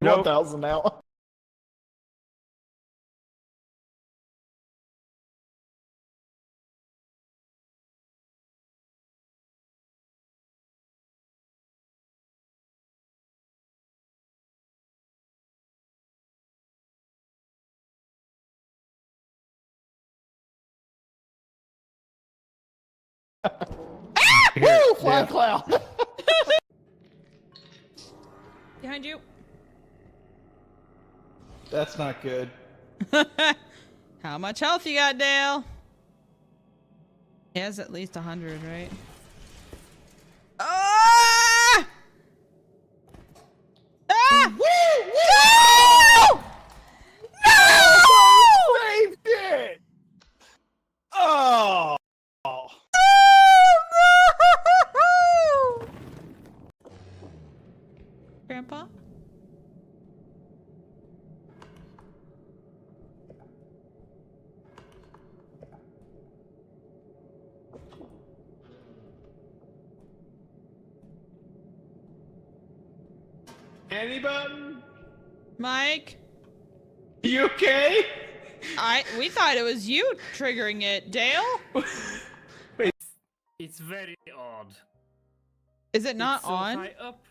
Nope. 1,000 now. Woo! Flying cloud. Behind you. That's not good. How much health you got, Dale? He has at least 100, right? Ah! Ah! No! No! Saved it! Oh! No! Grandpa? Anybody? Mike? You okay? We thought it was you triggering it, Dale? It's very odd. Is it not It's so on? high up.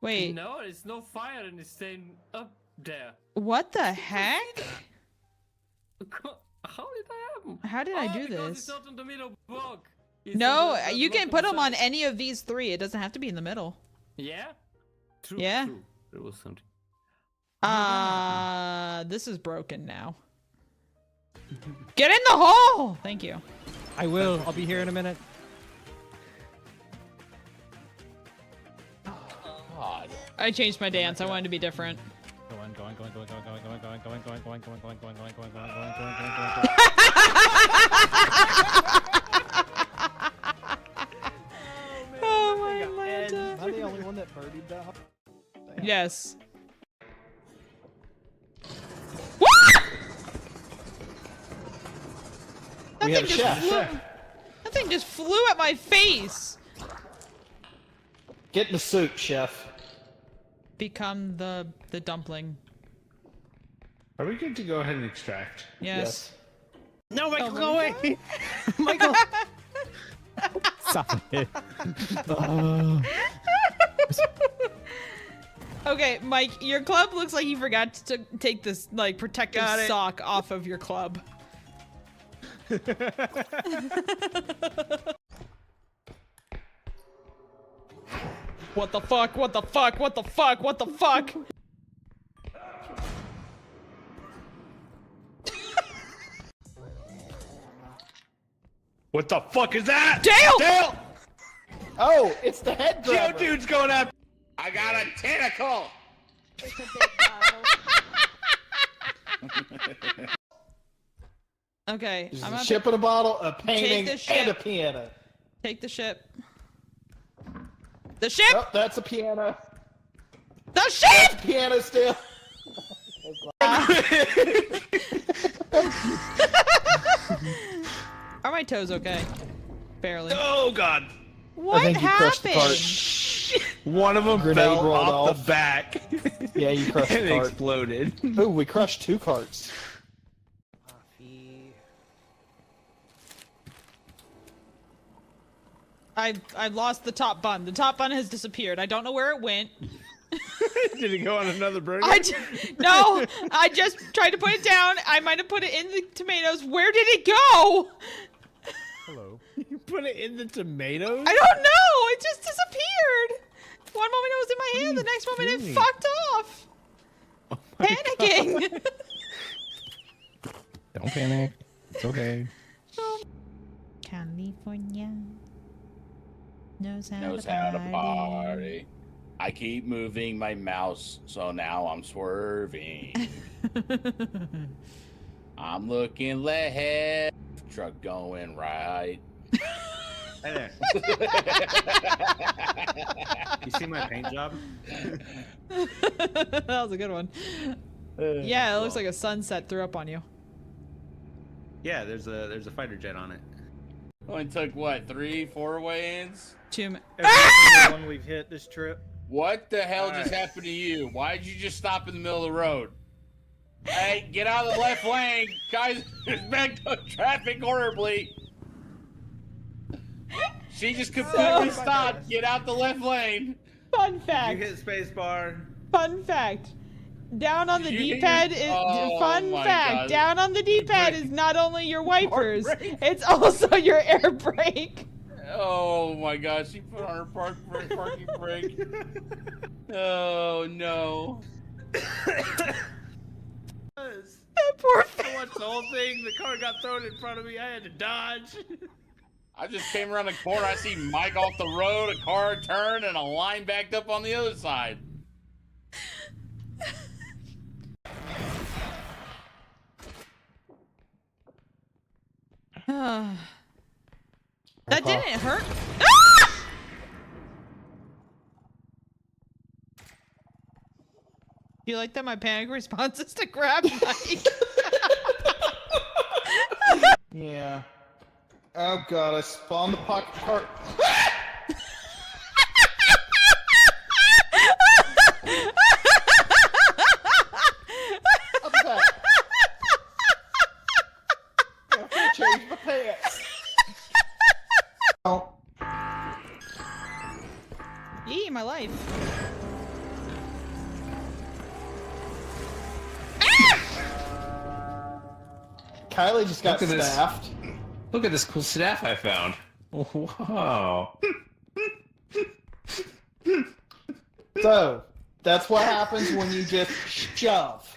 Wait, No, it's no fire and it's staying up there. what the heck? How did that happen? How did I do Because this? it's not in the middle block. It's No, on the you block can on put the them on side. any of these three. It doesn't have to be in the middle. Yeah? True, Yeah. true. There was something. This is broken now. Get in the hole! Thank you. I will. I'll be here in a minute. God. I changed my dance. I wanted to be different. Going. Oh my Atlanta. Am I the only one that birdied that? Damn. Yes. That We thing have a just chef. flew. That thing just flew at my face. Get in the suit, chef. Become the dumpling. Are we good to go ahead and extract? Yes. No, Michael, Oh, go away! Michael! Stop it. Okay, Mike, your club looks like you forgot to take this like protective Got it. sock off of your club. What the fuck? What the fuck? What the fuck? What the fuck? What the fuck is that? Dale! Dale! Oh, it's the head grabber. Geodude's going up. I got a tentacle. Okay, There's I'm a gonna ship in a bottle, a painting, the and ship. a piano. take the ship. The ship! Oh, that's a piano. The ship! Piano still. Are my toes okay? Barely. Oh god. What think you crushed the happened? One of them Grenade fell rolled off off. the back. Yeah, you crushed and the cart. exploded. Ooh, we crushed 2 carts. I've lost the top bun. The top bun has disappeared. I don't know where it went. Did it go on another burger? No, I just tried to put it down. I might have put it in the tomatoes. Where did it go? Hello. You put it in the tomatoes? I don't know. It just disappeared. One moment it was in my hand. The next moment it doing? fucked off. Panicking. Don't panic. It's okay. California knows how knows to how to party. party. I keep moving my mouse, so now I'm swerving. I'm looking left, truck going right. Hey there. You see my paint job? That was a good one. Yeah, it looks like a sunset threw up on you. Yeah, there's a fighter jet on it. Only took what, 3-4 weigh-ins? Two. Every single one we've hit this trip. What the hell just happened to you? Why did you just stop in the middle of the road? Hey, get out of the left lane. Guys, there's backed up traffic horribly. She just completely stopped. Get out the left lane. Fun You fact. hit spacebar. Fun fact. Down on the You hit D-pad your- is Oh fun my fact. God. Down on the D-pad Brake. is not only your wipers, brake. it's also your air brake. Oh my gosh, she put on her parking brake. Oh no. That poor I watched the whole thing. The car got thrown in front of me. I had to dodge. I just came around the corner. I see Mike off the road, a car turned, and a line backed up on the other side. That didn't hurt. Ah! You like that my panic response is to grab Mike? Yeah. Oh god, I spawned the pocket cart. I'm back. I have to change my pants. Oh. Yee, my life. Kylie just got Look at this. staffed. Look at this cool staff I found. Wow. So, that's what happens when you just shove.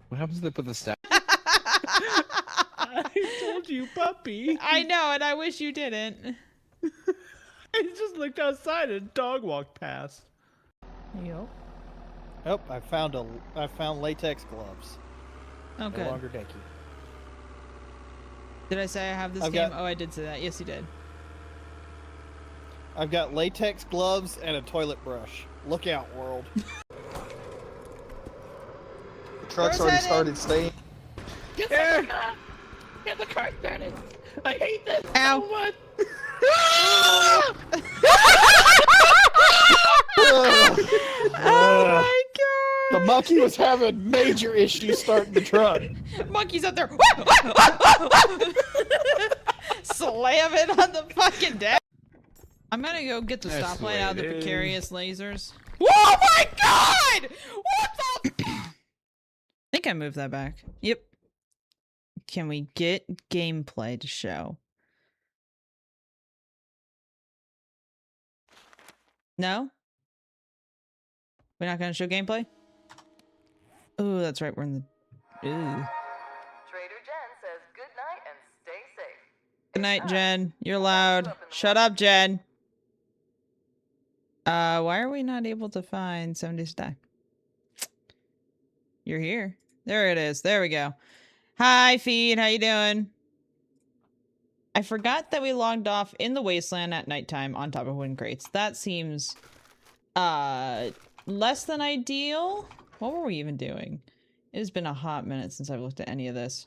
What happens if they put the staff? I told you, puppy. I know, and I wish you didn't. I just looked outside and a dog walked past. Yep. Oh, I found latex gloves. Okay. No longer decky. Did I say I have this I've game? got- Oh, I did say that. Yes, you did. I've got latex gloves and a toilet brush. Look out, world. The truck's Where's already that started staying. Ow. Oh my The monkey was having major issues starting the truck. god! Monkey's up there. Slam it on the fucking deck. I'm gonna go get the That's the stoplight way out of the it is. precarious lasers. Oh my god! What the? I think I moved that back. Yep. Can we get gameplay to show? No? We're not gonna show gameplay? Oh, that's right. We're in the. Ooh. Trader Jen says good night and stay safe. Good night, Jen. You're loud. Shut up, Jen. Why are we not able to find 70 stack? You're here. There it is. There we go. Hi, feed. How you doing? I forgot that we logged off in the wasteland at nighttime on top of wooden crates. That seems less than ideal. What were we even doing? It has been a hot minute since I've looked at any of this.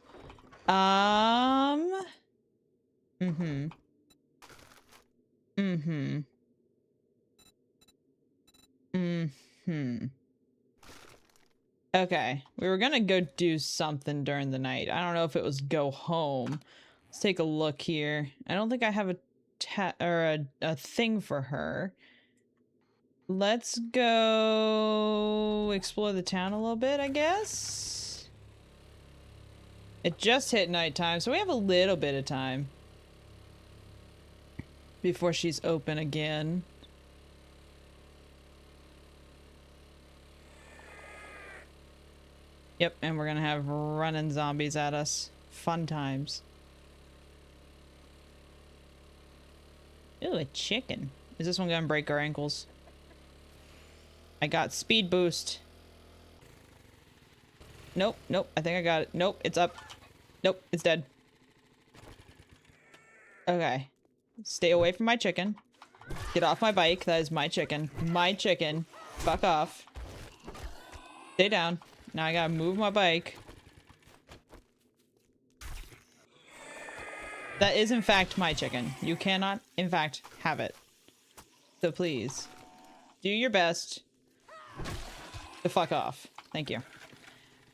Okay, we were gonna go do something during the night. I don't know if it was go home. Let's take a look here. I don't think I have a thing for her. Let's go explore the town a little bit, I guess. It just hit nighttime, so we have a little bit of time before she's open again. Yep, and we're gonna have running zombies at us. Fun times. Ooh, a chicken. Is this one gonna break our ankles? I got speed boost. Nope, nope, I think I got it. Nope, it's up. Nope, it's dead. Okay. Stay away from my chicken. Get off my bike. That is my chicken. My chicken. Fuck off. Stay down. Now I gotta move my bike. That is in fact my chicken. You cannot, in fact, have it. So please, do your best to fuck off. Thank you.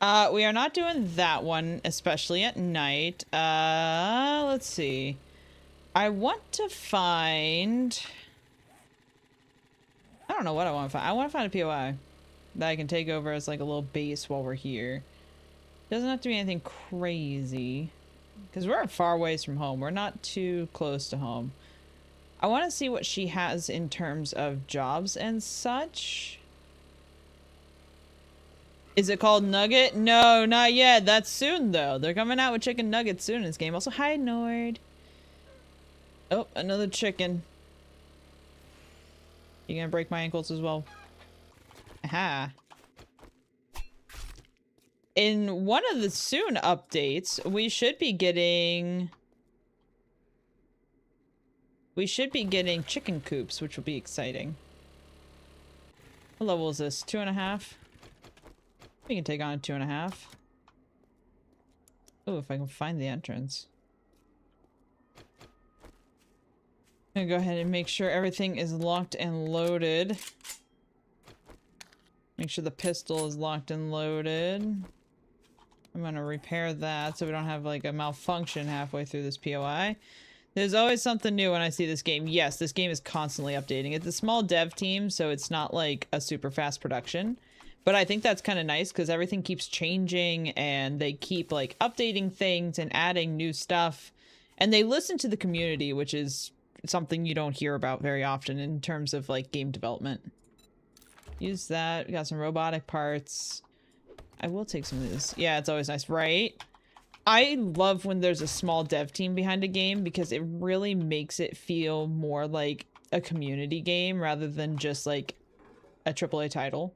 We are not doing that one, especially at night. Let's see. I want to find... I don't know what I want to find. I want to find a POI that I can take over as like a little base while we're here. Doesn't have to be anything crazy. Because we're far ways from home. We're not too close to home. I want to see what she has in terms of jobs and such. Is it called Nugget? No, not yet. That's soon, though. They're coming out with chicken nuggets soon in this game. Also, hi, Nord. Oh, another chicken. You gonna break my ankles as well? Aha. In one of the soon updates, we should be getting chicken coops, which will be exciting. What level is this? 2.5? We can take on a 2.5. Oh, if I can find the entrance. I'm gonna go ahead and make sure everything is locked and loaded. Make sure the pistol is locked and loaded. I'm gonna repair that so we don't have like a malfunction halfway through this POI. There's always something new when I see this game. Yes, this game is constantly updating. It's a small dev team, so it's not like a super fast production. But I think that's kind of nice because everything keeps changing and they keep like updating things and adding new stuff. And they listen to the community, which is something you don't hear about very often in terms of like game development. Use that. We got some robotic parts. I will take some of this. Yeah, it's always nice, right? I love when there's a small dev team behind a game because it really makes it feel more like a community game rather than just like a AAA title.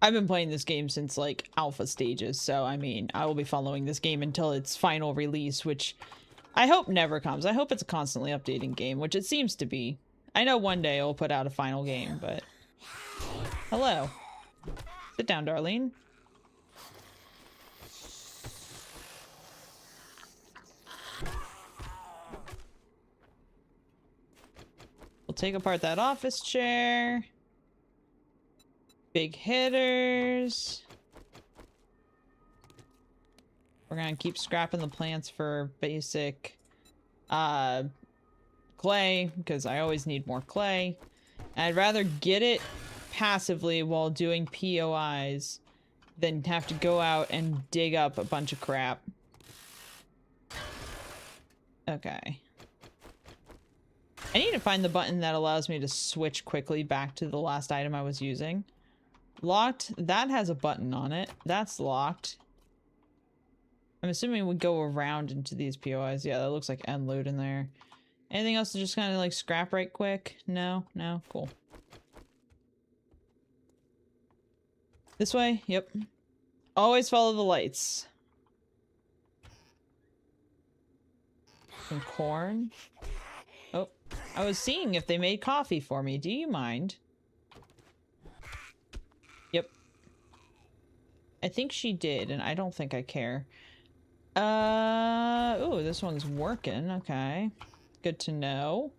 I've been playing this game since like alpha stages, so I mean, I will be following this game until its final release, which I hope never comes. I hope it's a constantly updating game, which it seems to be. I know one day it'll put out a final game, but... Hello. Sit down, Darlene. We'll take apart that office chair. Big hitters. We're gonna keep scrapping the plants for basic clay, because I always need more clay. And I'd rather get it passively while doing POIs than have to go out and dig up a bunch of crap. Okay. I need to find the button that allows me to switch quickly back to the last item I was using. Locked. That has a button on it. That's locked. I'm assuming we go around into these POIs. Yeah, that looks like end loot in there. Anything else to just kind of like scrap right quick? No? No? Cool. This way? Yep. Always follow the lights. Some corn. Oh, I was seeing if they made coffee for me. Do you mind? Yep. I think she did, and I don't think I care. Ooh, this one's working. Okay. Good to know.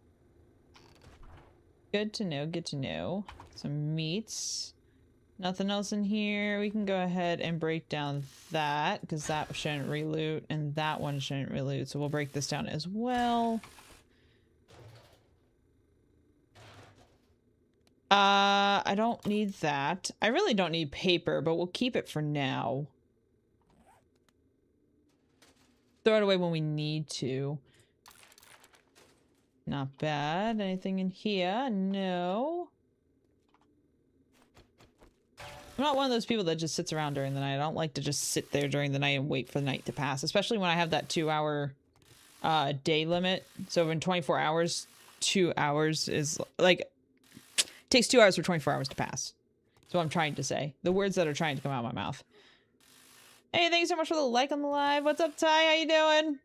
Good to know, good to know. Some meats. Nothing else in here. We can go ahead and break down that, because that shouldn't reloot, and that one shouldn't reloot, so we'll break this down as well. I don't need that. I really don't need paper, but we'll keep it for now. Throw it away when we need to. Not bad. Anything in here? No. I'm not one of those people that just sits around during the night. I don't like to just sit there during the night and wait for the night to pass, especially when I have that 2-hour day limit. So in 24 hours, 2 hours is like, it takes 2 hours for 24 hours to pass. That's what I'm trying to say. The words that are trying to come out of my mouth. Hey, thank you so much for the like on the live. What's up, Ty? How you doing?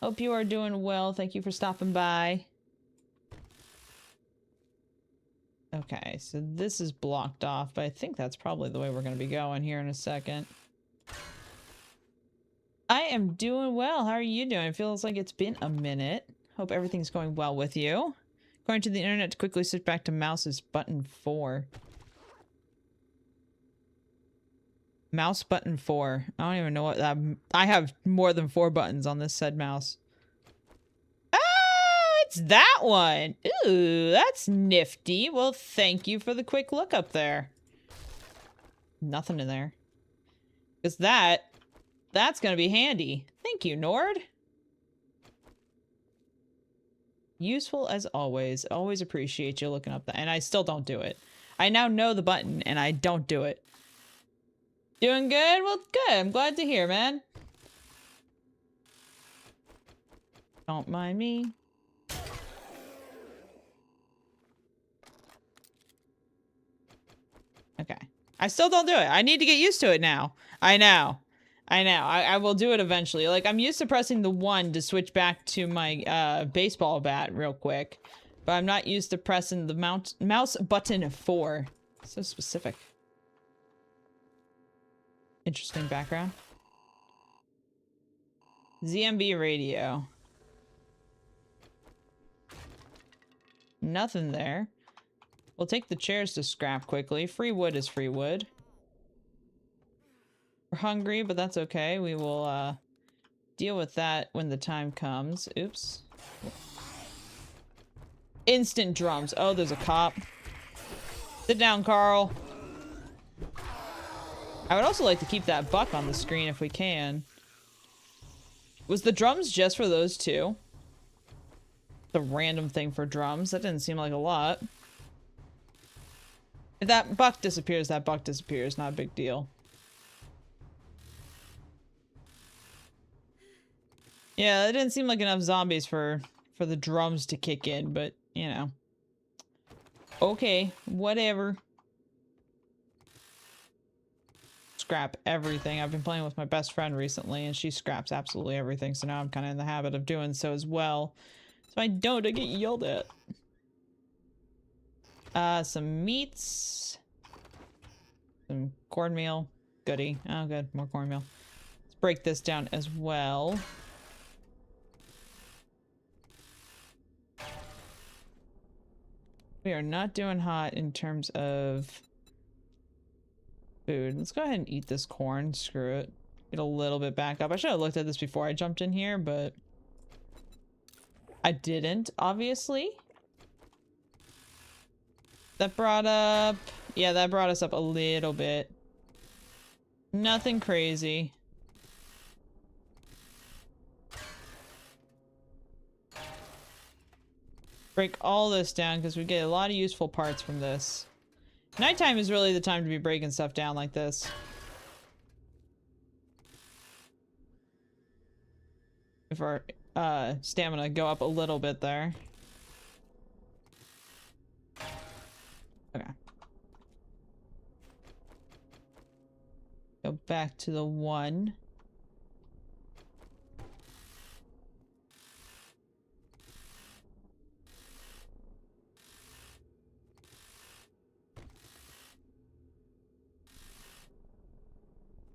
Hope you are doing well. Thank you for stopping by. Okay, so this is blocked off, but I think that's probably the way we're going to be going here in a second. I am doing well. How are you doing? It feels like it's been a minute. Hope everything's going well with you. Going to the internet to quickly switch back to mouse is button 4. Mouse button 4. I don't even know what that... I have more than 4 buttons on this said mouse. It's that one. Ooh, that's nifty. Well, thank you for the quick look up there. Nothing in there. Because that's going to be handy. Thank you, Nord. Useful as always. Always appreciate you looking up that. And I still don't do it. I now know the button and I don't do it. Doing good? Well, good. I'm glad to hear, man. Don't mind me. Okay. I still don't do it. I need to get used to it now. I know. I will do it eventually. Like, I'm used to pressing the 1 to switch back to my baseball bat real quick. But I'm not used to pressing the mouse button 4. So specific. Interesting background. ZMB radio. Nothing there. We'll take the chairs to scrap quickly. Free wood is free wood. We're hungry, but that's okay. We will deal with that when the time comes. Oops. Instant drums. Oh, there's a cop. Sit down, Carl. I would also like to keep that buck on the screen if we can. Was the drums just for those two? The random thing for drums? That didn't seem like a lot. If that buck disappears, that buck disappears. Not a big deal. Yeah, it didn't seem like enough zombies for the drums to kick in, but, you know. Okay, whatever. Scrap everything. I've been playing with my best friend recently, and she scraps absolutely everything, so now I'm kind of in the habit of doing so as well. So I don't get yelled at. Some meats. Some cornmeal. Goody. Oh, good. More cornmeal. Let's break this down as well. We are not doing hot in terms of food. Let's go ahead and eat this corn. Screw it. Get a little bit back up. I should have looked at this before I jumped in here, but I didn't, obviously. That brought up... Yeah, that brought us up a little bit. Nothing crazy. Break all this down because we get a lot of useful parts from this. Nighttime is really the time to be breaking stuff down like this. If our stamina go up a little bit there. Okay. Go back to the 1.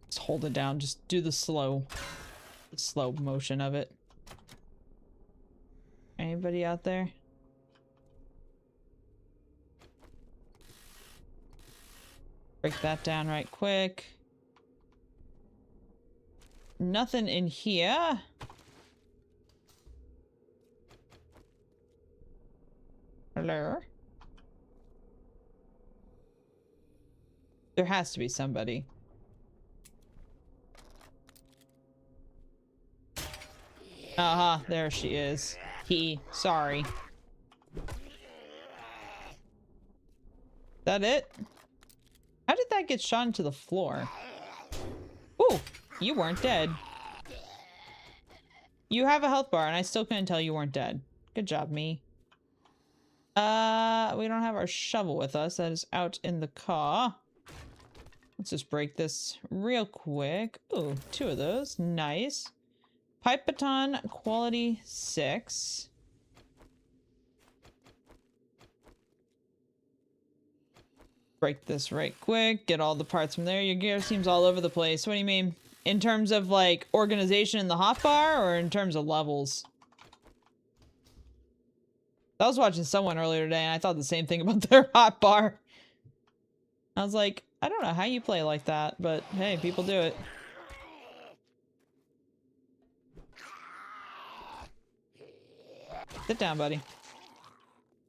Just hold it down. Just do the slow motion of it. Anybody out there? Break that down right quick. Nothing in here. Hello? There has to be somebody. Uh-huh, there she is. Sorry. That it? How did that get shot into the floor? Ooh, you weren't dead. You have a health bar, and I still couldn't tell you weren't dead. Good job, me. We don't have our shovel with us. That is out in the car. Let's just break this real quick. Ooh, 2 of those. Nice. Pipe baton, quality 6. Break this right quick. Get all the parts from there. Your gear seems all over the place. What do you mean? In terms of like organization in the hotbar or in terms of levels? I was watching someone earlier today and I thought the same thing about their hotbar. I was like, I don't know how you play like that, but hey, people do it. Sit down, buddy.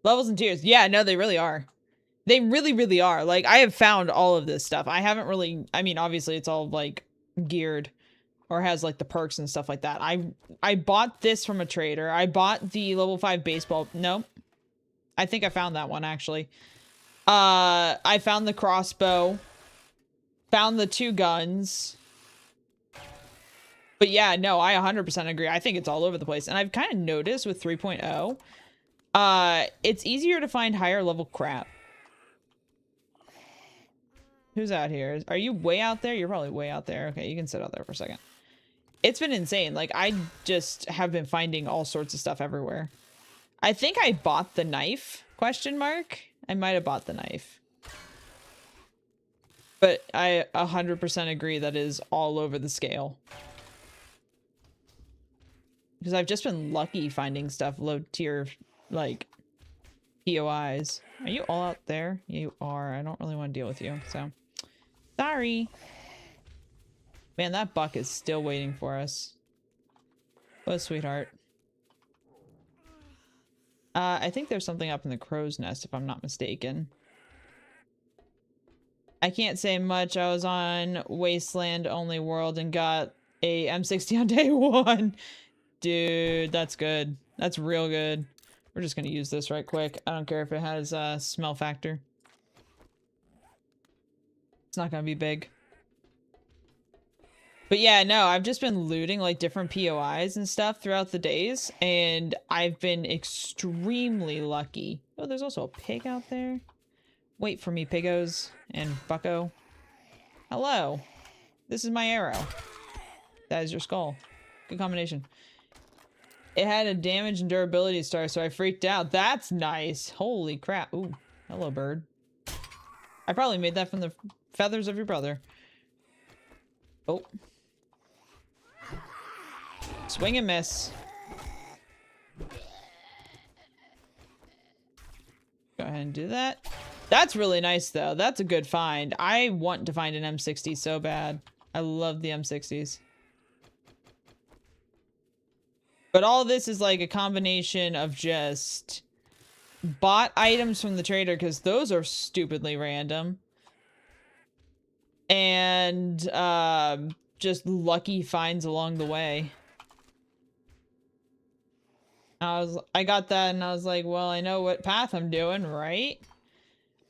Levels and tiers. Yeah, no, they really are. They really, really are. Like, I have found all of this stuff. I haven't really... I mean, obviously, it's all, like, geared. Or has, like, the perks and stuff like that. I bought this from a trader. I bought the level 5 baseball... Nope. I think I found that one, actually. I found the crossbow. Found the 2 guns. But yeah, no, I 100% agree. I think it's all over the place. And I've kind of noticed with 3.0, it's easier to find higher level crap. Who's out here? Are you way out there? You're probably way out there. Okay, you can sit out there for a second. It's been insane. Like, I just have been finding all sorts of stuff everywhere. I think I bought the knife, question mark. I might have bought the knife. But I 100% agree that is all over the scale. Because I've just been lucky finding stuff low tier, like, POIs. Are you all out there? Yeah, you are. I don't really want to deal with you, so. Sorry. Man, that buck is still waiting for us. What a sweetheart. I think there's something up in the crow's nest, if I'm not mistaken. I can't say much. I was on Wasteland Only World and got a M60 on day 1. Dude, that's good. That's real good. We're just gonna use this right quick. I don't care if it has smell factor. It's not gonna be big. But yeah, no, I've just been looting like different POIs and stuff throughout the days, and I've been extremely lucky. Oh, there's also a pig out there. Wait for me, piggos and bucko. Hello. This is my arrow. That is your skull. Good combination. It had a damage and durability star, so I freaked out. That's nice. Holy crap. Ooh, hello, bird. I probably made that from the feathers of your brother. Oh. Swing and miss. Go ahead and do that. That's really nice, though. That's a good find. I want to find an M60 so bad. I love the M60s. But all this is like a combination of just bought items from the trader, because those are stupidly random. And just lucky finds along the way. I got that and I was like, well, I know what path I'm doing, right?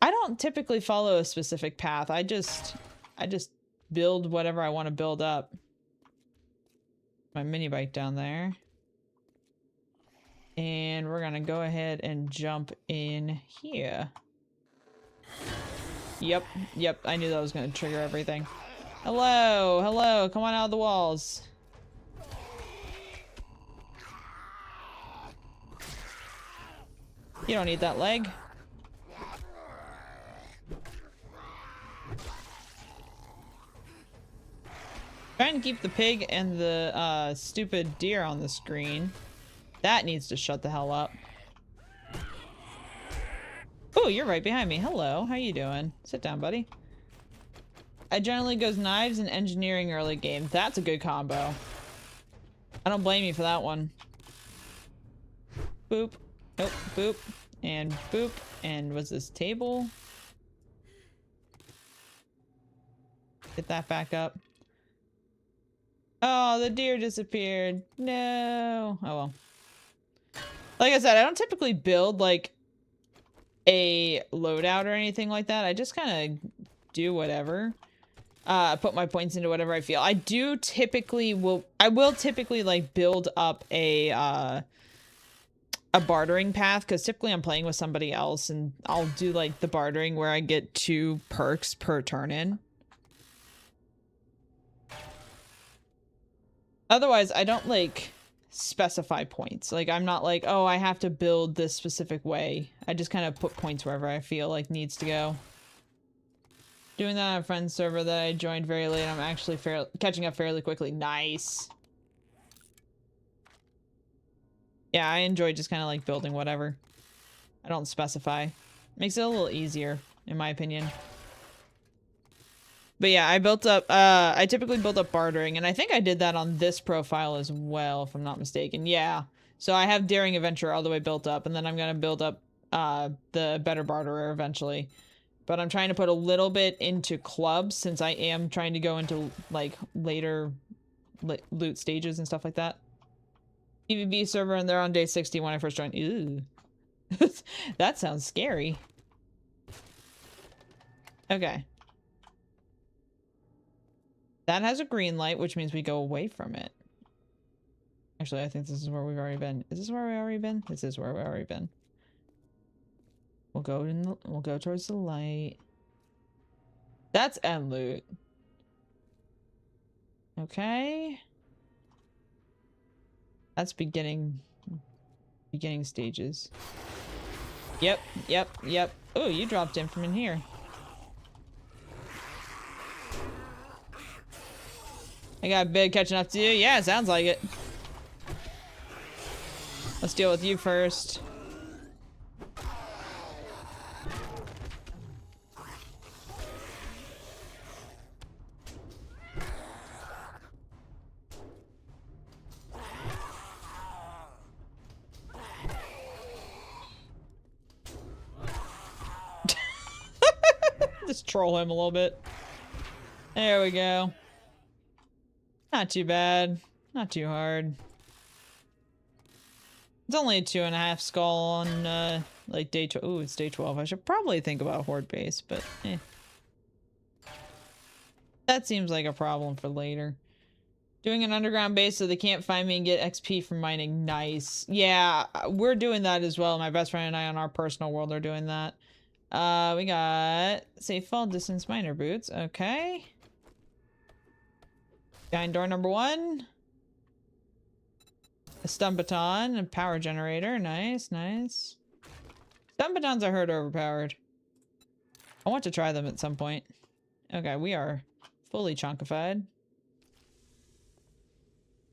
I don't typically follow a specific path. I just build whatever I want to build up. My mini bike down there. And we're gonna go ahead and jump in here. Yep, I knew that was gonna trigger everything. Hello, come on out of the walls. You don't need that leg. Trying to keep the pig and the stupid deer on the screen. That needs to shut the hell up. Oh, you're right behind me. Hello, how you doing? Sit down, buddy. I generally goes knives and engineering early game. That's a good combo. I don't blame you for that one. Boop. Nope, boop. And boop. And was this table? Get that back up. Oh, the deer disappeared. No. Oh well. Like I said, I don't typically build like a loadout or anything like that. I just kind of do whatever. Put my points into whatever I feel. I will typically like build up a bartering path, because typically I'm playing with somebody else and I'll do like the bartering where I get 2 perks per turn in. Otherwise, I don't like specify points. Like, I'm not like, oh, I have to build this specific way. I just kind of put points wherever I feel like needs to go. Doing that on a friend's server that I joined very late. I'm actually catching up fairly quickly. Nice. Yeah, I enjoy just kind of like building whatever. I don't specify. Makes it a little easier, in my opinion. But yeah, I built up, I typically build up bartering, and I think I did that on this profile as well, if I'm not mistaken. Yeah. So I have Daring Adventurer all the way built up, and then I'm going to build up the Better Barterer eventually. But I'm trying to put a little bit into clubs, since I am trying to go into, like, later loot stages and stuff like that. PvP server, and they're on day 60 when I first joined. Ooh. That sounds scary. Okay. That has a green light, which means we go away from it. Actually, I think this is where we've already been. Is this where we've already been? This is where we've already been. We'll go towards the light. That's end loot. Okay. That's beginning stages. Yep. Oh, you dropped in from in here. I got a bit catching up to you. Yeah, it sounds like it. Let's deal with you first. Just troll him a little bit. There we go. Not too bad. Not too hard. It's only a 2.5 skull on, like, day 12. Ooh, it's day 12. I should probably think about Horde base, but, eh. That seems like a problem for later. Doing an underground base so they can't find me and get XP from mining. Nice. Yeah, we're doing that as well. My best friend and I on our personal world are doing that. We got safe fall distance miner boots. Okay. Behind door number 1. A stun baton, a power generator. Nice, nice. Stun batons I heard are overpowered. I want to try them at some point. Okay, we are fully chunkified.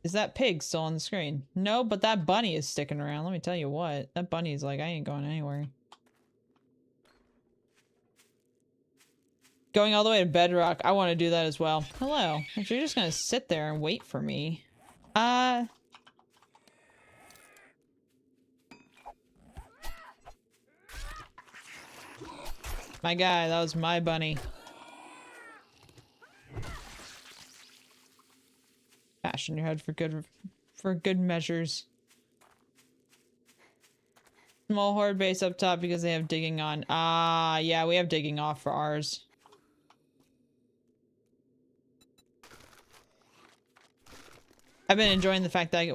Is that pig still on the screen? No, but that bunny is sticking around. Let me tell you what. That bunny is like, I ain't going anywhere. Going all the way to Bedrock. I want to do that as well. Hello. If you're just gonna sit there and wait for me. My guy, that was my bunny. Bash in your head for good measures. Small horde base up top because they have digging on. Yeah, we have digging off for ours. I've been enjoying the fact that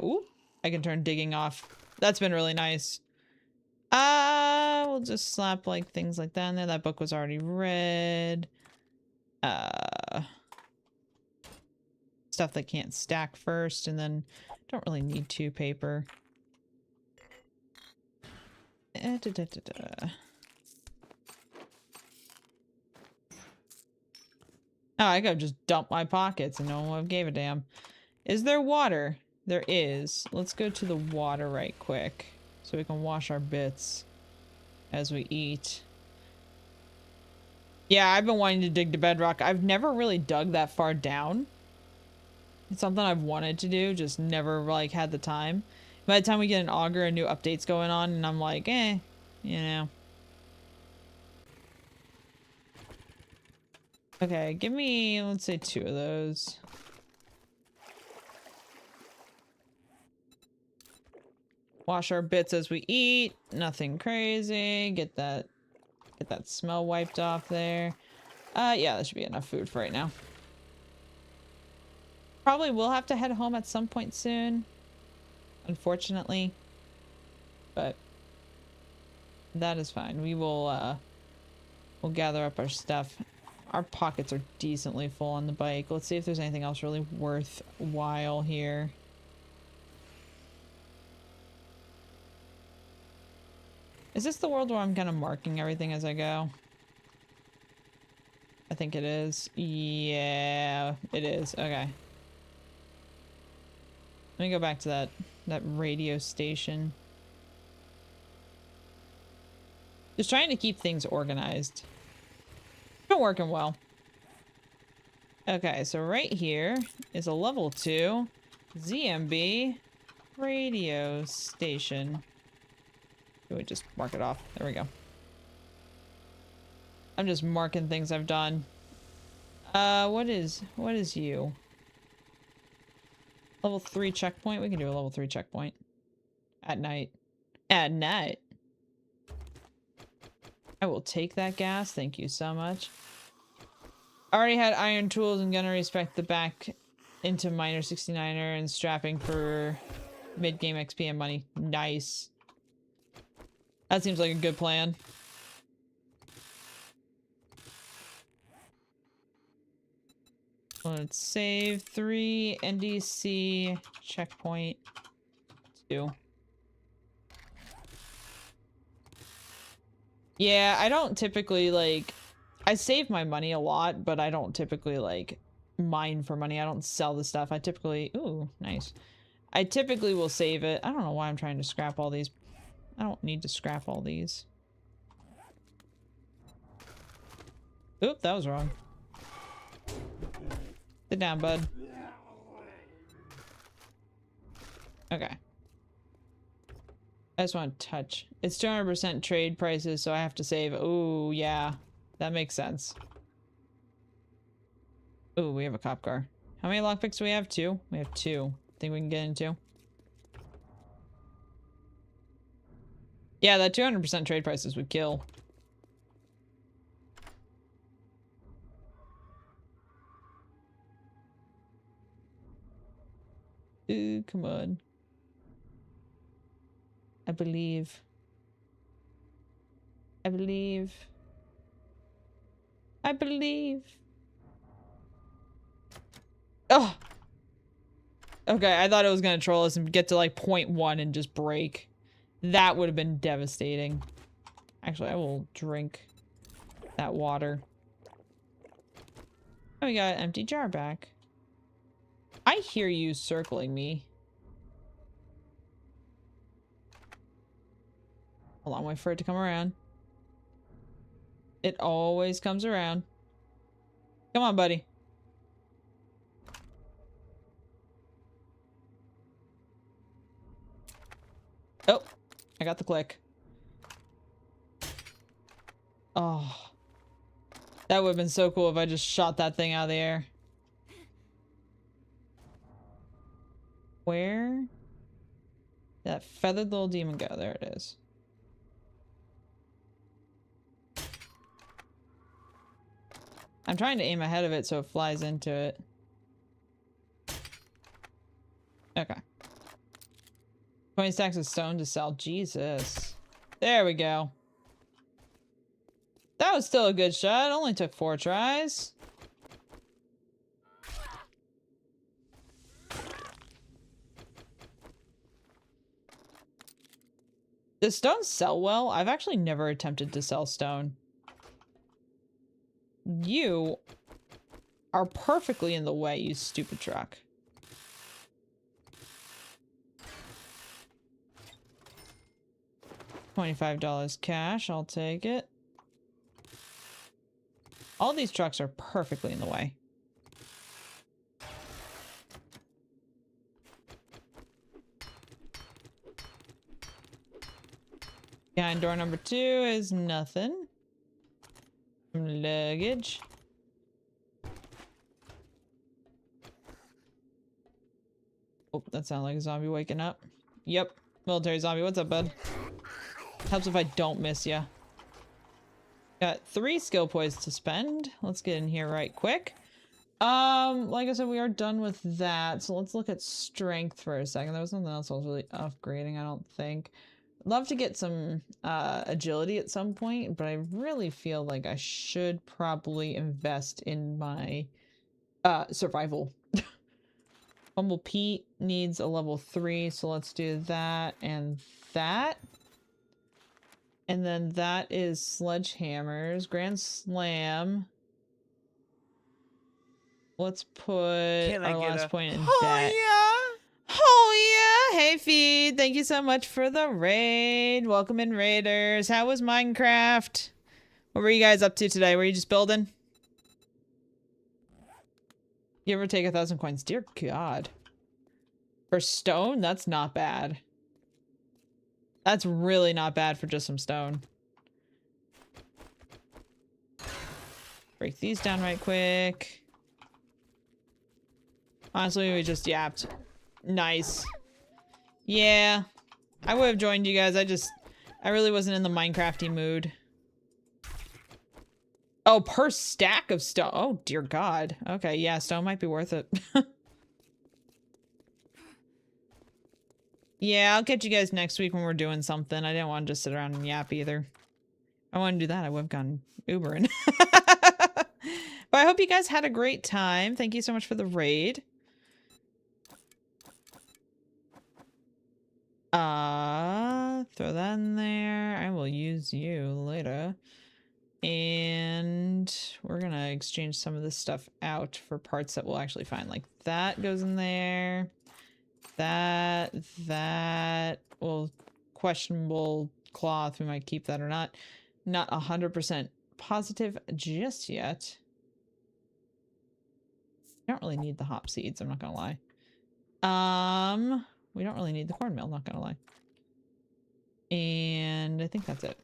I can turn digging off. That's been really nice. We'll just slap like things like that in there. That book was already read. Stuff that can't stack first, and then don't really need 2 paper. Oh, I could just dump my pockets and no one would have gave a damn. Is there water? There is. Let's go to the water right quick so we can wash our bits as we eat. Yeah, I've been wanting to dig to Bedrock. I've never really dug that far down. It's something I've wanted to do, just never like had the time. By the time we get an auger and new updates going on, and I'm like, you know. Okay, give me, let's say 2 of those. Wash our bits as we eat. Nothing crazy. Get that smell wiped off there. Yeah, that should be enough food for right now. Probably will have to head home at some point soon, unfortunately. But that is fine. We will we'll gather up our stuff. Our pockets are decently full on the bike. Let's see if there's anything else really worthwhile here. Is this the world where I'm kind of marking everything as I go? I think it is. Yeah, it is. Okay. Let me go back to that radio station. Just trying to keep things organized. Been working well. Okay, so right here is a level 2 ZMB radio station. Can we just mark it off? There we go. I'm just marking things I've done. What is you? Level 3 checkpoint? We can do a level 3 checkpoint. At night. At night. I will take that gas. Thank you so much. Already had iron tools and gonna respect the back into miner 69er and strapping for mid-game XP and money. Nice. That seems like a good plan. Let's save 3 NDC checkpoint 2. Yeah, I don't typically like I save my money a lot, but I don't typically like mine for money. I don't sell the stuff. I typically ooh, nice. I typically will save it. I don't know why I'm trying to scrap all these. I don't need to scrap all these. Oop, that was wrong. Sit down, bud. Okay. I just want to touch. It's 200% trade prices, so I have to save. Ooh, yeah. That makes sense. Ooh, we have a cop car. How many lockpicks do we have? 2? We have 2. Think we can get into? Yeah, that 200% trade prices would kill. Ooh, come on. I believe. I believe. I believe. Oh! Okay, I thought it was gonna troll us and get to like 0.1 and just break. That would have been devastating. Actually, I will drink that water. Oh, we got an empty jar back. I hear you circling me. Hold on, wait for it to come around. It always comes around. Come on, buddy. Oh, I got the click. Oh. That would have been so cool if I just shot that thing out of the air. Where did that feathered little demon go? There it is. I'm trying to aim ahead of it so it flies into it. Okay. 20 stacks of stone to sell. Jesus. There we go. That was still a good shot. It only took 4 tries. Does stone sell well? I've actually never attempted to sell stone. You are perfectly in the way, you stupid truck. $25 cash, I'll take it. All these trucks are perfectly in the way. Behind door number 2 is nothing. Luggage. Oh, that sounded like a zombie waking up. Yep. Military zombie. What's up, bud? Helps if I don't miss ya. Got 3 skill points to spend. Let's get in here right quick. Like I said, we are done with that. So let's look at strength for a second. There was something else I was really upgrading, I don't think. Love to get some agility at some point, but I really feel like I should probably invest in my survival. Humble Pete needs a level 3, so let's do that and that. And then that is sledgehammers. Grand Slam let's put Can I our get last a point in oh bet. yeah? Oh yeah! Hey Feed, thank you so much for the raid. Welcome in Raiders. How was Minecraft? What were you guys up to today? Were you just building? You ever take 1,000 coins? Dear God. For stone? That's not bad. That's really not bad for just some stone. Break these down right quick. Honestly, we just yapped. Nice. Yeah. I would have joined you guys. I really wasn't in the Minecrafty mood. Oh, per stack of stone. Oh, dear God. Okay, yeah, stone might be worth it. Yeah, I'll catch you guys next week when we're doing something. I didn't want to just sit around and yap either. I want to do that. I would have gone Ubering. But I hope you guys had a great time. Thank you so much for the raid. Throw that in there. I will use you later. And we're gonna exchange some of this stuff out for parts that we'll actually find. Like that goes in there. That. Well, questionable cloth. We might keep that or not. Not 100% positive just yet. We don't really need the hop seeds, I'm not gonna lie. We don't really need the cornmeal, not gonna lie. And I think that's it.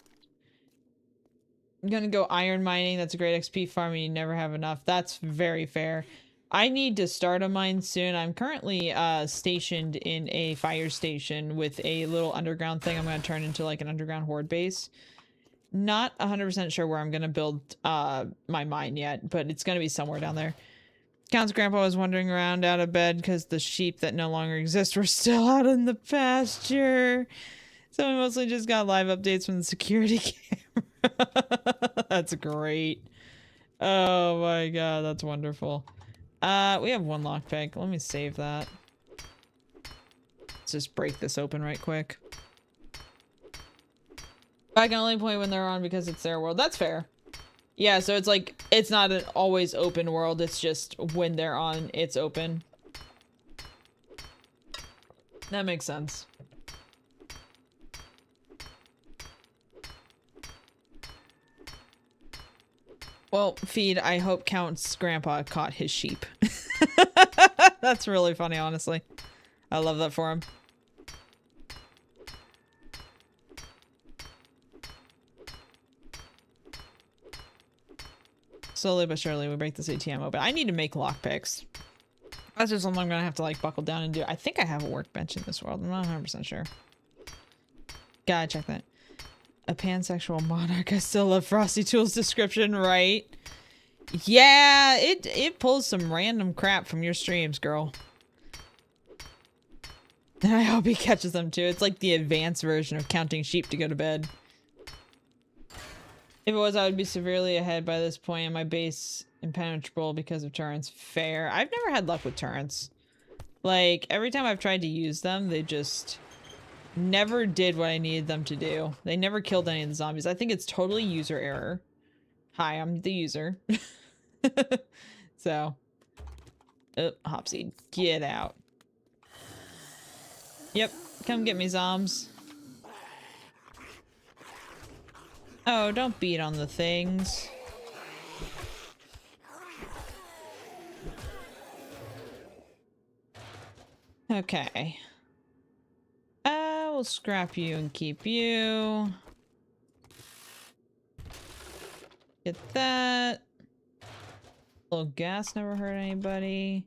I'm gonna go iron mining. That's a great XP farm and you never have enough. That's very fair. I need to start a mine soon. I'm currently stationed in a fire station with a little underground thing I'm gonna turn into like an underground horde base. Not 100% sure where I'm gonna build my mine yet, but it's gonna be somewhere down there. Count's grandpa was wandering around out of bed because the sheep that no longer exist were still out in the pasture. So we mostly just got live updates from the security camera. That's great. Oh my god, that's wonderful. We have one lockpick. Let me save that. Let's just break this open right quick. I can only play when they're on because it's their world. That's fair. Yeah, so it's like, it's not an always open world, it's just when they're on, it's open. That makes sense. Well, Feed, I hope Count's grandpa caught his sheep. That's really funny, honestly. I love that for him. Slowly but surely we break this ATM open. I need to make lockpicks. That's just something I'm gonna have to like buckle down and do. I think I have a workbench in this world. I'm not 100% sure. Gotta check that. A pansexual monarch. I still love Frosty Tools' description, right? Yeah, it pulls some random crap from your streams, girl. And I hope he catches them too. It's like the advanced version of counting sheep to go to bed. If it was, I would be severely ahead by this point and my base impenetrable because of turrets. Fair. I've never had luck with turrets. Like, every time I've tried to use them, they just never did what I needed them to do. They never killed any of the zombies. I think it's totally user error. Hi, I'm the user. So. Hopseed, get out. Yep, come get me, zombs. Oh, don't beat on the things. Okay. We'll scrap you and keep you. Get that. Little gas never hurt anybody.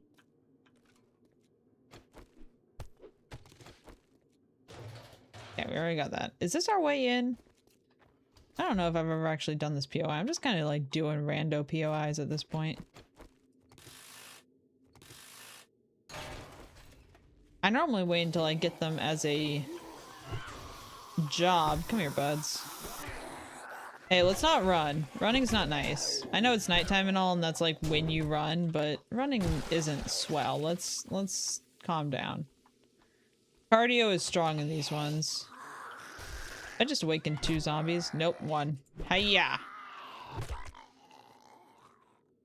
Yeah, we already got that. Is this our way in? I don't know if I've ever actually done this POI. I'm just kind of like doing rando POIs at this point. I normally wait until I get them as a job. Come here, buds. Hey, let's not run. Running's not nice. I know it's nighttime and all, and that's like when you run, but running isn't swell. Let's calm down. Cardio is strong in these ones. I just awakened 2 zombies. Nope, 1. Hiya!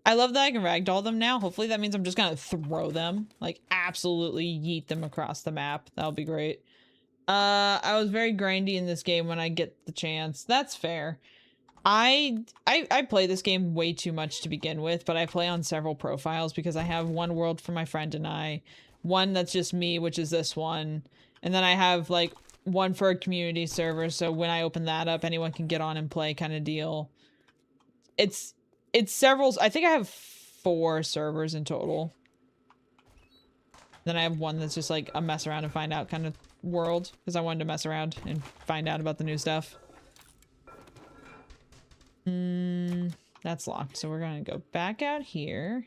I love that I can ragdoll them now. Hopefully that means I'm just gonna throw them. Like, absolutely yeet them across the map. That'll be great. I was very grindy in this game when I get the chance. That's fair. I play this game way too much to begin with, but I play on several profiles because I have one world for my friend and I, one that's just me, which is this one, and then I have like one for a community server, so when I open that up, anyone can get on and play kind of deal. It's several, I think I have 4 servers in total. Then I have one that's just like a mess around and find out kind of world, because I wanted to mess around and find out about the new stuff. That's locked, so we're gonna go back out here.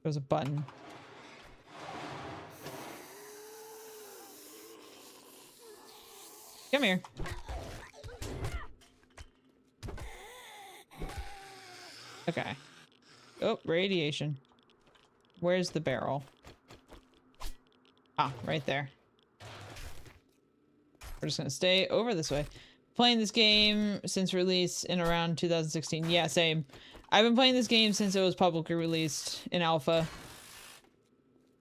There's a button. Come here. Okay. Oh, radiation. Where's the barrel? Ah, right there. We're just gonna stay over this way. Playing this game since release in around 2016. Yeah, same. I've been playing this game since it was publicly released in alpha.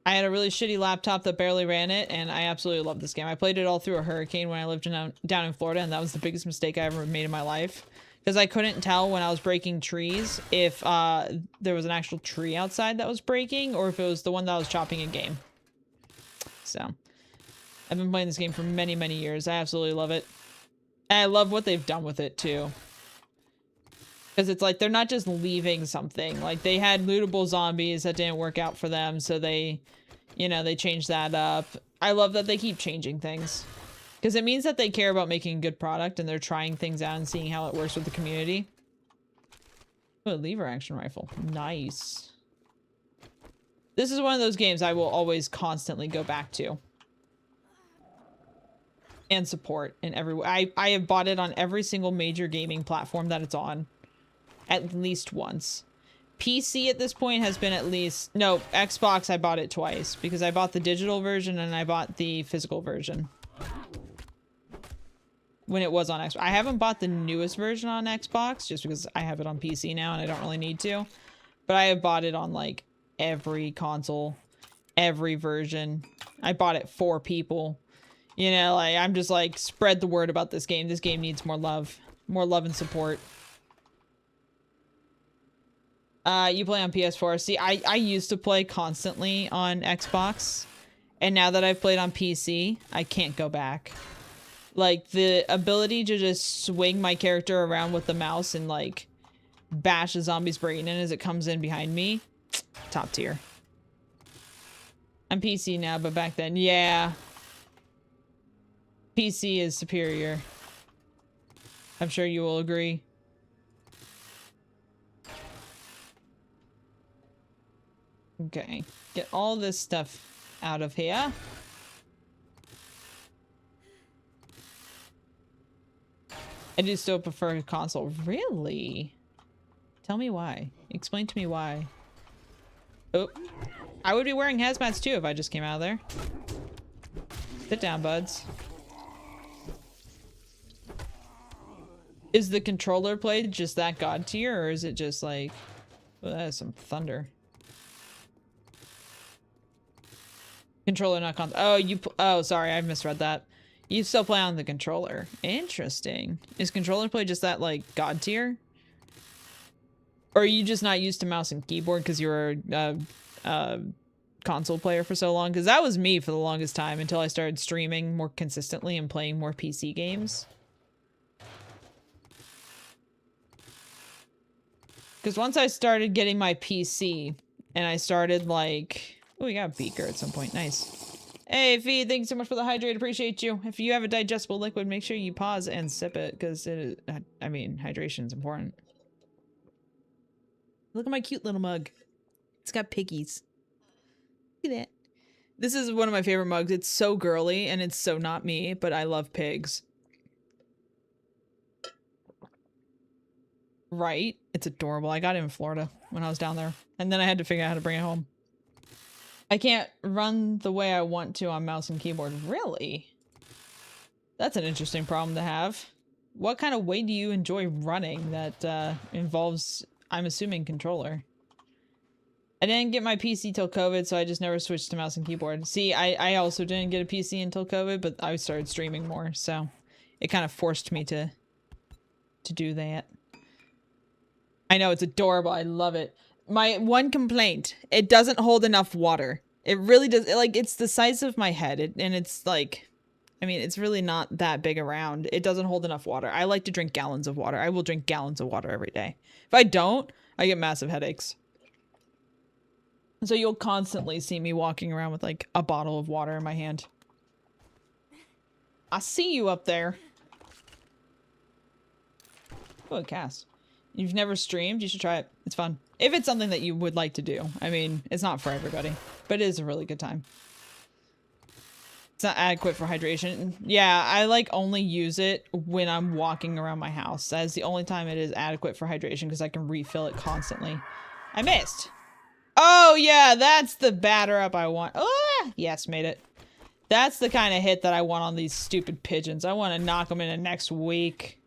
I had a really shitty laptop that barely ran it, and I absolutely love this game. I played it all through a hurricane when I lived down in Florida, and that was the biggest mistake I ever made in my life. Because I couldn't tell when I was breaking trees if there was an actual tree outside that was breaking, or if it was the one that was chopping a game. So, I've been playing this game for many, many years. I absolutely love it. And I love what they've done with it, too. Because it's like, they're not just leaving something. Like, they had lootable zombies that didn't work out for them, so they, you know, they changed that up. I love that they keep changing things. Because it means that they care about making a good product, and they're trying things out and seeing how it works with the community. Oh, a lever action rifle. Nice. This is one of those games I will always constantly go back to. And support in every way. I have bought it on every single major gaming platform that it's on. At least once. PC at this point has been at least... No, Xbox I bought it twice. Because I bought the digital version and I bought the physical version. When it was on Xbox. I haven't bought the newest version on Xbox. Just because I have it on PC now and I don't really need to. But I have bought it on like every console. Every version. I bought it for people. You know, like, I'm just like, spread the word about this game. This game needs more love. More love and support. You play on PS4. See, I used to play constantly on Xbox. And now that I've played on PC, I can't go back. Like, the ability to just swing my character around with the mouse and, like, bash a zombie's brain in as it comes in behind me. Top tier. I'm PC now, but back then, yeah. PC is superior. I'm sure you will agree. Okay, get all this stuff out of here. I do still prefer console. Really? Tell me why. Explain to me why. Oh, I would be wearing hazmats too if I just came out of there. Sit down, buds. Is the controller played just that god tier, or is it just like... Oh, that is some thunder. Controller, not console. Oh, oh, sorry, I misread that. You still play on the controller. Interesting. Is controller play just that, like, god tier? Or are you just not used to mouse and keyboard because you were a console player for so long? Because that was me for the longest time until I started streaming more consistently and playing more PC games. Because once I started getting my PC, and I started, like... Oh, we got a beaker at some point. Nice. Hey, Fee, thanks so much for the hydrate. Appreciate you. If you have a digestible liquid, make sure you pause and sip it, because it is... I mean, hydration is important. Look at my cute little mug. It's got piggies. Look at that. This is one of my favorite mugs. It's so girly, and it's so not me, but I love pigs. Right? It's adorable. I got it in Florida when I was down there. And then I had to figure out how to bring it home. I can't run the way I want to on mouse and keyboard. Really? That's an interesting problem to have. What kind of way do you enjoy running that involves, I'm assuming, controller? I didn't get my PC till COVID, so I just never switched to mouse and keyboard. See, I also didn't get a PC until COVID, but I started streaming more, so it kind of forced me to do that. I know, it's adorable. I love it. My one complaint, it doesn't hold enough water. It really does. Like, it's the size of my head, and it's like, I mean, it's really not that big around. It doesn't hold enough water. I like to drink gallons of water. I will drink gallons of water every day. If I don't, I get massive headaches. So you'll constantly see me walking around with like a bottle of water in my hand. I see you up there. Oh, a cast. You've never streamed? You should try it. It's fun. If it's something that you would like to do. I mean, it's not for everybody, but it is a really good time. It's not adequate for hydration. Yeah, I like only use it when I'm walking around my house. That is the only time it is adequate for hydration because I can refill it constantly. I missed. Oh yeah, that's the batter up I want. Oh, yes, made it. That's the kind of hit that I want on these stupid pigeons. I want to knock them into next week.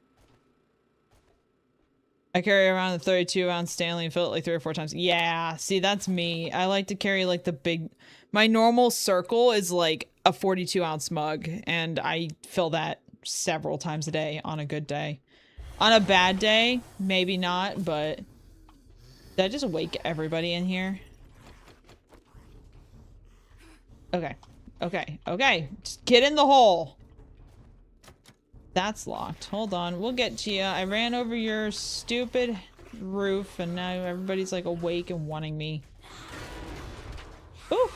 I carry around the 32-ounce Stanley and fill it like 3 or 4 times. Yeah, see, that's me. I like to carry like the big... My normal circle is like a 42-ounce mug, and I fill that several times a day on a good day. On a bad day, maybe not, but... Did I just wake everybody in here? Okay. Okay. Okay. Just get in the hole. That's locked. Hold on. We'll get to you. I ran over your stupid roof, and now everybody's like awake and wanting me. Ooh.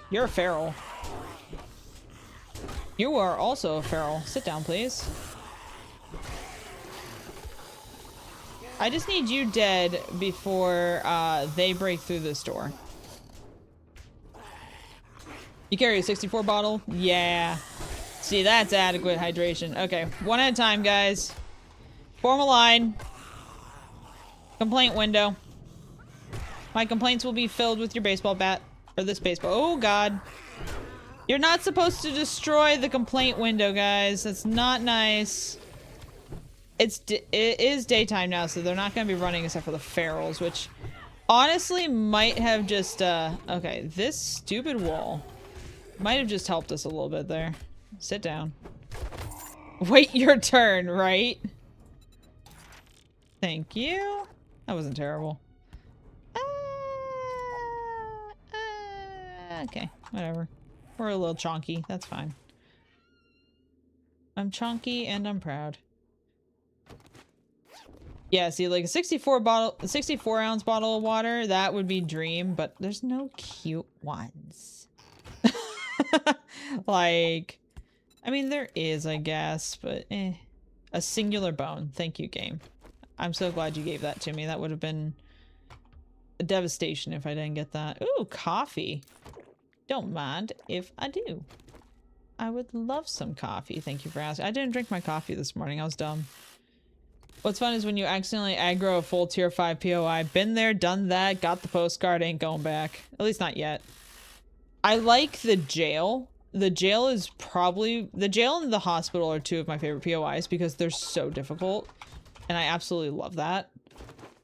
You're a feral. You are also a feral. Sit down, please. I just need you dead before they break through this door. You carry a 64 bottle? Yeah. See, that's adequate hydration. Okay, one at a time, guys. Form a line. Complaint window. My complaints will be filled with your baseball bat. Or this baseball. Oh, God. You're not supposed to destroy the complaint window, guys. That's not nice. It is daytime now, so they're not going to be running except for the ferals, which honestly might have just, okay, this stupid wall might have just helped us a little bit there. Sit down. Wait your turn, right? Thank you. That wasn't terrible. Okay, whatever. We're a little chonky. That's fine. I'm chonky and I'm proud. Yeah, see, like a 64-ounce bottle of water, that would be dream, but there's no cute ones. Like, I mean, there is, I guess, but eh. A singular bone. Thank you, game. I'm so glad you gave that to me. That would have been a devastation if I didn't get that. Ooh, coffee. Don't mind if I do. I would love some coffee. Thank you for asking. I didn't drink my coffee this morning. I was dumb. What's fun is when you accidentally aggro a full tier 5 POI. Been there, done that, got the postcard, ain't going back. At least not yet. I like the jail. The jail is probably... The jail and the hospital are 2 of my favorite POIs because they're so difficult. And I absolutely love that.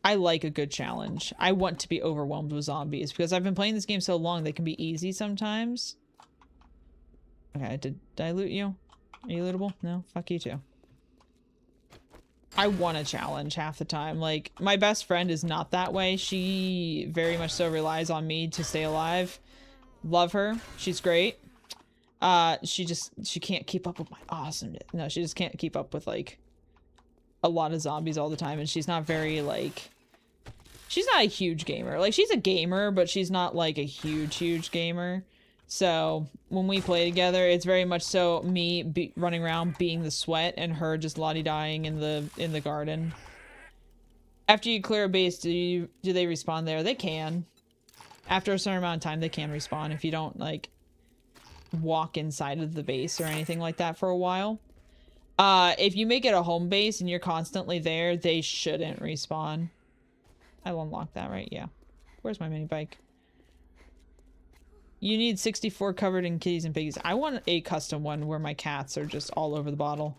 I like a good challenge. I want to be overwhelmed with zombies because I've been playing this game so long they can be easy sometimes. Okay, did I loot you? Are you lootable? No? Fuck you too. I want a challenge half the time. Like, my best friend is not that way. She very much so relies on me to stay alive. Love her. She's great. She can't keep up with my awesomeness. No, she just can't keep up with, like, a lot of zombies all the time. And she's not very, like... She's not a huge gamer. Like, she's a gamer, but she's not, like, a huge gamer. So, when we play together, it's very much so me running around being the sweat and her just lottie-dying in the garden. After you clear a base, do they respawn there? They can. After a certain amount of time, they can respawn if you don't, like, walk inside of the base or anything like that for a while. If you make it a home base and you're constantly there, they shouldn't respawn. I'll unlock that, right? Yeah. Where's my mini bike? You need 64 covered in kitties and piggies. I want a custom one where my cats are just all over the bottle.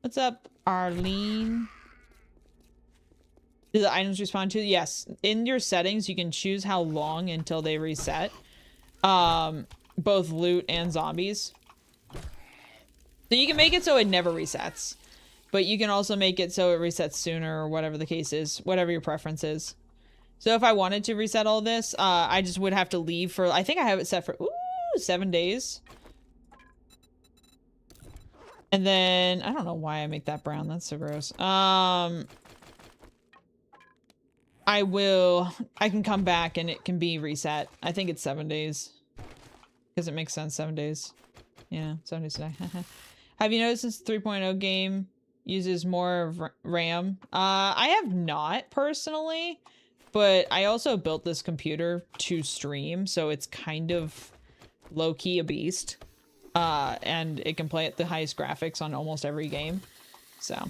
What's up, Arlene? Do the items respond to? Yes. In your settings, you can choose how long until they reset. Both loot and zombies. So you can make it so it never resets. But you can also make it so it resets sooner or whatever the case is. Whatever your preference is. So if I wanted to reset all this, I just would have to leave for... I think I have it set for... Ooh, 7 days. And then... I don't know why I make that brown. That's so gross. I can come back and it can be reset. I think it's 7 days. Because it makes sense, 7 days. Yeah, 7 days today. Have you noticed this 3.0 game uses more of RAM? I have not, personally. But I also built this computer to stream, so it's kind of low-key a beast. And it can play at the highest graphics on almost every game. So,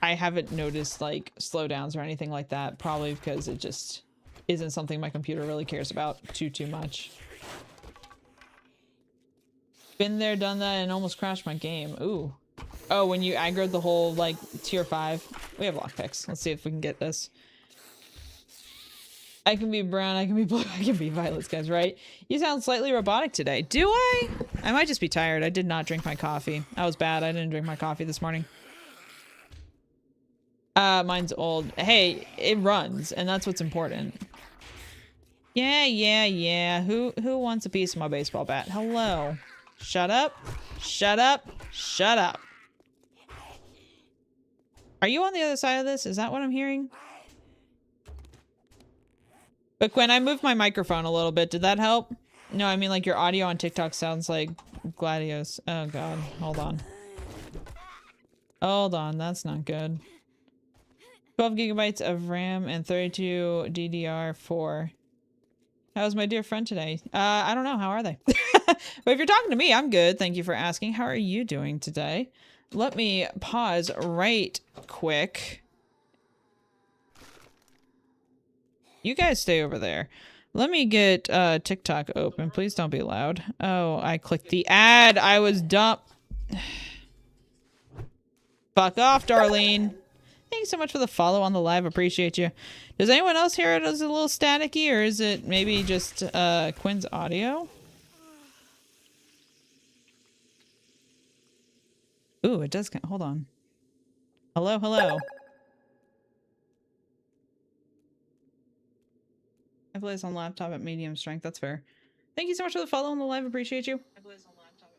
I haven't noticed, like, slowdowns or anything like that. Probably because it just isn't something my computer really cares about too much. Been there, done that, and almost crashed my game. Ooh. Oh, when you aggroed the whole, like, tier 5. We have lockpicks. Let's see if we can get this. I can be brown, I can be blue, I can be violets, guys, right? You sound slightly robotic today. Do I? I might just be tired. I did not drink my coffee. That was bad. I didn't drink my coffee this morning. Mine's old. Hey, it runs, and that's what's important. Yeah. Who wants a piece of my baseball bat? Hello. Shut up. Shut up. Shut up. Are you on the other side of this? Is that what I'm hearing? But Quinn, I moved my microphone a little bit. Did that help? No, I mean like your audio on TikTok sounds like Gladios. Oh god, hold on. Hold on, that's not good. 12 gigabytes of RAM and 32 DDR4. How's my dear friend today? I don't know. How are they? But if you're talking to me, I'm good. Thank you for asking. How are you doing today? Let me pause right quick. You guys stay over there. Let me get TikTok open. Please don't be loud. Oh, I clicked the ad. I was dumb. Fuck off, Darlene. Thanks so much for the follow on the live. Appreciate you. Does anyone else hear it as a little staticky, or is it maybe just Quinn's audio? Ooh, it does. Hold on. Hello, hello. I play this on laptop at medium strength. That's fair. Thank you so much for the follow on the live. Appreciate you. I play this on laptop.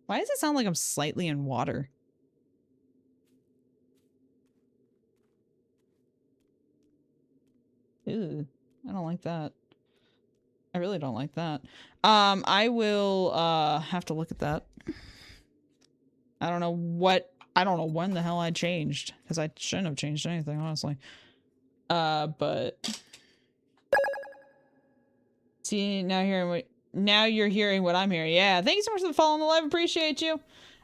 Why does it sound like I'm slightly in water? Ew, I don't like that. I really don't like that. I will have to look at that. I don't know when the hell I changed, because I shouldn't have changed anything, honestly. But see, now you're hearing what I'm hearing. Yeah, thank you so much for the follow on the live. Appreciate you.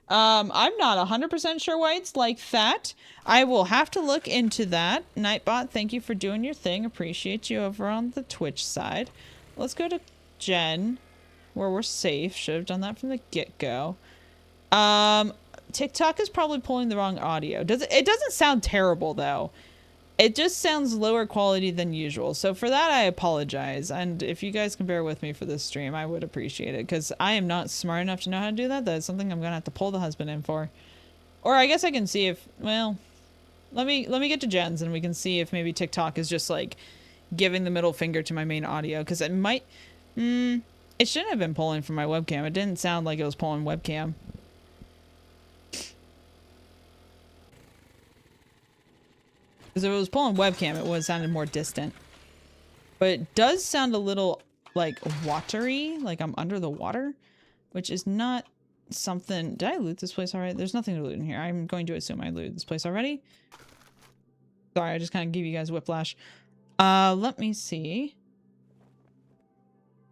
I'm not 100% sure why it's like that. I will have to look into that. Nightbot, thank you for doing your thing. Appreciate you over on the Twitch side. Let's go to Jen, where we're safe. Should have done that from the get-go. TikTok is probably pulling the wrong audio. It doesn't sound terrible, though. It just sounds lower quality than usual. So for that, I apologize. And if you guys can bear with me for this stream, I would appreciate it. Because I am not smart enough to know how to do that. That's something I'm going to have to pull the husband in for. Or I guess I can see if... Well, let me get to Jen's and we can see if maybe TikTok is just like giving the middle finger to my main audio. Because it might... it shouldn't have been pulling from my webcam. It didn't sound like it was pulling webcam. Because if it was pulling webcam, it would have sounded more distant. But it does sound a little, like, watery. Like I'm under the water. Which is not something... Did I loot this place already? There's nothing to loot in here. I'm going to assume I looted this place already. Sorry, I just kind of gave you guys whiplash. Let me see.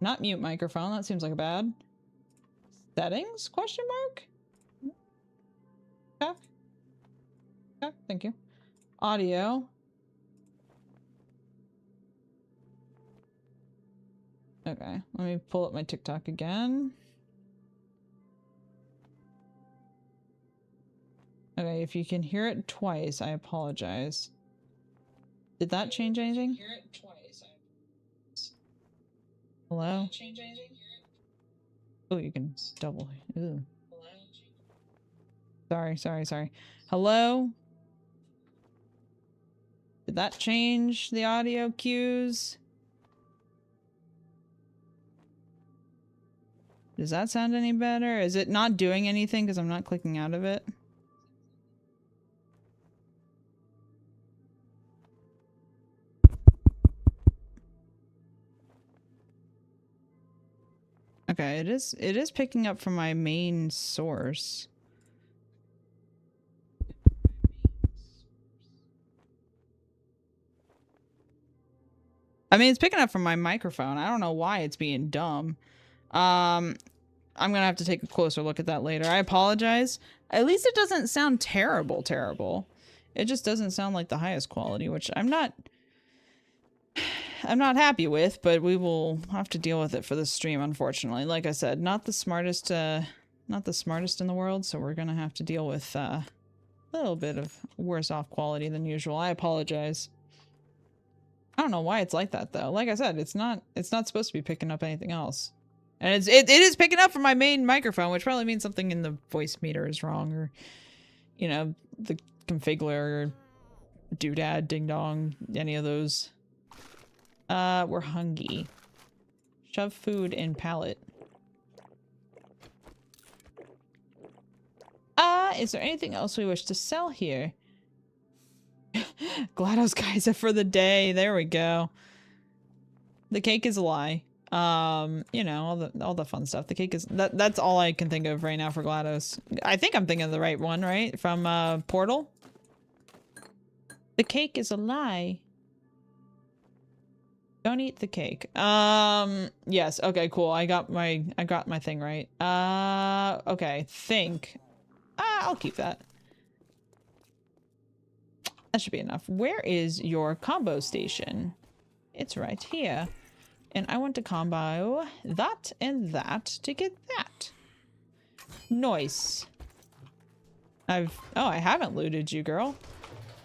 Not mute microphone. That seems like a bad... Settings? Question mark? Okay. Okay, thank you. Audio. Okay, let me pull up my TikTok again. Okay, if you can hear it twice, I apologize. Did that change anything? Hello? Oh, you can double. Ooh. Sorry. Hello? Did that change the audio cues? Does that sound any better? Is it not doing anything because I'm not clicking out of it? Okay, it is picking up from my main source. I mean, it's picking up from my microphone. I don't know why it's being dumb. I'm gonna have to take a closer look at that later. I apologize. At least it doesn't sound terrible. It just doesn't sound like the highest quality, which I'm not happy with, but we will have to deal with it for the stream, unfortunately. Like I said, not the smartest in the world, so we're gonna have to deal with a little bit of worse off quality than usual. I apologize. I don't know why it's like that though. Like I said, it's not supposed to be picking up anything else. And it is picking up from my main microphone, which probably means something in the voice meter is wrong, or you know, the configler or doodad, ding dong, any of those. We're hungry. Shove food in pallet. Is there anything else we wish to sell here? GLaDOS Geyser for the day. There we go. The cake is a lie. You know, all the fun stuff. The cake is that's all I can think of right now for GLaDOS. I think I'm thinking of the right one, right? From Portal. The cake is a lie. Don't eat the cake. Yes. Okay, cool. I got my thing right. Okay. Think. I'll keep that. That should be enough. Where is your combo station? It's right here. And I want to combo that and that to get that. Nice. I haven't looted you, girl.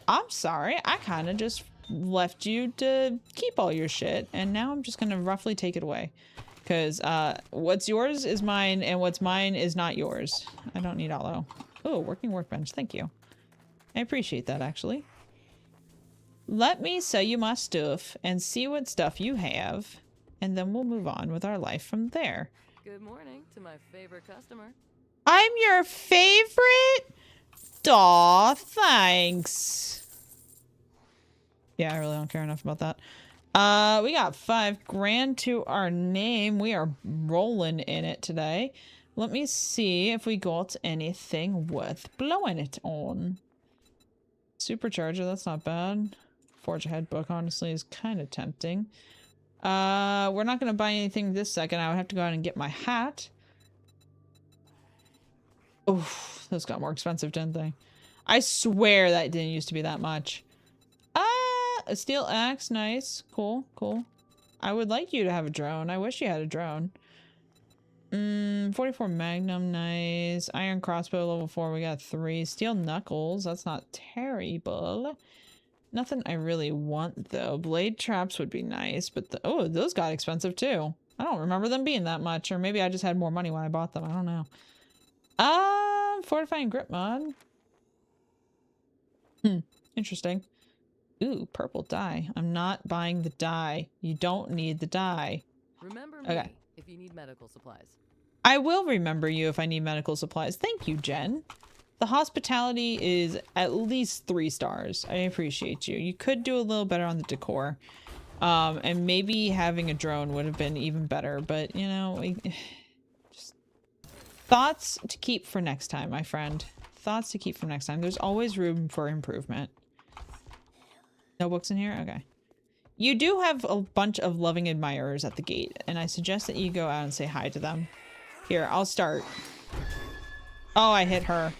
I'm sorry. I kind of just left you to keep all your shit, and now I'm just gonna roughly take it away. Because what's yours is mine, and what's mine is not yours. I don't need Aloe. Oh, working workbench. Thank you. I appreciate that, actually. Let me sell you my stuff and see what stuff you have, and then we'll move on with our life from there. Good morning to my favorite customer. I'm your favorite? Aw, thanks. Yeah, I really don't care enough about that. We got $5,000 to our name. We are rolling in it today. Let me see if we got anything worth blowing it on. Supercharger, that's not bad. Forge Ahead book, honestly, is kind of tempting. We're not going to buy anything this second. I would have to go out and get my hat. Oof, those got more expensive, didn't they? I swear that didn't used to be that much. A steel axe, nice. Cool, cool. I would like you to have a drone. I wish you had a drone. 44 Magnum, nice. Iron crossbow, level 4, we got 3. Steel knuckles, that's not terrible. Nothing I really want, though. Blade traps would be nice, but oh, those got expensive, too. I don't remember them being that much, or maybe I just had more money when I bought them. I don't know. Fortifying grip mod. Interesting. Ooh, purple dye. I'm not buying the dye. You don't need the dye. Remember me Okay. if you need medical supplies. I will remember you if I need medical supplies. Thank you, Jen. The hospitality is at least 3 stars. I appreciate you. You could do a little better on the decor. And maybe having a drone would have been even better, but you know, just thoughts to keep for next time, my friend. Thoughts to keep for next time. There's always room for improvement. No books in here? Okay. You do have a bunch of loving admirers at the gate, and I suggest that you go out and say hi to them. Here, I'll start. Oh, I hit her.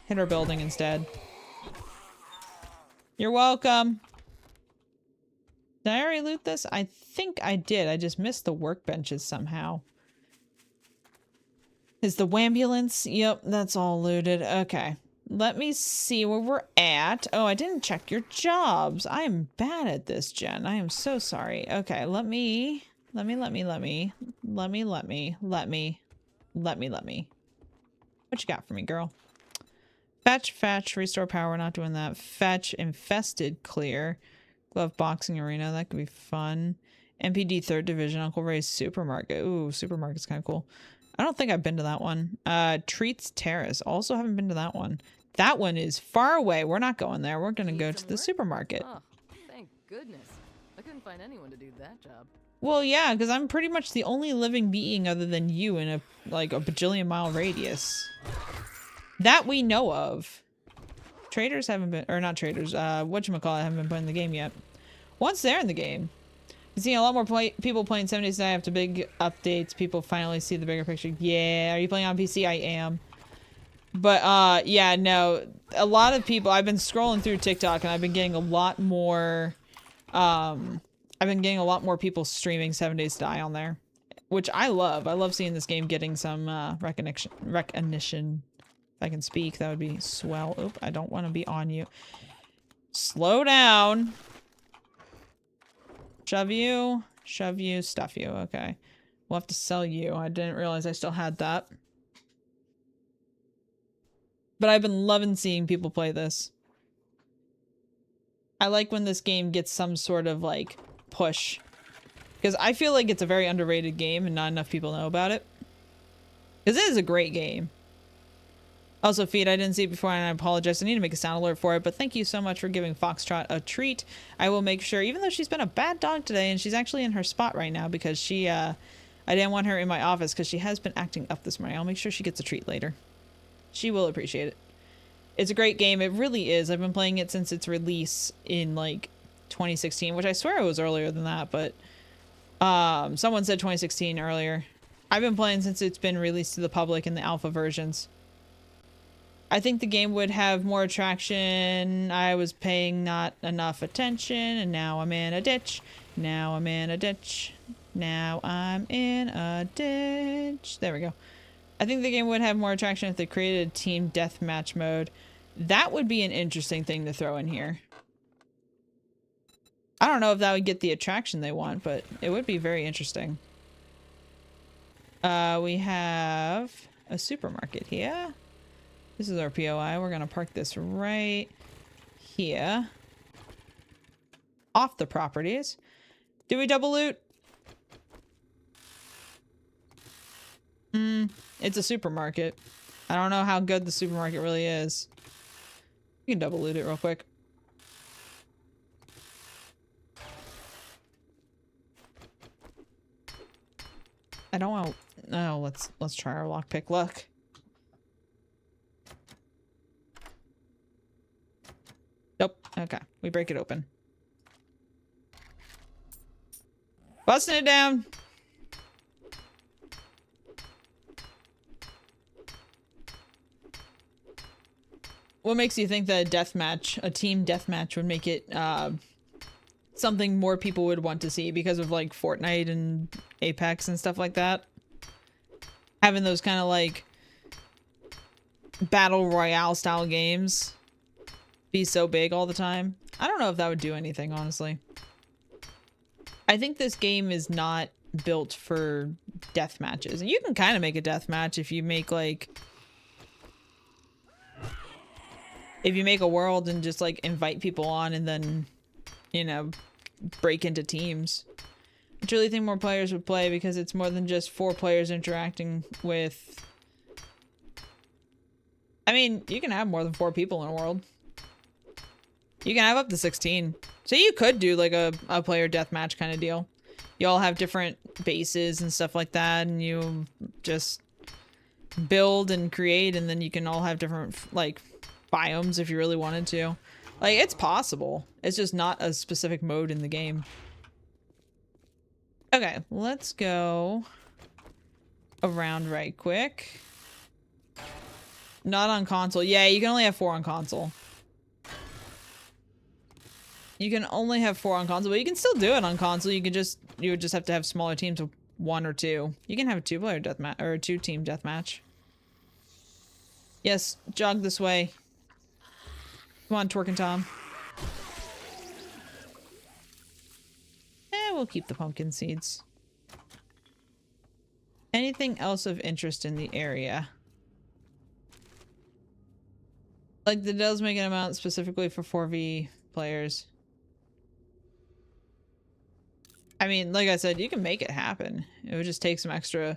Hit her building instead. You're welcome. Did I already loot this? I think I did. I just missed the workbenches somehow. Is the wambulance? Yep, that's all looted. Okay. let me see where we're at. Oh, I didn't check your jobs. I am bad at this, Jen. I am so sorry. Okay, let me. What you got for me, girl? Fetch, restore power. We're not doing that. Fetch, infested, clear. Glove boxing arena. That could be fun. MPD 3rd Division, Uncle Ray's supermarket. Ooh, supermarket's kind of cool. I don't think I've been to that one. Treats Terrace. Also haven't been to that one. That one is far away. We're not going there. We're going to go to the supermarket. Oh, thank goodness. I couldn't find anyone to do that job. Well, yeah, because I'm pretty much the only living being other than you in a bajillion mile radius. That we know of. Traders haven't been, or not traders, whatchamacallit, haven't been playing the game yet. Once they're in the game, you're seeing a lot more people playing 7 days a night after big updates. People finally see the bigger picture. Yeah, are you playing on PC? I am. But, yeah, no. A lot of people, I've been scrolling through TikTok and I've been getting a lot more, people streaming 7 Days to Die on there. Which I love. I love seeing this game getting some, recognition. If I can speak, that would be swell. Oop, I don't want to be on you. Slow down. Shove you, stuff you. Okay. We'll have to sell you. I didn't realize I still had that. But I've been loving seeing people play this. I like when this game gets some sort of, like, push. Because I feel like it's a very underrated game and not enough people know about it. Because it is a great game. Also, Feed, I didn't see it before and I apologize. I need to make a sound alert for it, but thank you so much for giving Foxtrot a treat. I will make sure, even though she's been a bad dog today and she's actually in her spot right now because she, I didn't want her in my office because she has been acting up this morning. I'll make sure she gets a treat later. She will appreciate it. It's a great game. It really is. I've been playing it since its release in, like, 2016, which I swear it was earlier than that, but someone said 2016 earlier. I've been playing since it's been released to the public in the alpha versions. I think the game would have more attraction. I was paying not enough attention, and now I'm in a ditch. Now I'm in a ditch. Now I'm in a ditch. There we go. I think the game would have more attraction if they created a team deathmatch mode. That would be an interesting thing to throw in here. I don't know if that would get the attraction they want, but it would be very interesting. We have a supermarket here. This is our POI. We're going to park this right here. Off the properties. Do we double loot? It's a supermarket. I don't know how good the supermarket really is. You can double loot it real quick. I don't want. No, let's try our lockpick luck. Nope. Okay, we break it open. Busting it down. What makes you think that a team deathmatch would make it something more people would want to see because of like Fortnite and Apex and stuff like that? Having those kind of like battle royale style games be so big all the time. I don't know if that would do anything, honestly. I think this game is not built for death matches. And you can kind of make a death match if you make like... If you make a world and just like invite people on and then, you know, break into teams. I truly think more players would play because it's more than just 4 players interacting with... I mean, you can have more than 4 people in a world. You can have up to 16. So you could do like a player deathmatch kind of deal. You all have different bases and stuff like that, and you just build and create, and then you can all have different like biomes if you really wanted to. Like, it's possible. It's just not a specific mode in the game. Okay, let's go around right quick. Not on console. Yeah, you can only have 4 on console. You can only have 4 on console, but you can still do it on console. You would just have to have smaller teams of 1 or 2. You can have a 2-player deathmatch or a 2-team deathmatch. Yes, jog this way. Come on, Twerking Tom. We'll keep the pumpkin seeds. Anything else of interest in the area? Like, that does make an amount specifically for 4v players. I mean, like I said, you can make it happen. It would just take some extra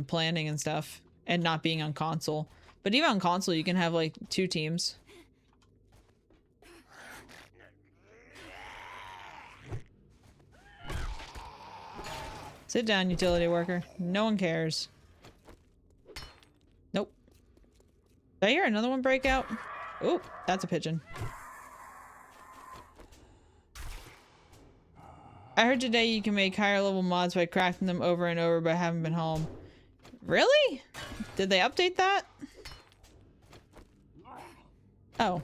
planning and stuff, and not being on console. But even on console, you can have like 2 teams. Sit down, utility worker. No one cares. Nope. Did I hear another one break out? Oop, that's a pigeon. I heard today you can make higher level mods by crafting them over and over, but I haven't been home. Really? Did they update that? Oh.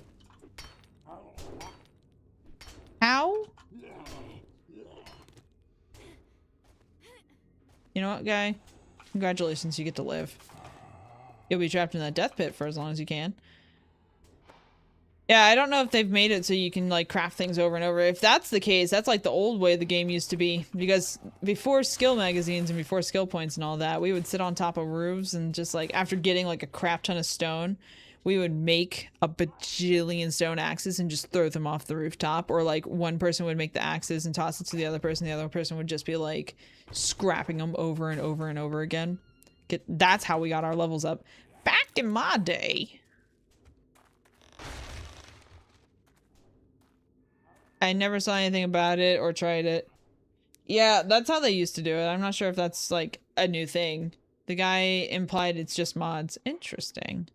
How? You know what, guy? Congratulations, you get to live. You'll be trapped in that death pit for as long as you can. Yeah, I don't know if they've made it so you can, like, craft things over and over. If that's the case, that's like the old way the game used to be. Because before skill magazines and before skill points and all that, we would sit on top of roofs and just, like, after getting, like, a crap ton of stone, we would make a bajillion stone axes and just throw them off the rooftop. Or, like, one person would make the axes and toss it to the other person would just be, like, scrapping them over and over and over again. That's how we got our levels up. Back in my day. I never saw anything about it or tried it. Yeah, that's how they used to do it. I'm not sure if that's, like, a new thing. The guy implied it's just mods. Interesting.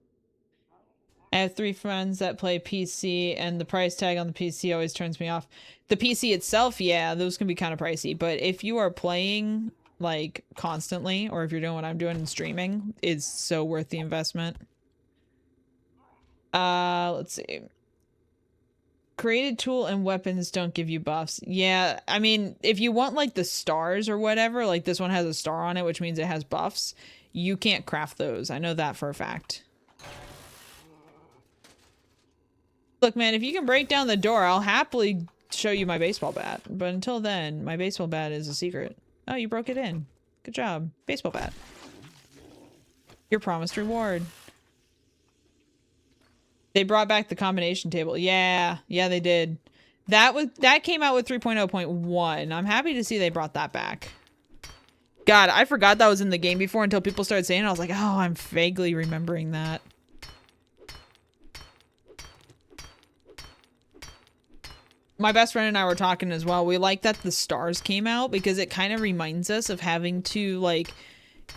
I have 3 friends that play PC, and the price tag on the PC always turns me off. The PC itself, yeah, those can be kind of pricey. But if you are playing, like, constantly, or if you're doing what I'm doing and streaming, it's so worth the investment. Let's see. Created tool and weapons don't give you buffs. Yeah, I mean, if you want, like, the stars or whatever, like this one has a star on it, which means it has buffs, you can't craft those. I know that for a fact. Look, man, if you can break down the door, I'll happily show you my baseball bat. But until then, my baseball bat is a secret. Oh, you broke it in. Good job. Baseball bat. Your promised reward. They brought back the combination table. Yeah, they did. That came out with 3.0.1. I'm happy to see they brought that back. God, I forgot that was in the game before until people started saying it. I was like, oh, I'm vaguely remembering that. My best friend and I were talking as well. We like that the stars came out because it kind of reminds us of having to, like...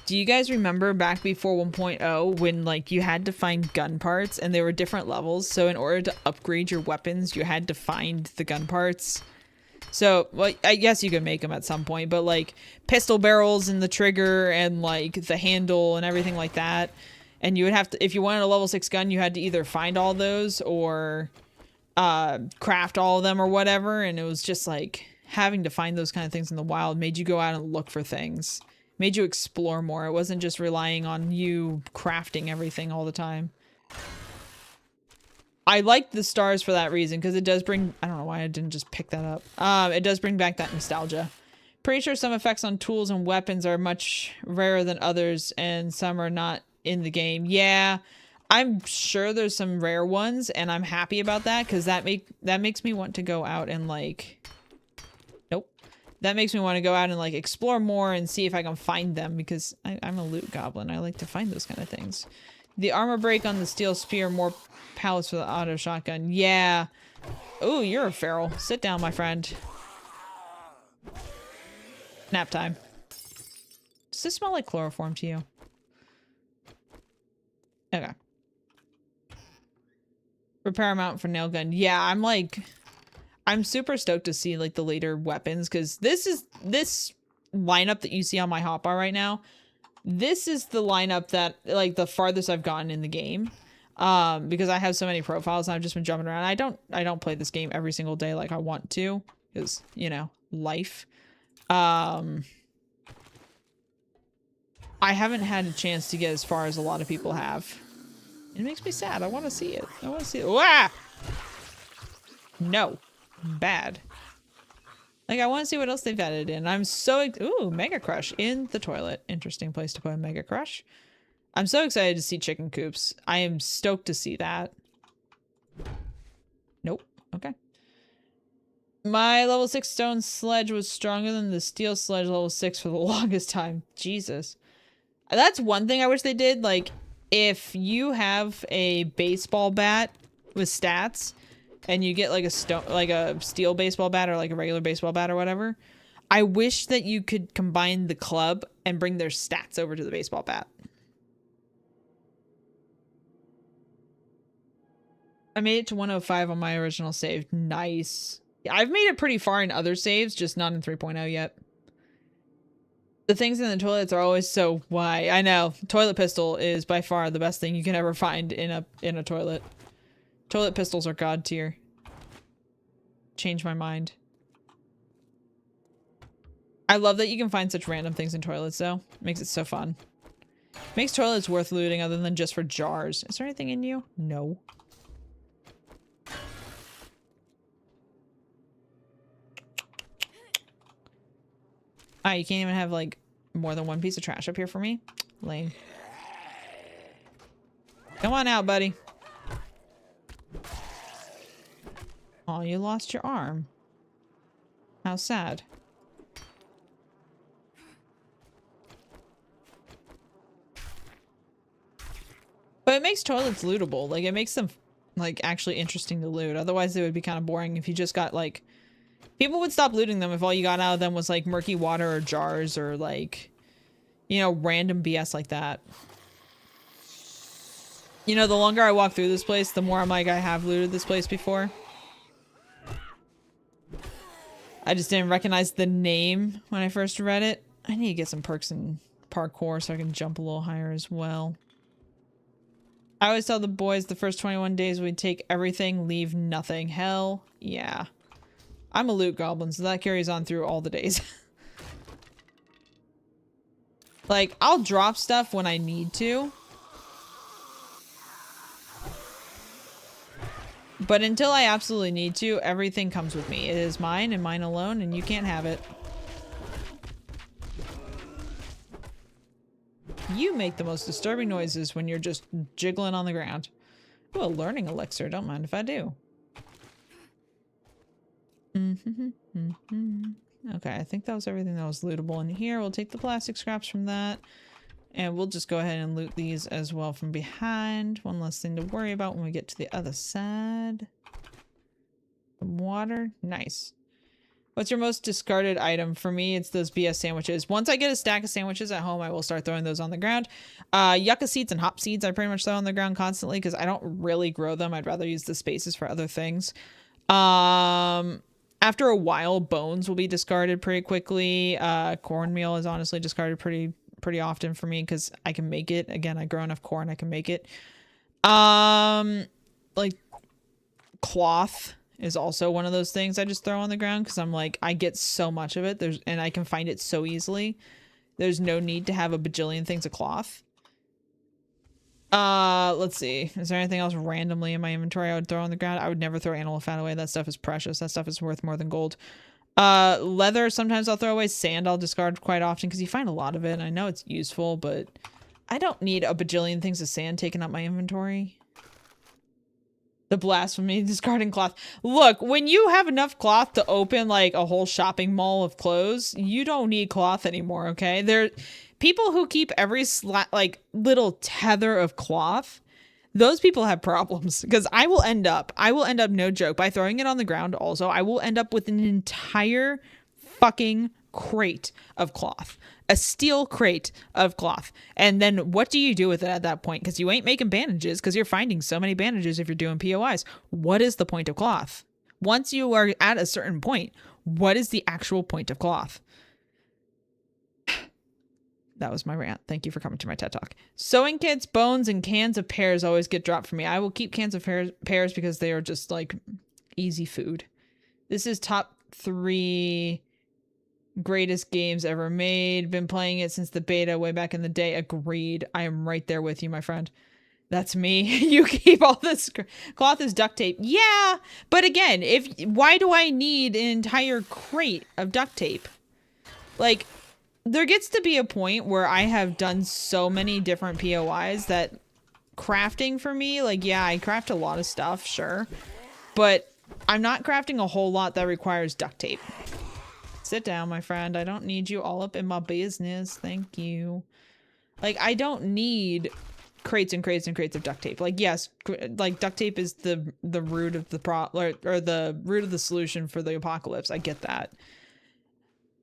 Do you guys remember back before 1.0 when, like, you had to find gun parts and there were different levels? So in order to upgrade your weapons, you had to find the gun parts. So, well, I guess you could make them at some point, but, like, pistol barrels and the trigger and, like, the handle and everything like that. And you would have to, if you wanted a level 6 gun, you had to either find all those or craft all of them or whatever. And it was just, like, having to find those kind of things in the wild made you go out and look for things. Made you explore more. It wasn't just relying on you crafting everything all the time. I like the stars for that reason, because it does bring... I don't know why I didn't just pick that up. It does bring back that nostalgia. Pretty sure some effects on tools and weapons are much rarer than others, and some are not in the game. Yeah, I'm sure there's some rare ones, and I'm happy about that, because that makes me want to go out and, like... That makes me want to go out and, like, explore more and see if I can find them, because I'm a loot goblin. I like to find those kind of things. The armor break on the steel spear, more pallets for the auto shotgun. Yeah. Ooh, you're a feral. Sit down, my friend. Nap time. Does this smell like chloroform to you? Okay. Repair mount for nail gun. Yeah, I'm super stoked to see, like, the later weapons, because this lineup that you see on my hotbar right now, this is the lineup that, like, the farthest I've gotten in the game, because I have so many profiles and I've just been jumping around. I don't play this game every single day like I want to, because, you know, life. I haven't had a chance to get as far as a lot of people have. It makes me sad. I want to see it. I want to see it. Wah! No. Bad. Like, I want to see what else they've added in. I'm so... Ooh, Mega Crush in the toilet. Interesting place to put a Mega Crush. I'm so excited to see chicken coops. I am stoked to see that. Nope. Okay. My level 6 stone sledge was stronger than the steel sledge level 6 for the longest time. Jesus. That's one thing I wish they did. Like, if you have a baseball bat with stats and you get like a steel baseball bat or like a regular baseball bat or whatever, I wish that you could combine the club and bring their stats over to the baseball bat. I made it to 105 on my original save. Nice. I've made it pretty far in other saves, just not in 3.0 yet. The things in the toilets are always so why. I know. Toilet pistol is by far the best thing you can ever find in a toilet. Toilet pistols are god tier. Change my mind. I love that you can find such random things in toilets though. Makes it so fun. Makes toilets worth looting other than just for jars. Is there anything in you? No. Ah, you can't even have, like, more than one piece of trash up here for me? Lame. Come on out, buddy. Oh, you lost your arm. How sad. But it makes toilets lootable. Like, it makes them, like, actually interesting to loot. Otherwise, it would be kind of boring if you just got, like... People would stop looting them if all you got out of them was like murky water or jars or like, you know, random BS like that. You know, the longer I walk through this place, the more I'm like, I have looted this place before. I just didn't recognize the name when I first read it. I need to get some perks in parkour so I can jump a little higher as well. I always tell the boys the first 21 days we'd take everything, leave nothing. Hell yeah. I'm a loot goblin, so that carries on through all the days. Like, I'll drop stuff when I need to. But until I absolutely need to, everything comes with me. It is mine and mine alone, and you can't have it. You make the most disturbing noises when you're just jiggling on the ground. Ooh, a learning elixir. Don't mind if I do. Okay, I think that was everything that was lootable in here. We'll take the plastic scraps from that. And we'll just go ahead and loot these as well from behind. One less thing to worry about when we get to the other side. Some water. Nice. What's your most discarded item? For me, it's those BS sandwiches. Once I get a stack of sandwiches at home, I will start throwing those on the ground. Yucca seeds and hop seeds I pretty much throw on the ground constantly because I don't really grow them. I'd rather use the spaces for other things. After a while, bones will be discarded pretty quickly. Cornmeal is honestly discarded pretty often for me because I can make it. Again, I grow enough corn, I can make it. Like cloth is also one of those things I just throw on the ground because I'm like, I get so much of it. And I can find it so easily. There's no need to have a bajillion things of cloth. Let's see. Is there anything else randomly in my inventory I would throw on the ground? I would never throw animal fat away. That stuff is precious. That stuff is worth more than gold. Leather, sometimes I'll throw away. Sand I'll discard quite often because you find a lot of it. And I know it's useful, but I don't need a bajillion things of sand taking up my inventory. The blasphemy, discarding cloth. Look, when you have enough cloth to open like a whole shopping mall of clothes, you don't need cloth anymore, okay? People who keep every little tether of cloth, those people have problems because I will end up, no joke, by throwing it on the ground also, I will end up with an entire fucking crate of cloth. A steel crate of cloth. And then what do you do with it at that point? Because you ain't making bandages because you're finding so many bandages if you're doing POIs. What is the point of cloth? Once you are at a certain point, what is the actual point of cloth? That was my rant. Thank you for coming to my TED Talk. Sewing kits, bones, and cans of pears always get dropped for me. I will keep cans of pears because they are just like easy food. This is top 3 greatest games ever made. Been playing it since the beta way back in the day. Agreed. I am right there with you, my friend. That's me. You keep all this cloth is duct tape. Yeah, but again, why do I need an entire crate of duct tape? Like, there gets to be a point where I have done so many different POIs that crafting for me, like, yeah, I craft a lot of stuff, sure, but I'm not crafting a whole lot that requires duct tape. Sit down, my friend. I don't need you all up in my business. Thank you. Like, I don't need crates and crates and crates of duct tape. Like, yes, like duct tape is the root of the or the root of the solution for the apocalypse. I get that.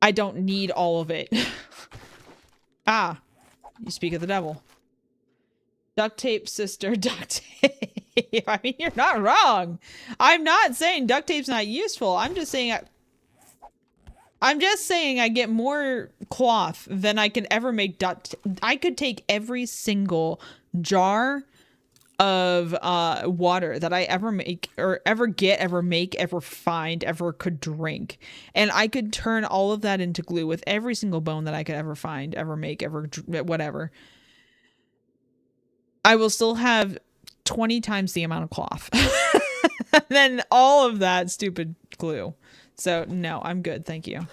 I don't need all of it. Ah, you speak of the devil. Duct tape, sister, duct tape. I mean, you're not wrong. I'm not saying duct tape's not useful. I'm just saying I get more cloth than I can ever make duct. I could take every single jar of water that I ever make or ever get, ever make, ever find, ever could drink, and I could turn all of that into glue with every single bone that I could ever find, ever make, ever whatever. I will still have 20 times the amount of cloth than all of that stupid glue. So no, I'm good, thank you.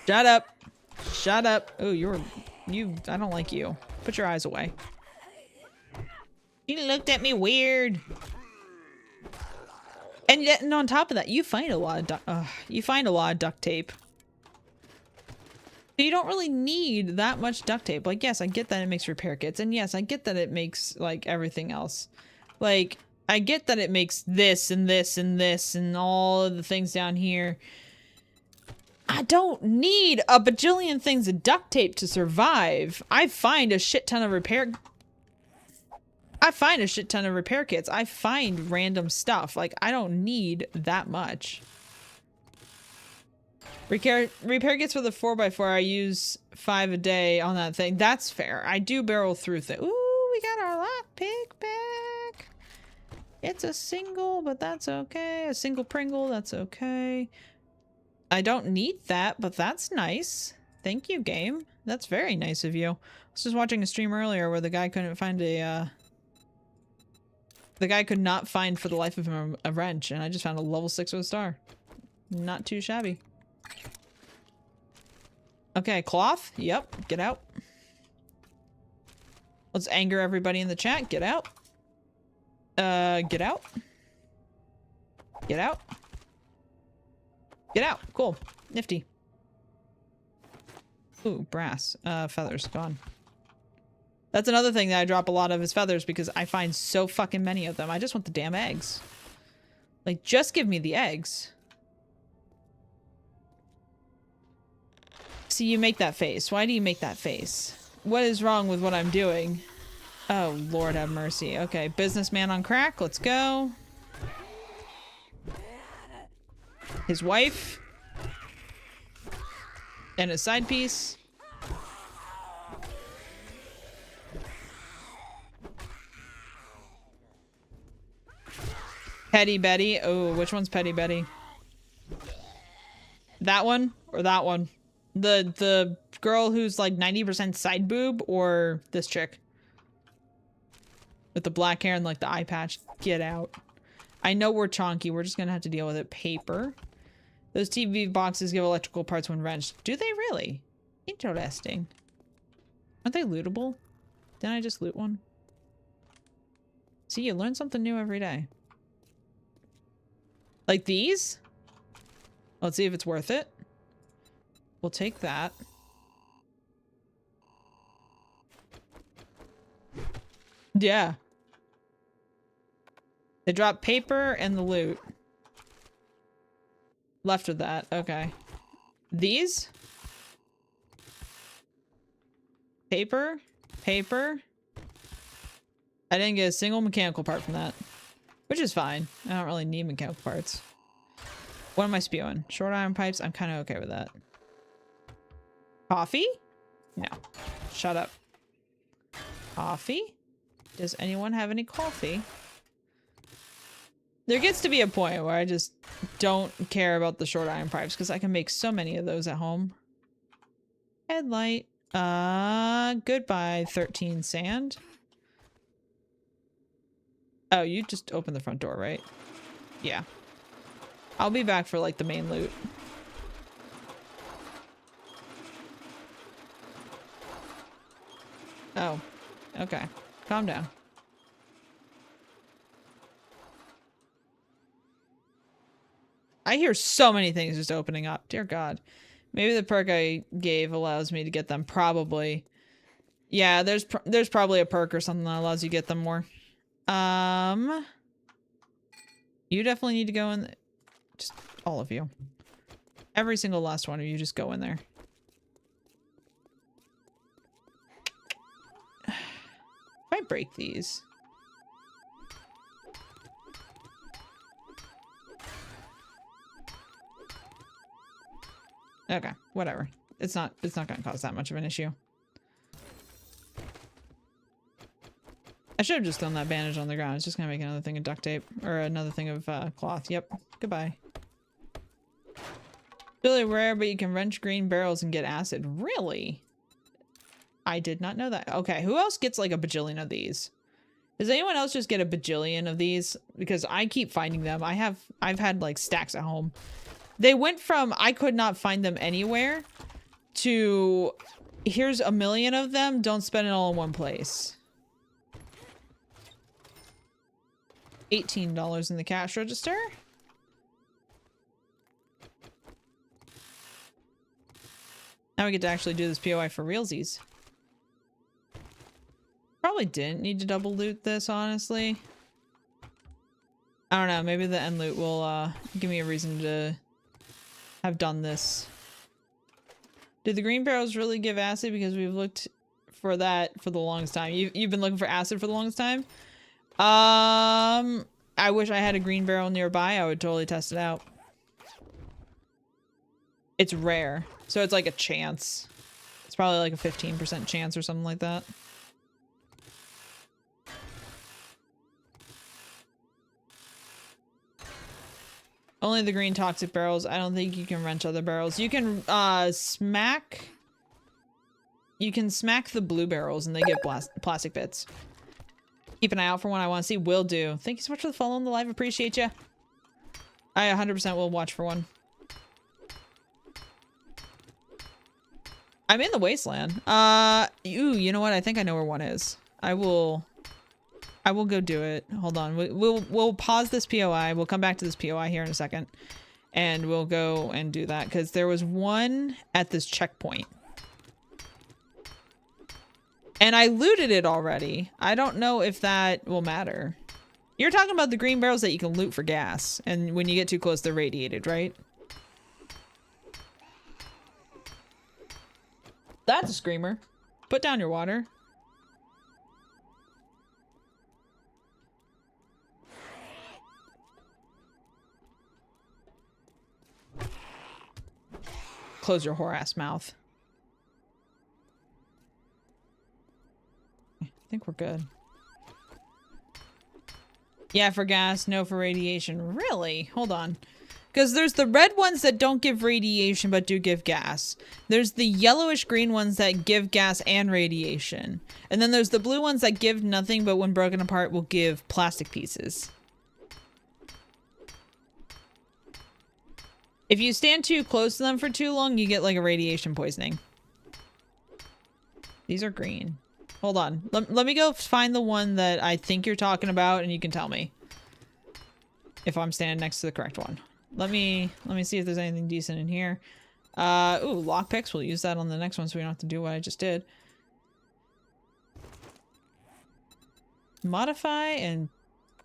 Shut up. Shut up. Oh, I don't like you. Put your eyes away. You looked at me weird. And on top of that, you find a lot of duct tape. You don't really need that much duct tape. Like, yes, I get that it makes repair kits, and yes, I get that it makes like everything else. Like, I get that it makes this and this and this and all of the things down here. I don't need a bajillion things of duct tape to survive. I find a shit ton of repair kits. I find random stuff. Like, I don't need that much. Repair kits for the 4x4. I use 5 a day on that thing. That's fair. I do barrel through things. Ooh, we got our lockpick back. It's a single, but that's okay. A single Pringle, that's okay. I don't need that, but that's nice. Thank you, game. That's very nice of you. I was just watching a stream earlier where the guy couldn't find the guy could not find for the life of him a wrench, and I just found a level 6 with a star. Not too shabby. Okay, cloth. Yep, get out. Let's anger everybody in the chat. Get out. Get out. Get out. Get out. Cool. Nifty. Ooh, brass. Feathers. Gone. That's another thing that I drop a lot of is feathers because I find so fucking many of them. I just want the damn eggs. Like, just give me the eggs. See, you make that face. Why do you make that face? What is wrong with what I'm doing? Oh, Lord have mercy. Okay, businessman on crack. Let's go. His wife. And his side piece. Petty Betty. Oh, which one's Petty Betty? That one or that one? The girl who's like 90% side boob, or this chick? With the black hair and like the eye patch. Get out. I know we're chonky. We're just gonna have to deal with it. Paper. Those TV boxes give electrical parts when wrenched. Do they really? Interesting. Aren't they lootable? Didn't I just loot one? See, you learn something new every day. Like these? Let's see if it's worth it. We'll take that. Yeah. They drop paper and the loot. Left with that. Okay. These? Paper? Paper? I didn't get a single mechanical part from that. Which is fine. I don't really need mechanical parts. What am I spewing? Short iron pipes? I'm kind of okay with that. Coffee? No. Shut up. Coffee? Does anyone have any coffee? There gets to be a point where I just don't care about the short iron pipes because I can make so many of those at home. Headlight. Goodbye, 13 sand. Oh, you just opened the front door, right? Yeah. I'll be back for like the main loot. Oh, okay. Calm down. I hear so many things just opening up. Dear God. Maybe the perk I gave allows me to get them. Probably. Yeah, there's probably a perk or something that allows you to get them more. You definitely need to go in. Just all of you. Every single last one of you, just go in there. If I break these. Okay, whatever. It's not gonna cause that much of an issue. I should have just thrown that bandage on the ground. It's just gonna make another thing of duct tape. Or another thing of cloth. Yep. Goodbye. Really rare, but you can wrench green barrels and get acid. Really? I did not know that. Okay, who else gets like a bajillion of these? Does anyone else just get a bajillion of these? Because I keep finding them. I've had like stacks at home. They went from I could not find them anywhere to here's a million of them. Don't spend it all in one place. $18 in the cash register. Now we get to actually do this POI for realsies. Probably didn't need to double loot this, honestly. I don't know. Maybe the end loot will give me a reason to have done this. Did the green barrels really give acid? Because we've looked for that for the longest time. You've been looking for acid for the longest time? I wish I had a green barrel nearby. I would totally test it out. It's rare. So it's like a chance. It's probably like a 15% chance or something like that. Only the green toxic barrels. I don't think you can wrench other barrels. You can smack... You can smack the blue barrels and they get plastic bits. Keep an eye out for one I want to see. Will do. Thank you so much for the follow on the live. Appreciate you. I 100% will watch for one. I'm in the wasteland. You know what? I think I know where one is. I will go do it. Hold on. We'll pause this POI. We'll come back to this POI here in a second. And we'll go and do that. Because there was one at this checkpoint. And I looted it already. I don't know if that will matter. You're talking about the green barrels that you can loot for gas. And when you get too close, they're radiated, right? That's a screamer. Put down your water. Close your whore-ass mouth. I think we're good. Yeah, for gas, no for radiation. Really? Hold on. Because there's the red ones that don't give radiation but do give gas. There's the yellowish green ones that give gas and radiation. And then there's the blue ones that give nothing but when broken apart will give plastic pieces. If you stand too close to them for too long, you get like a radiation poisoning. These are green. Hold on. Let me go find the one that I think you're talking about and you can tell me if I'm standing next to the correct one. Let me see if there's anything decent in here. Ooh, lockpicks. We'll use that on the next one so we don't have to do what I just did. Modify and...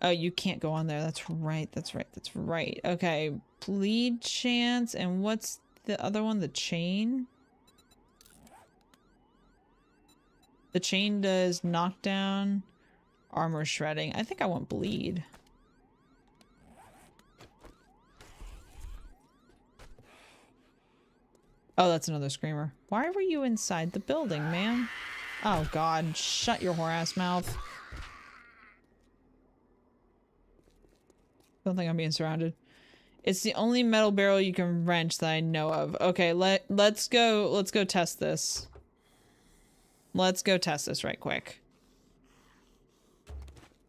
Oh, you can't go on there. That's right. That's right. That's right. Okay. Bleed chance. And what's the other one? The chain? The chain does knockdown, armor shredding. I think I want bleed. Oh, that's another screamer. Why were you inside the building, man? Oh God, shut your whore-ass mouth. Don't think I'm being surrounded. It's the only metal barrel you can wrench that I know of. Okay, let's go test this. Let's go test this right quick.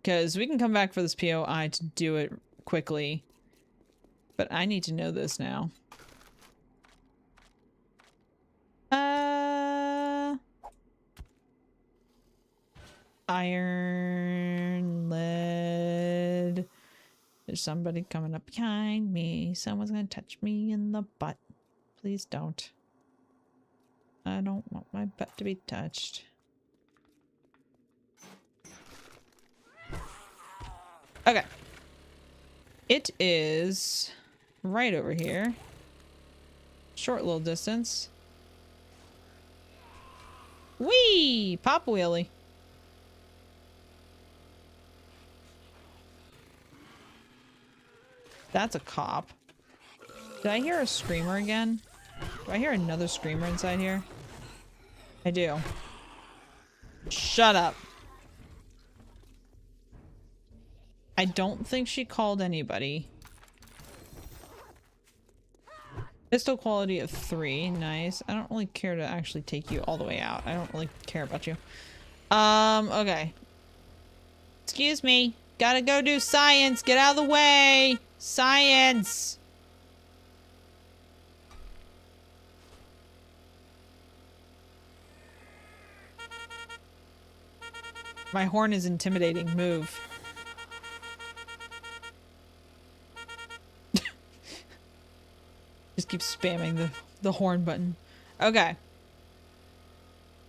Because we can come back for this POI to do it quickly. But I need to know this now. Iron, lead. There's somebody coming up behind me. Someone's gonna touch me in the butt. Please don't. I don't want my butt to be touched. Okay. It is right over here. Short little distance. Whee! Pop wheelie. That's a cop. Did I hear a screamer again? Do I hear another screamer inside here? I do. Shut up. I don't think she called anybody. Pistol quality of 3. Nice. I don't really care to actually take you all the way out. I don't really care about you. Okay. Excuse me. Gotta go do science. Get out of the way. Science. My horn is intimidating. Move. Just keep spamming the horn button. Okay.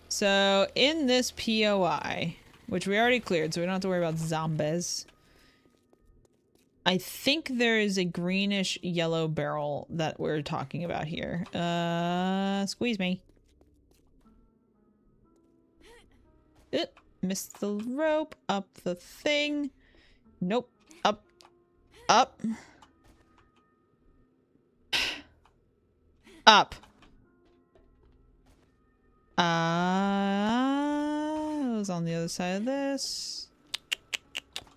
So in this POI, which we already cleared, so we don't have to worry about zombies. I think there is a greenish yellow barrel that we're talking about here. Squeeze me. Missed the rope. Up the thing. Nope. Up. Up. Up. It was on the other side of this.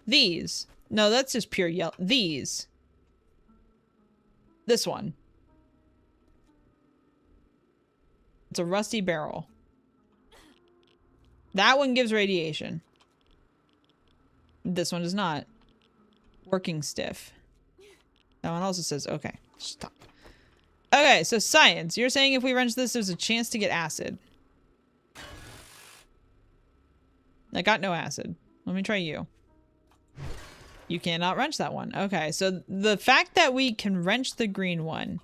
These. No, that's just pure yellow. These. This one. It's a rusty barrel. That one gives radiation. This one does not. Working stiff. That one also says, okay, stop. Okay, so science. You're saying if we wrench this, there's a chance to get acid. I got no acid. Let me try you. You cannot wrench that one. Okay, so the fact that we can wrench the green one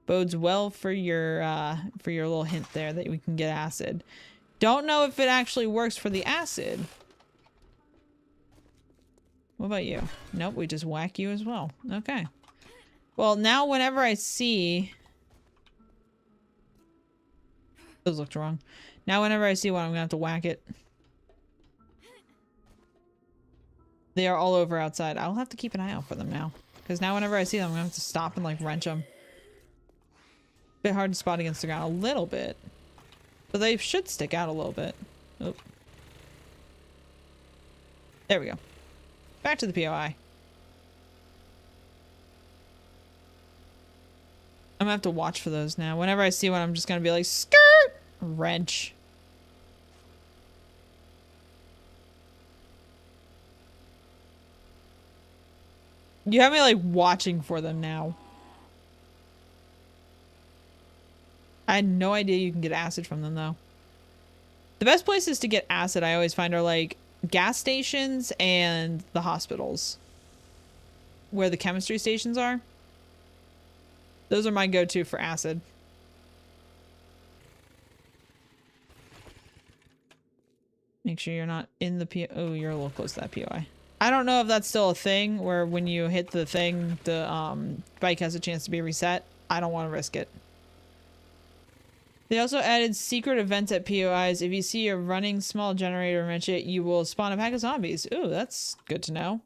bodes well for your little hint there that we can get acid. Don't know if it actually works for the acid. What about you? Nope, we just whack you as well. Okay. Well, now whenever I see... Those looked wrong. Now whenever I see one, I'm gonna have to whack it. They are all over outside. I'll have to keep an eye out for them now. Because now whenever I see them, I'm gonna have to stop and like wrench them. Bit hard to spot against the ground. A little bit. But they should stick out a little bit. Oh. There we go. Back to the POI. I'm gonna have to watch for those now. Whenever I see one, I'm just gonna be like, skirt! Wrench. You have me like watching for them now. I had no idea you can get acid from them though. The best places to get acid I always find are like gas stations and the hospitals. Where the chemistry stations are. Those are my go-to for acid. Make sure you're not in the POI. Oh, you're a little close to that POI. I don't know if that's still a thing where when you hit the thing, the bike has a chance to be reset. I don't want to risk it. They also added secret events at POIs. If you see a running small generator and wrench it, you will spawn a pack of zombies. Ooh, that's good to know.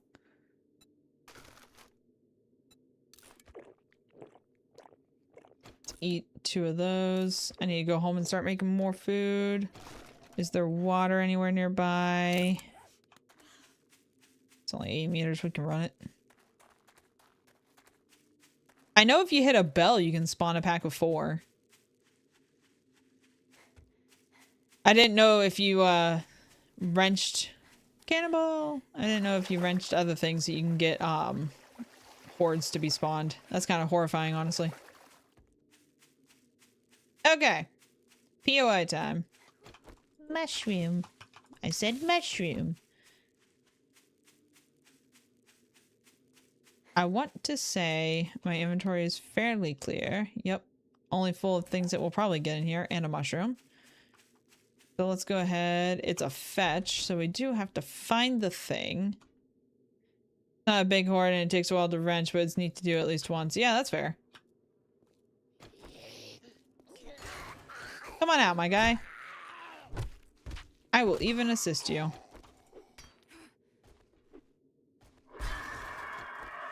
Let's eat 2 of those. I need to go home and start making more food. Is there water anywhere nearby? It's only 8 meters. We can run it. I know if you hit a bell, you can spawn a pack of 4. I I didn't know if you wrenched cannibal. I didn't know if you wrenched other things that you can get hordes to be spawned. That's kind of horrifying, honestly. Okay. POI time. Mushroom. I said mushroom. I want to say my inventory is fairly clear. Yep. Only full of things that we'll probably get in here and a mushroom. So let's go ahead. It's a fetch, so we do have to find the thing. Not a big horde and it takes a while to wrench, but it's neat to do at least once. Yeah, that's fair. Come on out, my guy. I will even assist you.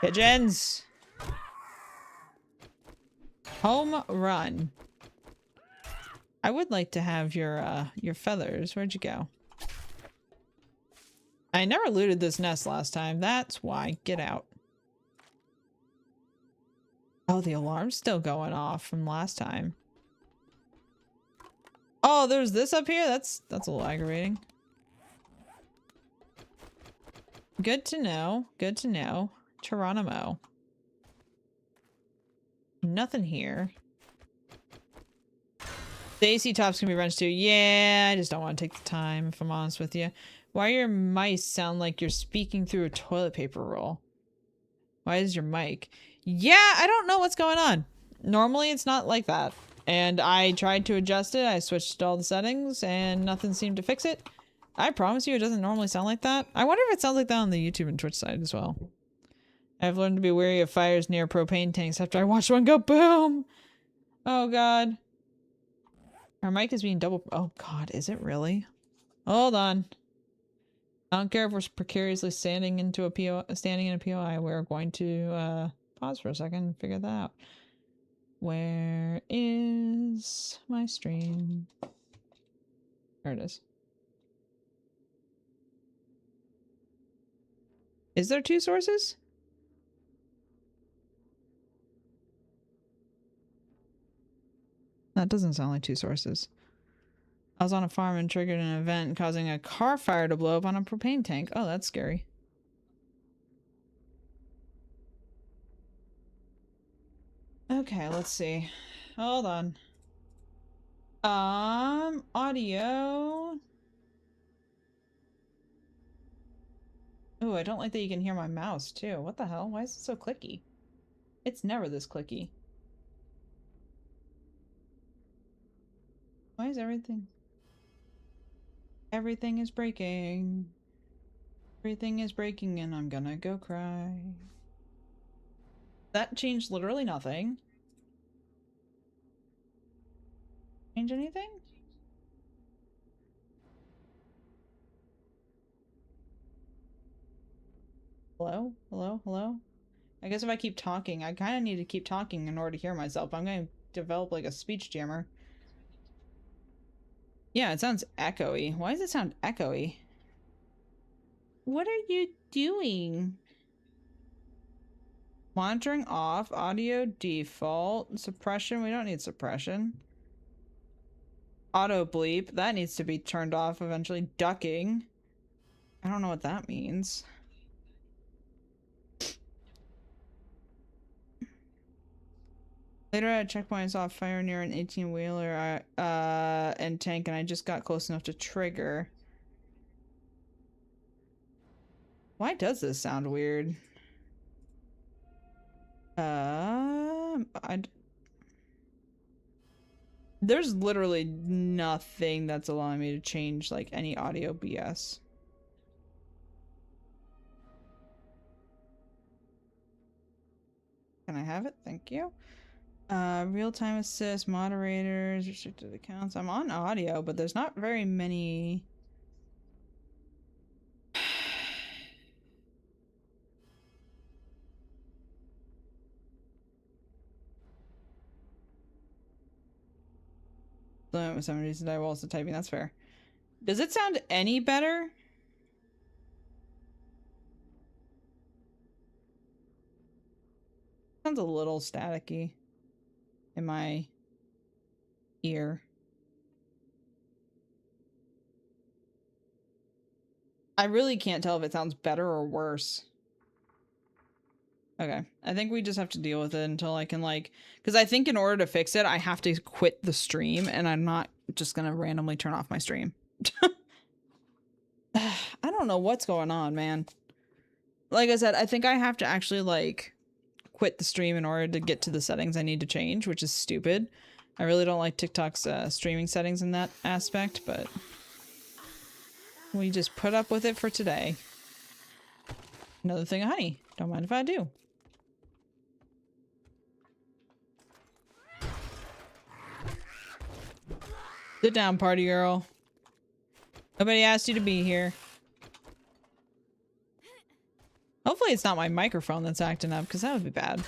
Pigeons! Home run. I would like to have your feathers. Where'd you go? I never looted this nest last time. That's why. Get out. Oh, the alarm's still going off from last time. Oh, there's this up here? That's a little aggravating. Good to know. Good to know. Geronimo. Nothing here. The AC tops can be wrenched too. Yeah, I just don't want to take the time, if I'm honest with you. Why your mice sound like you're speaking through a toilet paper roll? Why is your mic? Yeah, I don't know what's going on. Normally it's not like that. And I tried to adjust it. I switched all the settings and nothing seemed to fix it. I promise you it doesn't normally sound like that. I wonder if it sounds like that on the YouTube and Twitch side as well. I've learned to be wary of fires near propane tanks after I watched one go boom. Oh god. Our mic is being double. Oh god, is it really? Hold on. I don't care if we're precariously standing in a POI. We're going to pause for a second and figure that out. Where is my stream? There it is. Is there two sources? That doesn't sound like two sources. I was on a farm and triggered an event causing a car fire to blow up on a propane tank. Oh, that's scary. Okay, let's see. Hold on. Audio. Ooh, I don't like that you can hear my mouse too. What the hell? Why is it so clicky? It's never this clicky. Why is everything... Everything is breaking. Everything is breaking and I'm gonna go cry. That changed literally nothing. Change anything? Hello? Hello? Hello? I guess if I keep talking, I kind of need to keep talking in order to hear myself. I'm going to develop like a speech jammer. Yeah, it sounds echoey. Why does it sound echoey? What are you doing? Monitoring off, audio default, suppression, we don't need suppression. Auto bleep, that needs to be turned off eventually. Ducking. I don't know what that means. Later at a checkpoint I saw a fire near an 18-wheeler and tank and I just got close enough to trigger. Why does this sound weird? There's literally nothing that's allowing me to change like any audio BS. Can I have it? Thank you. Real-time assist, moderators, restricted accounts. I'm on audio, but there's not very many. Limit with some reason I will also typing, that's fair. Does it sound any better? Sounds a little staticky in my ear. I really can't tell if it sounds better or worse. Okay, I think we just have to deal with it until I can like, because I think in order to fix it, I have to quit the stream, and I'm not just gonna randomly turn off my stream. I don't know what's going on, man. Like I said, I think I have to actually like quit the stream in order to get to the settings I need to change, which is stupid. I really don't like TikTok's streaming settings in that aspect, but we just put up with it for today. Another thing of honey. Don't mind if I do. Sit down, party girl. Nobody asked you to be here. Hopefully it's not my microphone that's acting up, because that would be bad.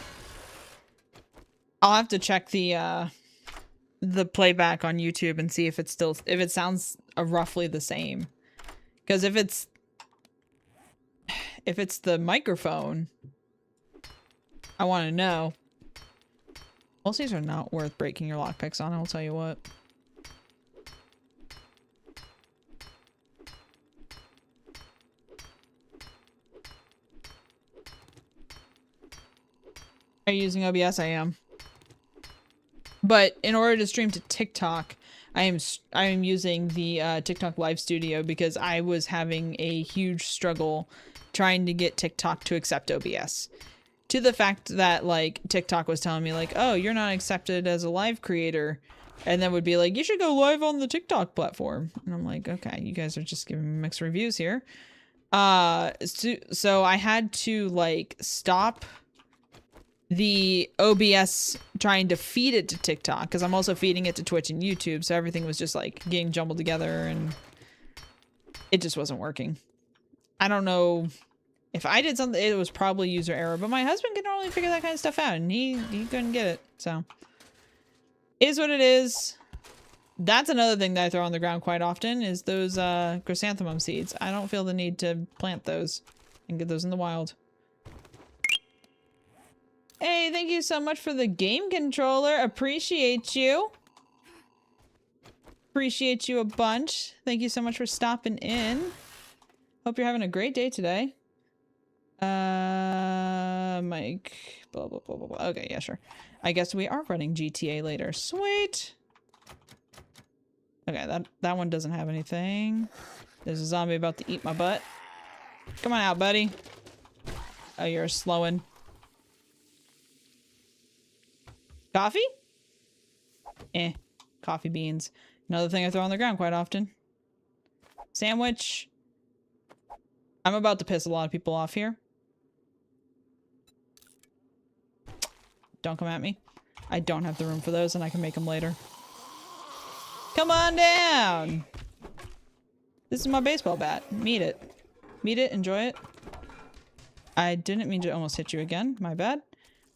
I'll have to check the playback on YouTube and see if it's still, if it sounds roughly the same. Because if it's the microphone, I want to know. Most of these are not worth breaking your lockpicks on, I'll tell you what. Are you using OBS? I am. But in order to stream to TikTok, I am using the TikTok Live Studio because I was having a huge struggle trying to get TikTok to accept OBS. To the fact that like TikTok was telling me like, oh, you're not accepted as a live creator. And then would be like, you should go live on the TikTok platform. And I'm like, okay, you guys are just giving me mixed reviews here. So I had to like stop the OBS trying to feed it to TikTok, because I'm also feeding it to Twitch and YouTube, so everything was just like getting jumbled together and it just wasn't working. I don't know if I did something, it was probably user error, but my husband can normally figure that kind of stuff out and he couldn't get it, so is what it is. That's another thing that I throw on the ground quite often is those chrysanthemum seeds. I don't feel the need to plant those and get those in the wild. Hey, thank you so much for the game controller. Appreciate you. Appreciate you a bunch. Thank you so much for stopping in. Hope you're having a great day today. Mike, blah, blah, blah, blah, blah. Okay, yeah, sure. I guess we are running GTA later. Sweet. Okay, that one doesn't have anything. There's a zombie about to eat my butt. Come on out, buddy. Oh, you're slowing. Coffee? Coffee beans. Another thing I throw on the ground quite often. Sandwich. I'm about to piss a lot of people off here. Don't come at me. I don't have the room for those and I can make them later. Come on down! This is my baseball bat. Meet it. Meet it, enjoy it. I didn't mean to almost hit you again. My bad.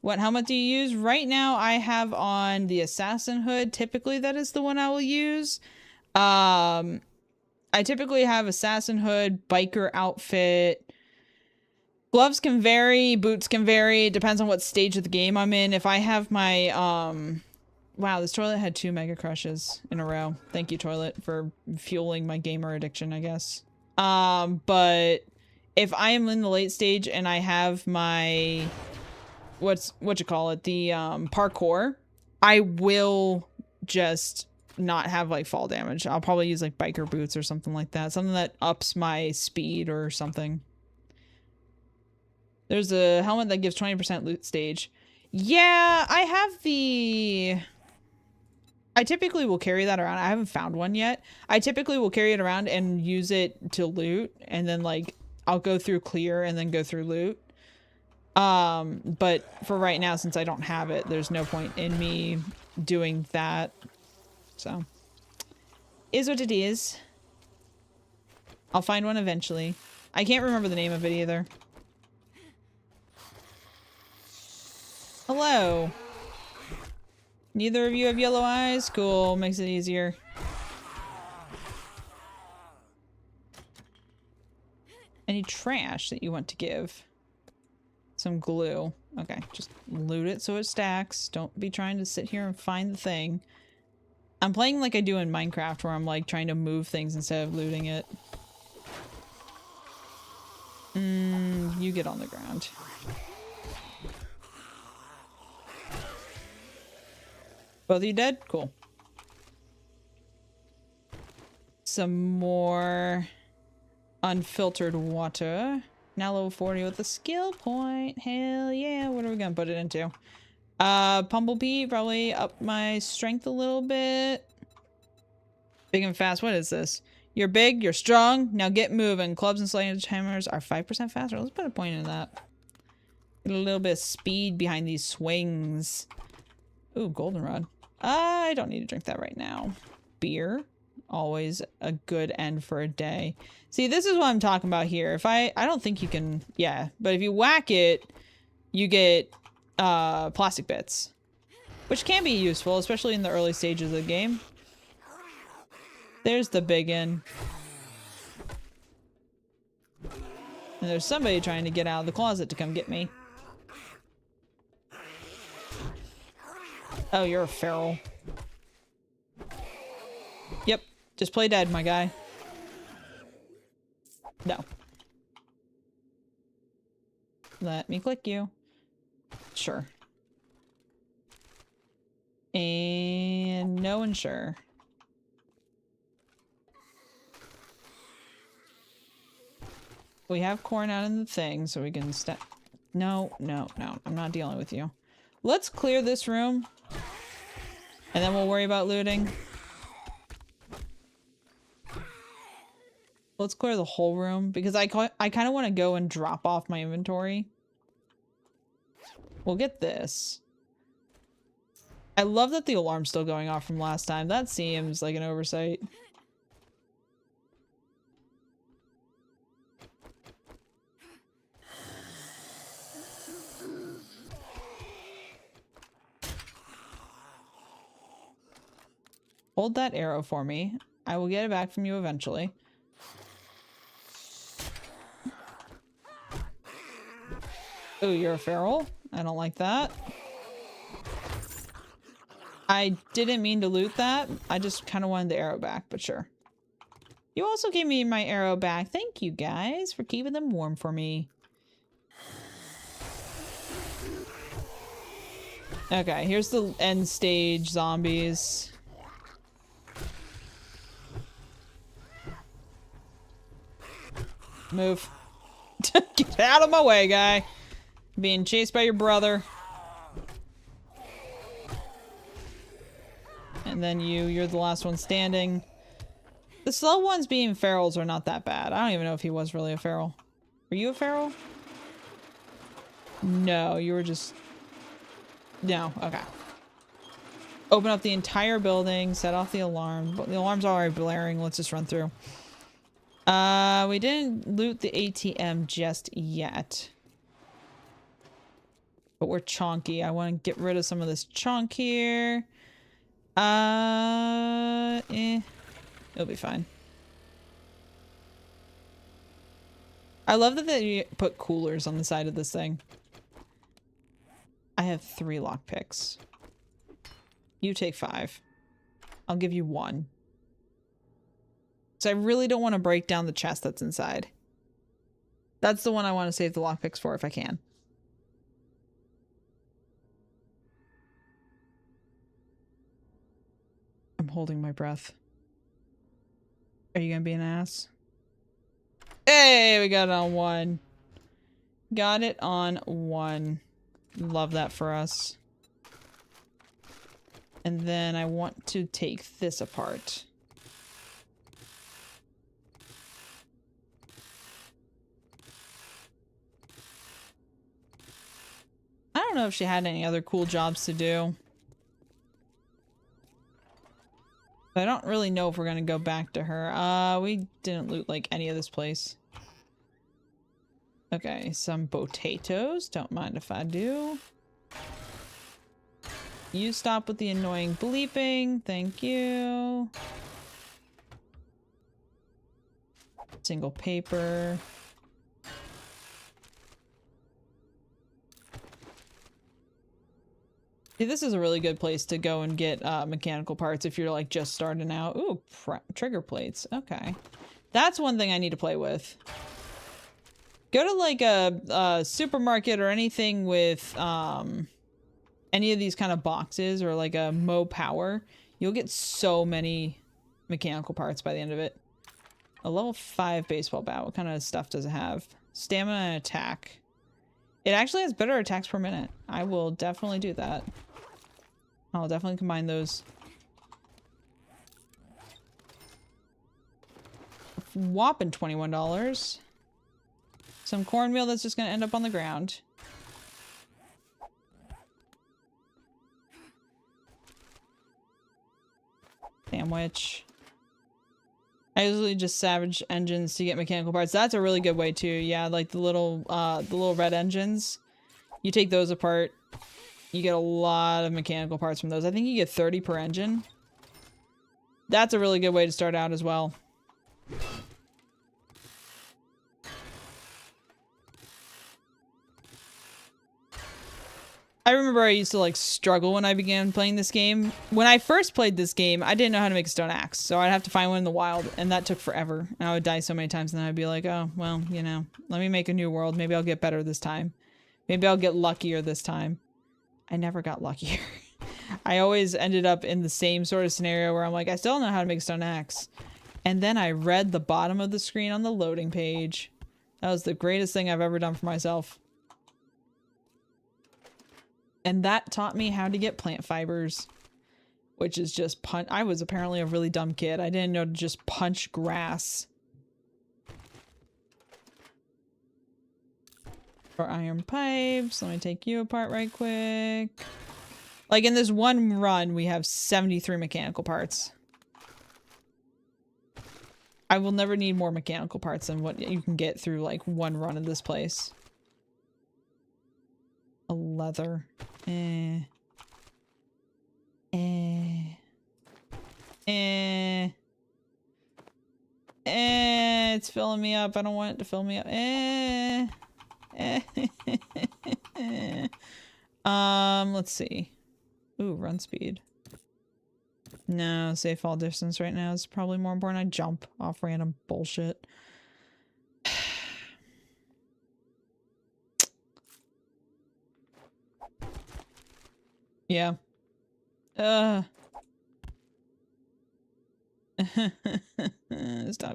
What helmet do you use? Right now I have on the assassin hood. Typically that is the one I will use. I typically have assassin hood, biker outfit. Gloves can vary, boots can vary. It depends on what stage of the game I'm in. If I have my, wow, this toilet had 2 mega crushes in a row. Thank you, toilet, for fueling my gamer addiction, I guess. But if I am in the late stage and I have my, what you call it, the parkour, I will just not have like fall damage. I'll probably use like biker boots or something like that, something that ups my speed or something. There's a helmet that gives 20% loot stage. Yeah, I have the, I typically will carry that around. I haven't found one yet. I typically will carry it around and use it to loot, and then like I'll go through clear and then go through loot. But for right now, since I don't have it, there's no point in me doing that. So, is what it is. I'll find one eventually. I can't remember the name of it either. Hello. Neither of you have yellow eyes? Cool, makes it easier. Any trash that you want to give? Some glue. Okay, just loot it so it stacks. Don't be trying to sit here and find the thing. I'm playing like I do in Minecraft, where I'm like trying to move things instead of looting it. You get on the ground. Both of you dead? Cool. Some more unfiltered water. Now level 40 with a skill point. Hell yeah. What are we gonna put it into? Bumblebee, probably up my strength a little bit. Big and fast. What is this? You're big, you're strong. Now get moving. Clubs and sledgehammers are 5% faster. Let's put a point in that. Get a little bit of speed behind these swings. Ooh, goldenrod. I don't need to drink that right now. Beer. Always a good end for a day. See, this is what I'm talking about here. If I don't think you can, yeah, but if you whack it, you get plastic bits, which can be useful, especially in the early stages of the game. There's the biggin. And there's somebody trying to get out of the closet to come get me. Oh, you're a feral. Yep. Just play dead, my guy. No. Let me click you. Sure. And no and sure. We have corn out in the thing, so we can step. No, no, no. I'm not dealing with you. Let's clear this room. And then we'll worry about looting. Let's clear the whole room because I kind of want to go and drop off my inventory. We'll get this. I love that the alarm's still going off from last time. That seems like an oversight. Hold that arrow for me. I will get it back from you eventually. Ooh, you're a feral? I don't like that. I didn't mean to loot that. I just kind of wanted the arrow back, but sure. You also gave me my arrow back. Thank you guys for keeping them warm for me. Okay, here's the end stage zombies. Move. Get out of my way, guy. Being chased by your brother. And then you're the last one standing. The slow ones being ferals are not that bad. I don't even know if he was really a feral. Were you a feral? No, you were just... No, okay. Open up the entire building, set off the alarm. The alarm's already blaring, let's just run through. We didn't loot the ATM just yet. But we're chonky. I want to get rid of some of this chunk here. It'll be fine. I love that they put coolers on the side of this thing. I have 3 lockpicks. You take 5. I'll give you 1. So I really don't want to break down the chest that's inside. That's the one I want to save the lockpicks for if I can. I'm holding my breath. Are you gonna be an ass? Hey, we got it on 1. Got it on 1. Love that for us. And then I want to take this apart. I don't know if she had any other cool jobs to do. I don't really know if we're gonna go back to her. We didn't loot like any of this place. Okay, some potatoes. Don't mind if I do. You stop with the annoying bleeping. Thank you. Single paper. See, this is a really good place to go and get mechanical parts if you're like just starting out. Ooh, trigger plates. Okay. That's one thing I need to play with. Go to like a supermarket or anything with any of these kind of boxes or like a Mo Power. You'll get so many mechanical parts by the end of it. A level 5 baseball bat. What kind of stuff does it have? Stamina and attack. It actually has better attacks per minute. I will definitely do that. I'll definitely combine those. Whopping $21. Some cornmeal that's just going to end up on the ground. Sandwich. I usually just salvage engines to get mechanical parts. That's a really good way too. Yeah, like the little red engines. You take those apart. You get a lot of mechanical parts from those. I think you get 30 per engine. That's a really good way to start out as well. I remember I used to like struggle when I began playing this game. When I first played this game, I didn't know how to make a stone axe, so I'd have to find one in the wild, and that took forever. And I would die so many times, and then I'd be like, oh, well, you know, let me make a new world. Maybe I'll get better this time. Maybe I'll get luckier this time. I never got luckier. I always ended up in the same sort of scenario where I'm like, I still don't know how to make a stone axe. And then I read the bottom of the screen on the loading page. That was the greatest thing I've ever done for myself. And that taught me how to get plant fibers, which is just punch. I was apparently a really dumb kid. I didn't know to just punch grass. For iron pipes, let me take you apart right quick. Like in this one run, we have 73 mechanical parts. I will never need more mechanical parts than what you can get through like one run of this place. A leather. It's filling me up. I don't want it to fill me up. Let's see. Ooh, run speed. No, safe fall distance right now is probably more important. I jump off random bullshit. Yeah. Stop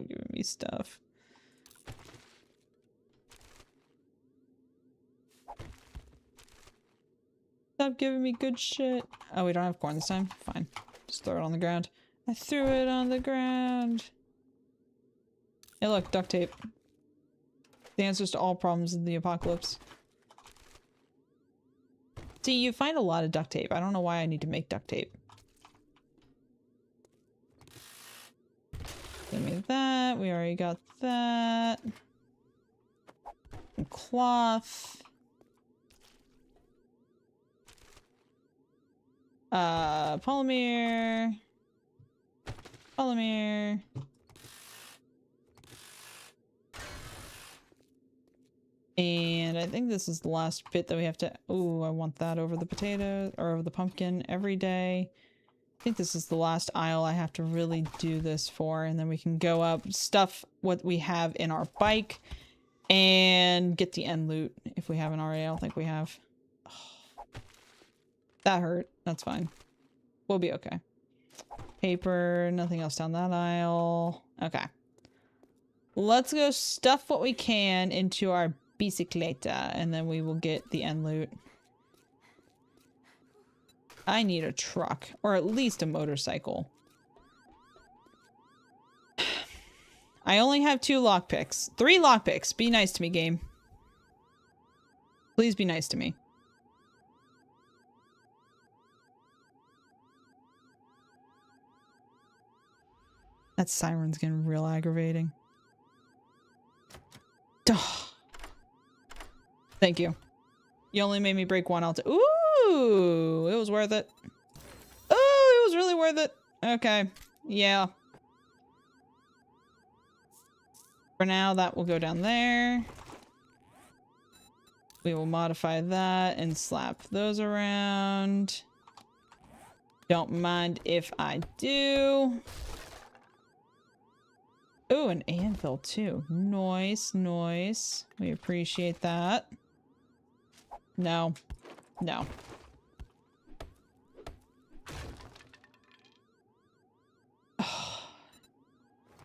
giving me stuff. Stop giving me good shit. Oh, we don't have corn this time? Fine. Just throw it on the ground. I threw it on the ground. Hey look, duct tape. The answers to all problems in the apocalypse. See, you find a lot of duct tape. I don't know why I need to make duct tape. Give me that. We already got that. And cloth. Polymer. Polymer. And I think this is the last bit that we have to... Ooh, I want that over the potatoes, or over the pumpkin every day. I think this is the last aisle I have to really do this for, and then we can go up, stuff what we have in our bike, and get the end loot if we haven't already. I don't think we have. Oh, that hurt. That's fine. We'll be okay. Paper, nothing else down that aisle. Okay. Let's go stuff what we can into our bicicleta, and then we will get the end loot. I need a truck, or at least a motorcycle. I only have 2 lockpicks. 3 lockpicks. Be nice to me, game. Please be nice to me. That siren's getting real aggravating. Thank you. You only made me break 1 altar. Ooh, it was worth it. Oh, it was really worth it. Okay. Yeah. For now, that will go down there. We will modify that and slap those around. Don't mind if I do. Oh, an anvil too. Nice, nice. We appreciate that. No. No.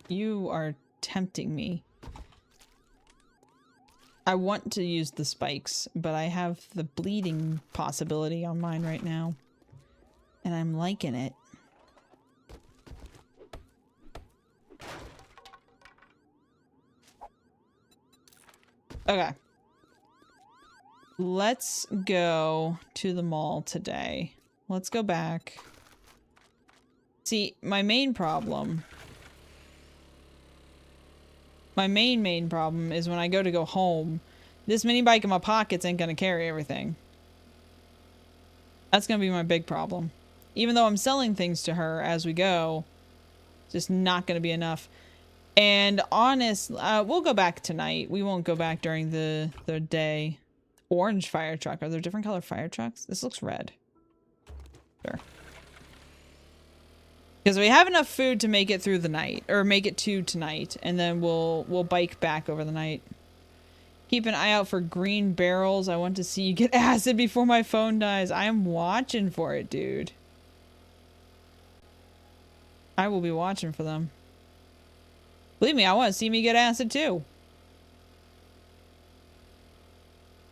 You are tempting me. I want to use the spikes, but I have the bleeding possibility on mine right now. And I'm liking it. Okay. Let's go to the mall today. Let's go back. See, my main problem... My main problem is when I go home, this mini bike in my pockets ain't gonna carry everything. That's gonna be my big problem. Even though I'm selling things to her as we go, it's just not gonna be enough. And honest, we'll go back tonight. We won't go back during the day. Orange fire truck. Are there different color fire trucks? This looks red. Sure. Because we have enough food to make it through the night, or make it to tonight, and then we'll bike back over the night. Keep an eye out for green barrels. I want to see you get acid before my phone dies. I am watching for it, dude. I will be watching for them. Believe me, I want to see me get acid too.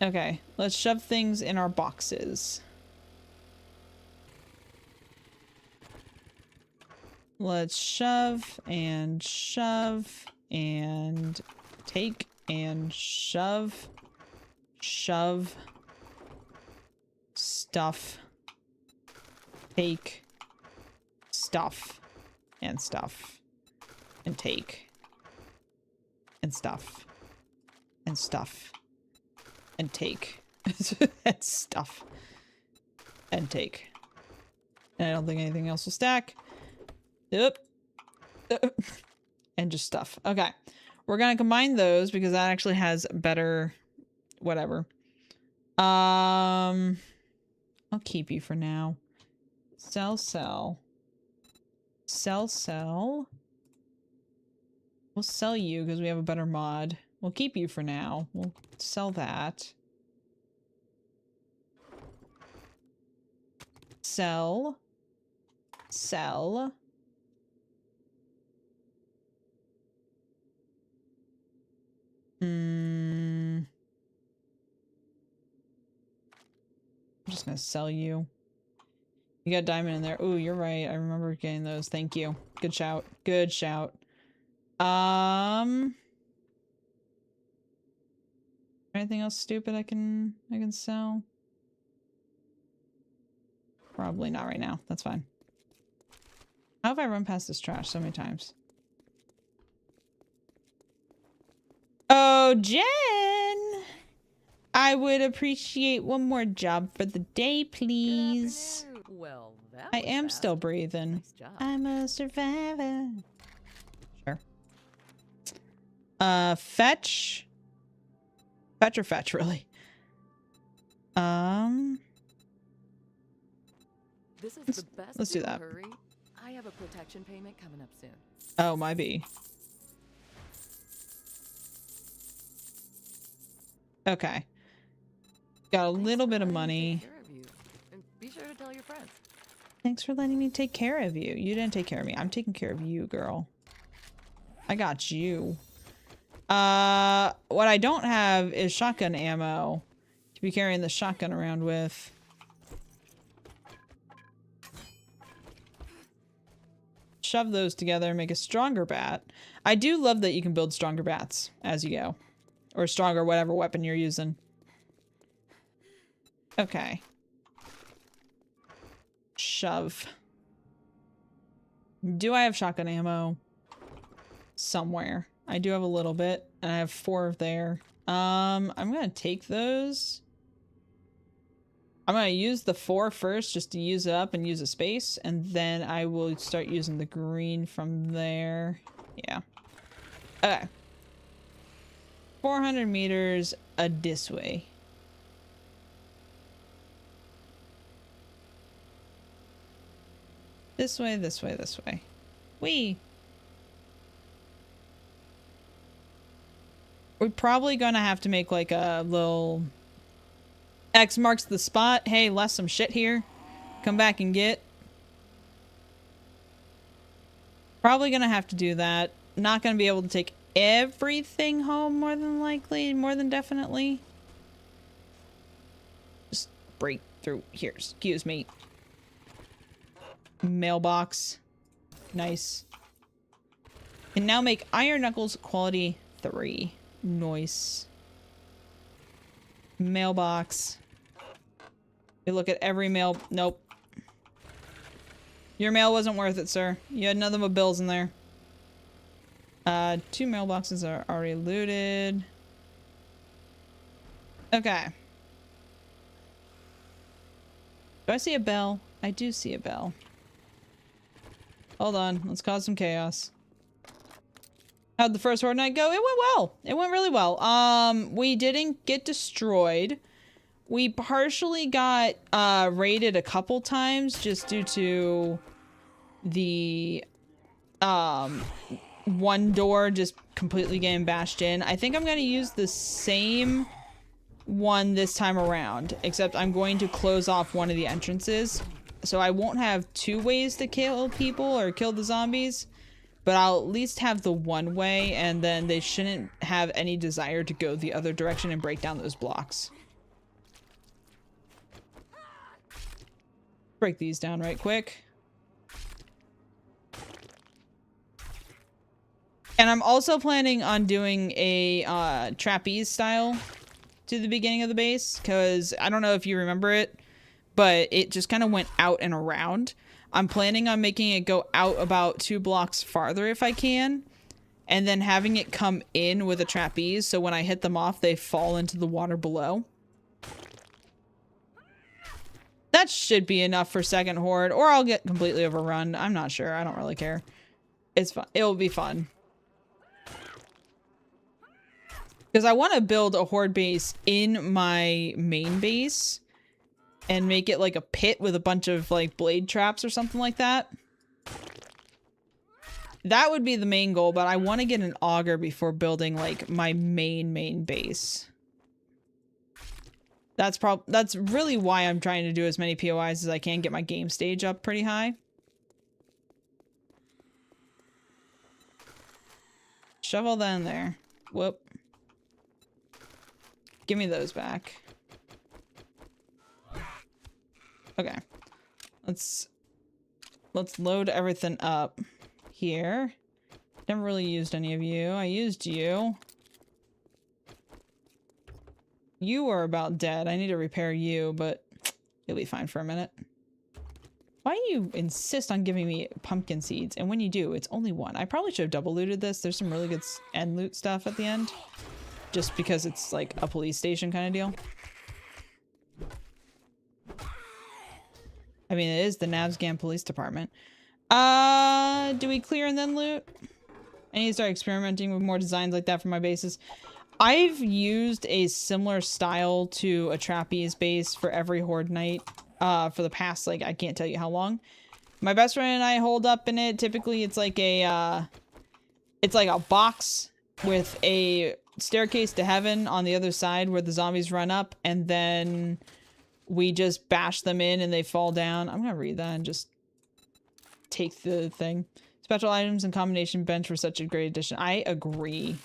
Okay, let's shove things in our boxes. Let's shove and take and shove, stuff, take, stuff, and stuff, and take, and stuff, and stuff, and take, and stuff, and take. And I don't think anything else will stack. Yep. And just stuff. Okay. We're gonna combine those because that actually has better whatever. I'll keep you for now. Sell. We'll sell you because we have a better mod. We'll keep you for now. We'll sell that. Sell. I'm just gonna sell you. You got diamond in there. Ooh, you're right. I remember getting those. Thank you. Good shout. Good shout. Anything else stupid I can sell? Probably not right now. That's fine. How have I run past this trash so many times? Oh, Jen! I would appreciate one more job for the day, please. Well, that I was am fast. still breathing. Nice job. I'm a survivor. Sure. Fetch. Fetch or fetch, really? This is the best. Let's do that. Hurry. I have a protection payment coming up soon. Oh, might be. Okay. Got a little bit of money. Take care of you. And be sure to tell your friends. Thanks for letting me take care of you. You didn't take care of me. I'm taking care of you, girl. I got you. What I don't have is shotgun ammo to be carrying the shotgun around with. Shove those together and make a stronger bat. I do love that you can build stronger bats as you go. Or stronger whatever weapon you're using. Okay. Shove. Do I have shotgun ammo? Somewhere. I do have a little bit, and I have 4 there. I'm gonna take those. I'm gonna use the 4 first just to use it up and use a space, and then I will start using the green from there. Yeah. Okay. 400 meters this way. This way, this way, this way. Whee! We're probably gonna have to make like a little X marks the spot. Hey, left some shit here. Come back and get. Probably gonna have to do that. Not gonna be able to take everything home more than likely, more than definitely. Just break through here. Excuse me. Mailbox. Nice. And now make iron knuckles quality 3. Nice. Mailbox. We look at every mail. Nope. Your mail wasn't worth it, sir. You had nothing but bills in there. 2 mailboxes are already looted. Okay. Do I see a bell? I do see a bell. Hold on. Let's cause some chaos. How'd the first Horde night go? It went well. It went really well. We didn't get destroyed. We partially got raided a couple times just due to the one door just completely getting bashed in. I think I'm going to use the same one this time around, except I'm going to close off one of the entrances. So I won't have 2 ways to kill people or kill the zombies, but I'll at least have the one way, and then they shouldn't have any desire to go the other direction and break down those blocks. Break these down right quick. And I'm also planning on doing a trapeze style to the beginning of the base, because I don't know if you remember it, but it just kind of went out and around. I'm planning on making it go out about 2 blocks farther if I can, and then having it come in with a trapeze, so when I hit them off, they fall into the water below. That should be enough for second Horde, or I'll get completely overrun. I'm not sure. I don't really care. It's fun. It'll be fun. Because I want to build a Horde base in my main base and make it like a pit with a bunch of like blade traps or something like that. That would be the main goal, but I want to get an auger before building like my main base. That's really why I'm trying to do as many POIs as I can, get my game stage up pretty high. Shove all that in there. Whoop. Give me those back. Okay. Let's load everything up here. Never really used any of you. I used you. You are about dead. I need to repair you, but you'll be fine for a minute. Why do you insist on giving me pumpkin seeds? And when you do, it's only 1. I probably should have double looted this. There's some really good end loot stuff at the end. Just because it's like a police station kind of deal. I mean, it is the Navsgan Police Department. Do we clear and then loot? I need to start experimenting with more designs like that for my bases. I've used a similar style to a trapeze base for every Horde night for the past, like, I can't tell you how long. My best friend and I hold up in it. Typically, it's like a box with a staircase to heaven on the other side where the zombies run up, and then we just bash them in and they fall down. I'm gonna read that and just take the thing. Special items and combination bench were such a great addition. I agree.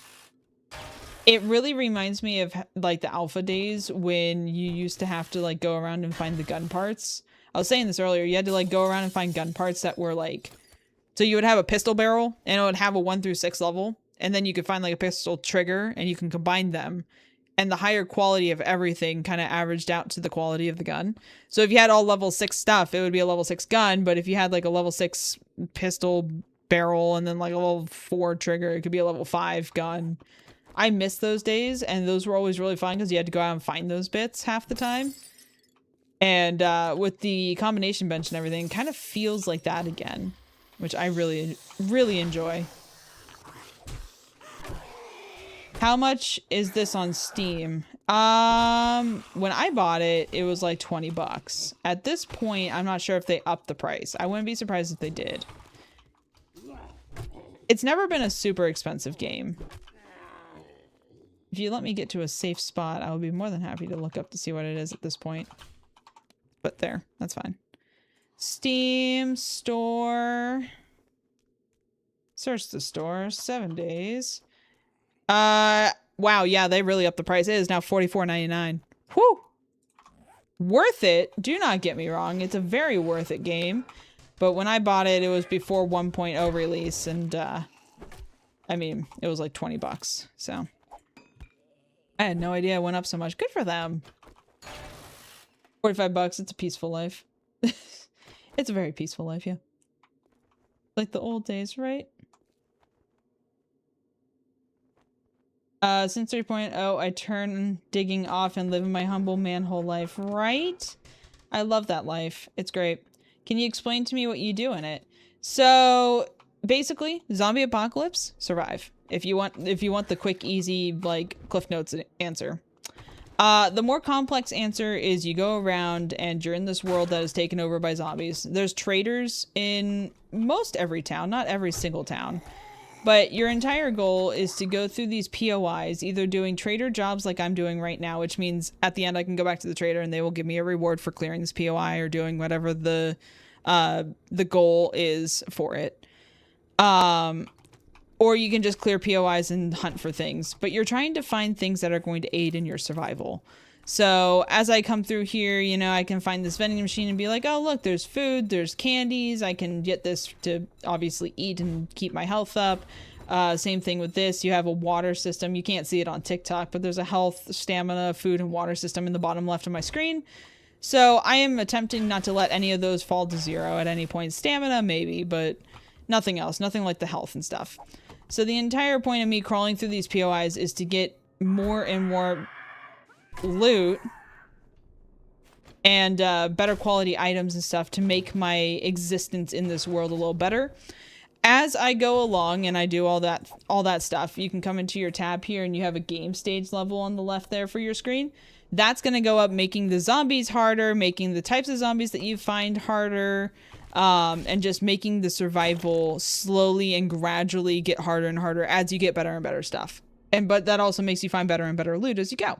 It really reminds me of like the alpha days when you used to have to like go around and find the gun parts. I was saying this earlier. You had to like go around and find gun parts that were like, so you would have a pistol barrel and it would have a 1 through 6 level. And then you could find like a pistol trigger and you can combine them. And the higher quality of everything kind of averaged out to the quality of the gun. So if you had all level 6 stuff, it would be a level 6 gun. But if you had like a level 6 pistol barrel and then like a level 4 trigger, it could be a level 5 gun. I miss those days, and those were always really fun because you had to go out and find those bits half the time. And with the combination bench and everything, it kind of feels like that again, which I really, really enjoy. How much is this on Steam? When I bought it, it was like 20 bucks. At this point, I'm not sure if they upped the price. I wouldn't be surprised if they did. It's never been a super expensive game. If you let me get to a safe spot, I will be more than happy to look up to see what it is at this point. But there, that's fine. Steam store. Search the store. 7 days. Wow, yeah, they really upped the price. It is now $44.99. Whew. Worth it. Do not get me wrong. It's a very worth it game. But when I bought it, it was before 1.0 release, and I mean, it was like 20 bucks. So I had no idea it went up so much. Good for them. 45 bucks. It's a peaceful life. It's a very peaceful life, yeah. Like the old days, right? Since 3.0, I turn digging off and live my humble manhole life, right? I love that life. It's great. Can you explain to me what you do in it? So basically, zombie apocalypse, survive. If you want the quick, easy, like Cliff Notes answer. The more complex answer is you go around and you're in this world that is taken over by zombies. There's traders in most every town, not every single town. But your entire goal is to go through these POIs, either doing trader jobs like I'm doing right now, which means at the end I can go back to the trader and they will give me a reward for clearing this POI or doing whatever the goal is for it. Or you can just clear POIs and hunt for things. But you're trying to find things that are going to aid in your survival. So as I come through here, you know, I can find this vending machine and be like, oh, look, there's food, there's candies. I can get this to obviously eat and keep my health up. Same thing with this. You have a water system. You can't see it on TikTok, but there's a health, stamina, food, and water system in the bottom left of my screen. So I am attempting not to let any of those fall to zero at any point. Stamina, maybe, but nothing else. Nothing like the health and stuff. So the entire point of me crawling through these POIs is to get more and more loot and better quality items and stuff to make my existence in this world a little better. As I go along and I do all that stuff, you can come into your tab here and you have a game stage level on the left there for your screen. That's going to go up, making the zombies harder, making the types of zombies that you find harder, and just making the survival slowly and gradually get harder and harder as you get better and better stuff. But that also makes you find better and better loot as you go.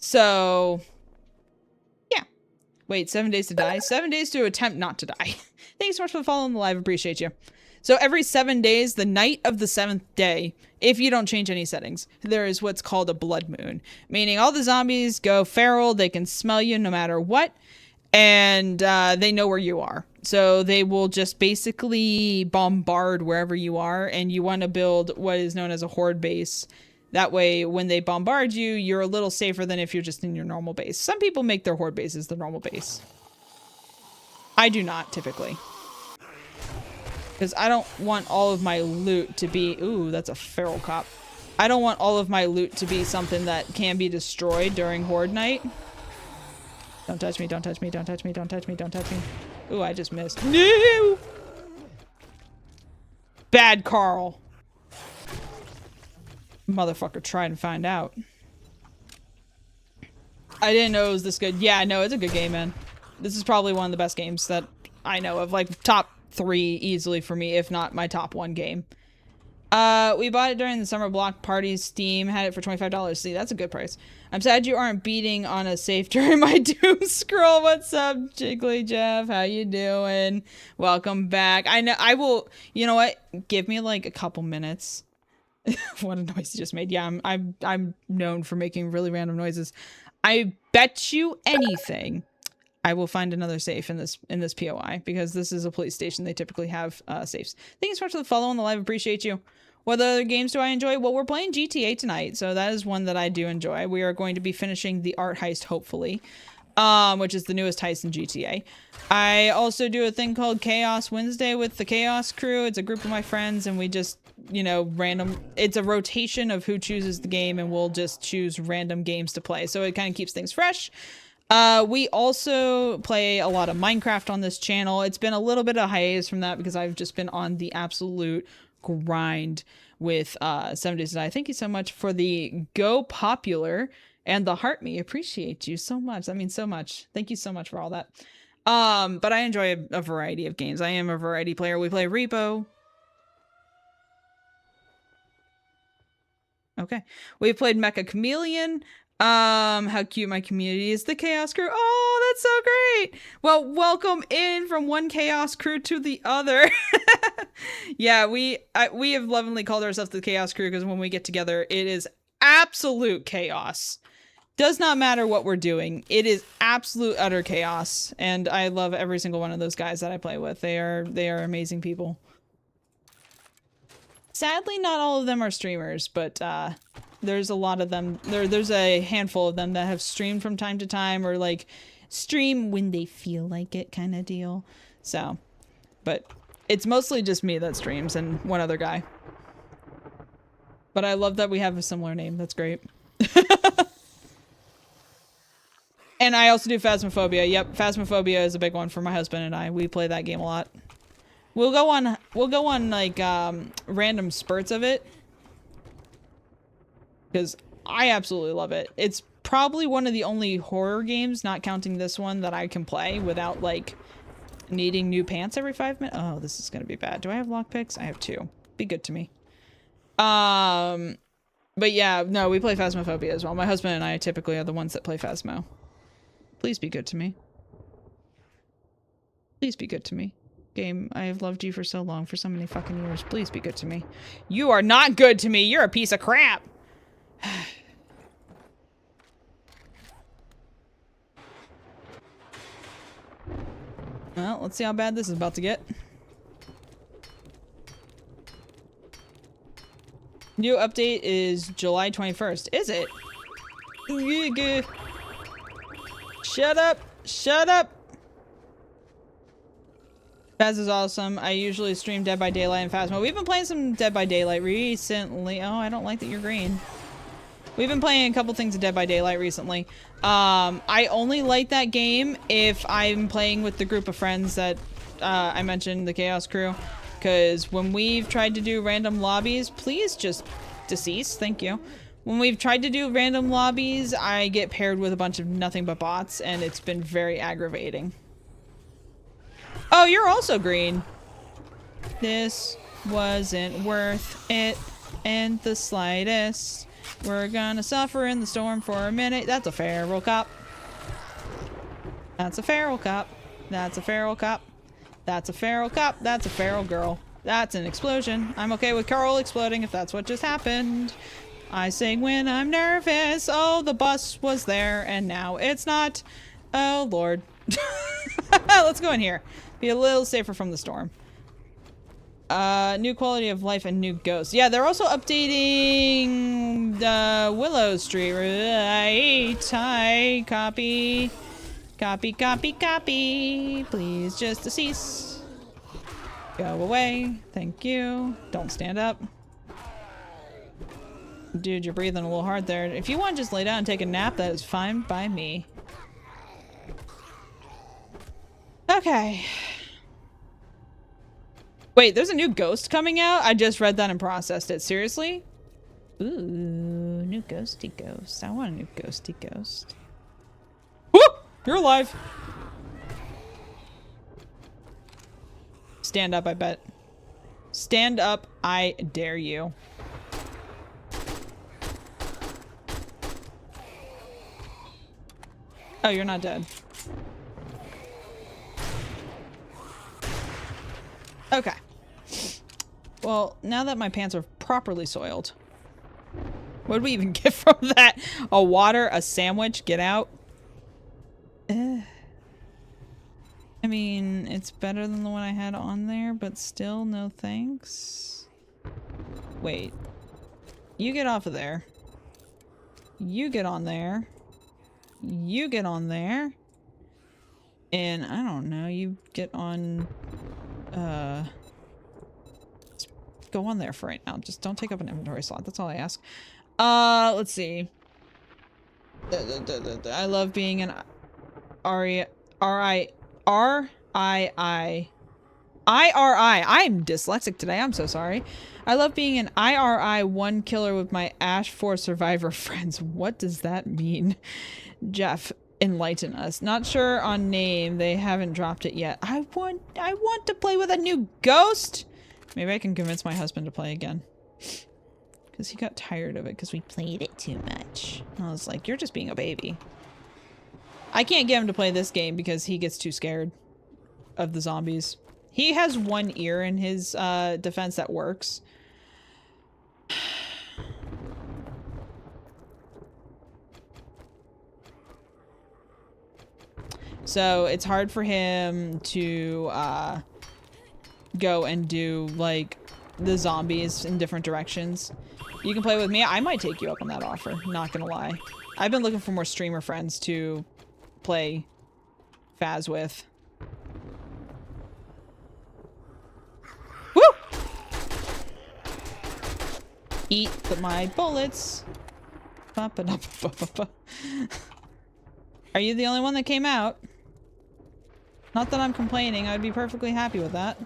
So, yeah. Wait, 7 days to die? 7 days to attempt not to die. Thanks so much for following the live. Appreciate you. So every 7 days, the night of the 7th day, if you don't change any settings, there is what's called a blood moon. Meaning all the zombies go feral, they can smell you no matter what, and they know where you are. So they will just basically bombard wherever you are, and you want to build what is known as a horde base. That way, when they bombard you, you're a little safer than if you're just in your normal base. Some people make their horde bases the normal base. I do not, typically. Because I don't want all of my loot to be... Ooh, that's a feral cop. I don't want all of my loot to be something that can be destroyed during horde night. Don't touch me, don't touch me, don't touch me, don't touch me, don't touch me. Ooh, I just missed. No! Bad Carl. Motherfucker, try and find out. I didn't know it was this good. Yeah, no, it's a good game, man. This is probably one of the best games that I know of. Like, top 3 easily for me, if not my top 1 game. We bought it during the summer block party. Steam had it for $25. See, that's a good price. I'm sad you aren't beating on a safe during my doom scroll. What's up, Jiggly Jeff? How you doing? Welcome back. I know I will. You know what? Give me like a couple minutes. What a noise you just made. Yeah, I'm known for making really random noises. I bet you anything I will find another safe in this POI, because this is a police station. They typically have safes. Thank you so much for the follow on the live. Appreciate you. What other games do I enjoy? Well, we're playing GTA tonight, so that is one that I do enjoy. We are going to be finishing the art heist, hopefully, which is the newest heist in GTA. I also do a thing called Chaos Wednesday with the Chaos crew. It's a group of my friends, and we just, you know, it's a rotation of who chooses the game, and we'll just choose random games to play. So it kind of keeps things fresh. We also play a lot of Minecraft on this channel. It's been a little bit of hiatus from that because I've just been on the absolute grind with 7 Days to Die. Thank you so much for the Go Popular and the Heart Me. Appreciate you so much. That means so much. Thank you so much for all that. But I enjoy a variety of games. I am a variety player. We play Repo. Okay. We played Mecha Chameleon. How cute my community is. The Chaos Crew. Oh, that's so great. Well, welcome in from one Chaos Crew to the other. Yeah, we have lovingly called ourselves the Chaos Crew because when we get together, it is absolute chaos. Does not matter what we're doing. It is absolute utter chaos. And I love every single one of those guys that I play with. They are amazing people. Sadly, not all of them are streamers, but there's a lot of them. There's a handful of them that have streamed from time to time or like stream when they feel like it kind of deal. So, but it's mostly just me that streams and one other guy. But I love that we have a similar name. That's great. And I also do Phasmophobia. Yep, Phasmophobia is a big one for my husband and I. We play that game a lot. We'll go on like random spurts of it. Because I absolutely love it. It's probably one of the only horror games, not counting this one, that I can play without like needing new pants every 5 minutes. Oh, this is gonna be bad. Do I have lockpicks? I have 2. Be good to me. But yeah, no, we play Phasmophobia as well. My husband and I typically are the ones that play Phasmo. Please be good to me. Please be good to me. Game, I have loved you for so long, for so many fucking years. Please be good to me. You are not good to me. You're a piece of crap. Well, let's see how bad this is about to get. New update is July 21st. Is it? Shut up! Shut up! Phaz is awesome. I usually stream Dead by Daylight and Phasmo. We've been playing some Dead by Daylight recently. Oh, I don't like that you're green. We've been playing a couple things of Dead by Daylight recently. I only like that game if I'm playing with the group of friends that I mentioned, the Chaos Crew. Because when we've tried to do random lobbies, please just decease, thank you. When we've tried to do random lobbies, I get paired with a bunch of nothing but bots, and it's been very aggravating. Oh, you're also green. This wasn't worth it in the slightest. We're gonna suffer in the storm for a minute. That's a feral cop. That's a feral cop. That's a feral cop. That's a feral cop. That's a feral girl. That's an explosion. I'm okay with Carl exploding if that's what just happened. I sing when I'm nervous. Oh, the bus was there and now it's not. Oh, Lord. Let's go in here. Be a little safer from the storm. New quality of life and new ghosts. Yeah, they're also updating Willow Street. Right. Hi, copy. Copy, copy, copy. Please just cease. Go away. Thank you. Don't stand up. Dude, you're breathing a little hard there. If you want to just lay down and take a nap, that is fine by me. Okay. Wait, there's a new ghost coming out? I just read that and processed it. Seriously? Ooh, new ghosty ghost. I want a new ghosty ghost. Woo! You're alive. Stand up, I bet. Stand up, I dare you. Oh, you're not dead. Okay. Well, now that my pants are properly soiled. What did we even get from that? A water, a sandwich, get out. I mean, it's better than the one I had on there, but still no thanks. Wait. You get off of there. You get on there. You get on there. And I don't know, you get on go on there for right now. Just don't take up an inventory slot. That's all I ask. Let's see. I love being an IRI. I'm dyslexic today. I'm so sorry. I love being an IRI 1 killer with my Ash 4 survivor friends. What does that mean? Jeff, enlighten us. Not sure on name. They haven't dropped it yet. I want to play with a new ghost. Maybe I can convince my husband to play again. because he got tired of it because we played it too much. I was like, you're just being a baby. I can't get him to play this game because he gets too scared of the zombies. He has one ear in his defense that works. So it's hard for him to go and do like the zombies in different directions. You can play with me. I might take you up on that offer, not gonna lie. I've been looking for more streamer friends to play Phas with. Woo! Eat my bullets. Ba-ba-da-ba-ba-ba. Are you the only one that came out? Not that I'm complaining. I'd be perfectly happy with that.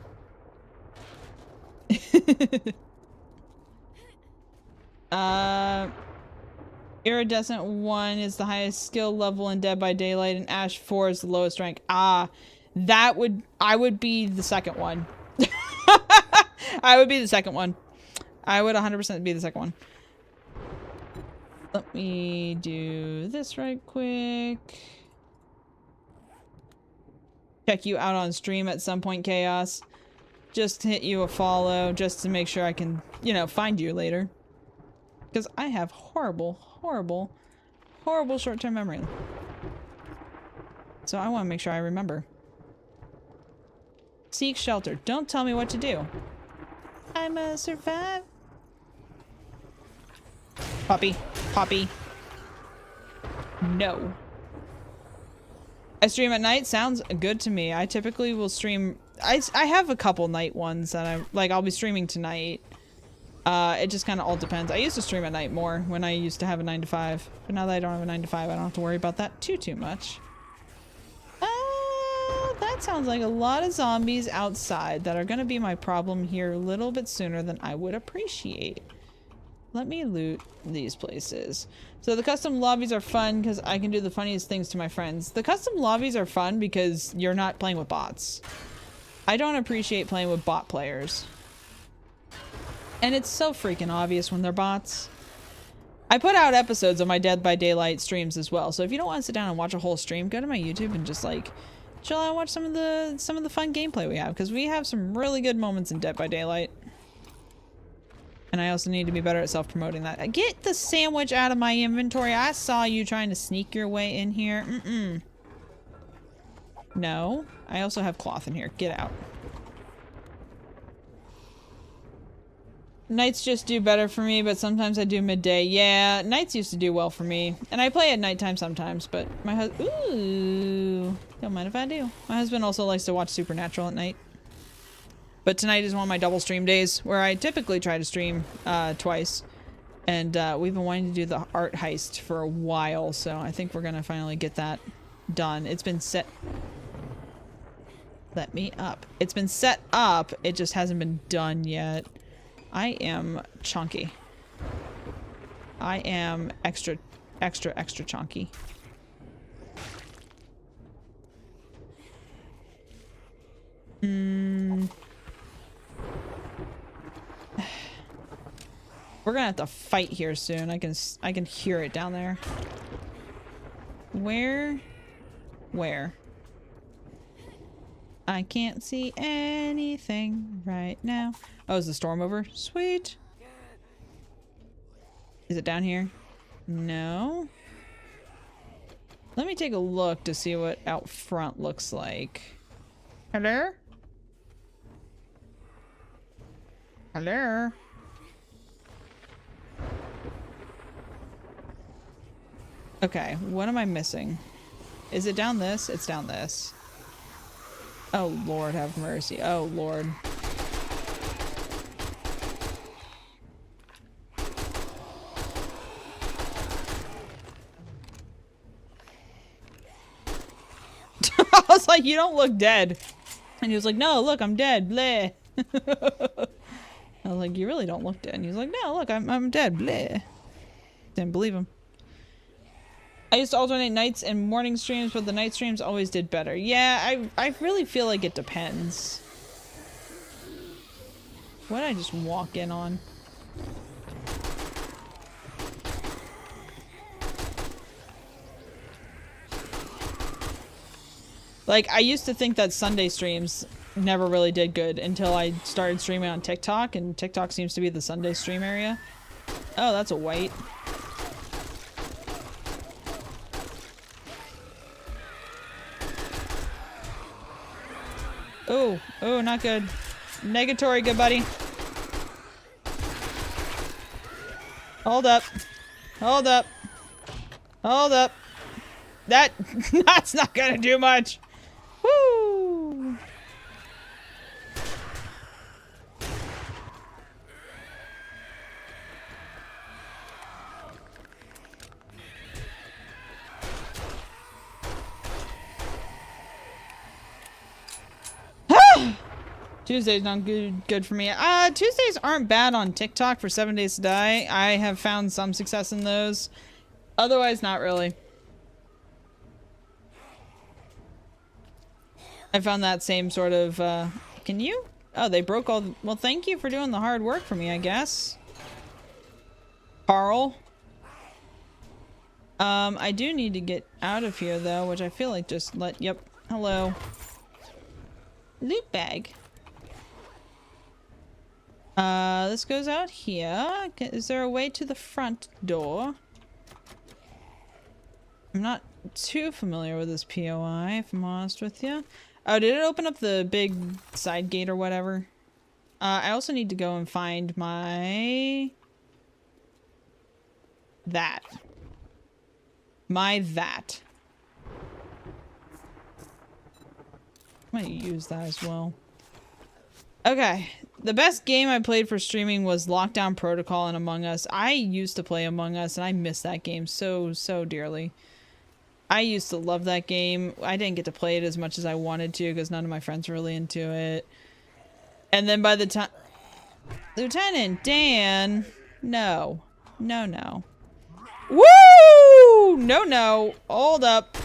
Iridescent 1 is the highest skill level in Dead by Daylight, and Ash 4 is the lowest rank. I would be the second one. I would be the second one. I would 100% be the second one. Let me do this right quick. Check you out on stream at some point, Chaos. Just hit you a follow just to make sure I can, you know, find you later. Because I have horrible short-term memory. So I want to make sure I remember. Seek shelter. Don't tell me what to do. I'ma survive. Poppy. Poppy. No. I stream at night. Sounds good to me. I typically will stream... I have a couple night ones that I'm... Like, I'll be streaming tonight. It just kind of all depends. I used to stream at night more when I used to have a 9 to 5. But now that I don't have a 9 to 5, I don't have to worry about that too much. That sounds like a lot of zombies outside that are going to be my problem here a little bit sooner than I would appreciate. Let me loot these places. So the custom lobbies are fun because I can do the funniest things to my friends. The custom lobbies are fun because you're not playing with bots. I don't appreciate playing with bot players. And it's so freaking obvious when they're bots. I put out episodes of my Dead by Daylight streams as well. So if you don't want to sit down and watch a whole stream, go to my YouTube and just like chill out and watch some of the fun gameplay we have, because we have some really good moments in Dead by Daylight. And I also need to be better at self-promoting that. Get the sandwich out of my inventory. I saw you trying to sneak your way in here. No. I also have cloth in here. Get out. Nights just do better for me, but sometimes I do midday. Yeah, nights used to do well for me. And I play at nighttime sometimes, but my husband... Ooh. Don't mind if I do. My husband also likes to watch Supernatural at night. But tonight is one of my double stream days, where I typically try to stream twice. And we've been wanting to do the art heist for a while, so I think we're gonna finally get that done. It's been set... Let me up. It's been set up, it just hasn't been done yet. I am chunky. I am extra chunky. We're gonna have to fight here soon. I can hear it down there. Where? I can't see anything right now. Oh, is the storm over? Sweet. Is it down here? No. Let me take a look to see what out front looks like. Hello? Hello? Okay, what am I missing? Is it down this? It's down this. Oh, Lord, have mercy. Oh, Lord. I was like, you don't look dead. And he was like, no, look, I'm dead. Bleh. I was like, you really don't look dead. And he was like, no, look, I'm dead. Bleh. Didn't believe him. I used to alternate nights and morning streams, but the night streams always did better. Yeah, I really feel like it depends. What did I just walk in on? Like, I used to think that Sunday streams never really did good until I started streaming on TikTok, and TikTok seems to be the Sunday stream area. Oh, that's a white. Oh, oh, not good. Negatory, good buddy. Hold up. Hold up. Hold up. That's not gonna do much. Woo! Tuesday's not good for me. Tuesdays aren't bad on TikTok for 7 Days to Die. I have found some success in those. Otherwise, not really. I found that same sort of, can you? Oh, they broke all the, well, thank you for doing the hard work for me, I guess. Carl. I do need to get out of here, though, which I feel like just let, yep, hello. Loot bag. This goes out here. Is there a way to the front door? I'm not too familiar with this POI, if I'm honest with you. Oh, did it open up the big side gate or whatever? I also need to go and find my... that. I'm gonna use that as well. Okay. The best game I played for streaming was Lockdown Protocol and Among Us. I used to play Among Us and I miss that game so dearly. I used to love that game. I didn't get to play it as much as I wanted to because none of my friends were really into it. And then by the time... Lieutenant Dan! No. No, no. Woo! No, no. Hold up.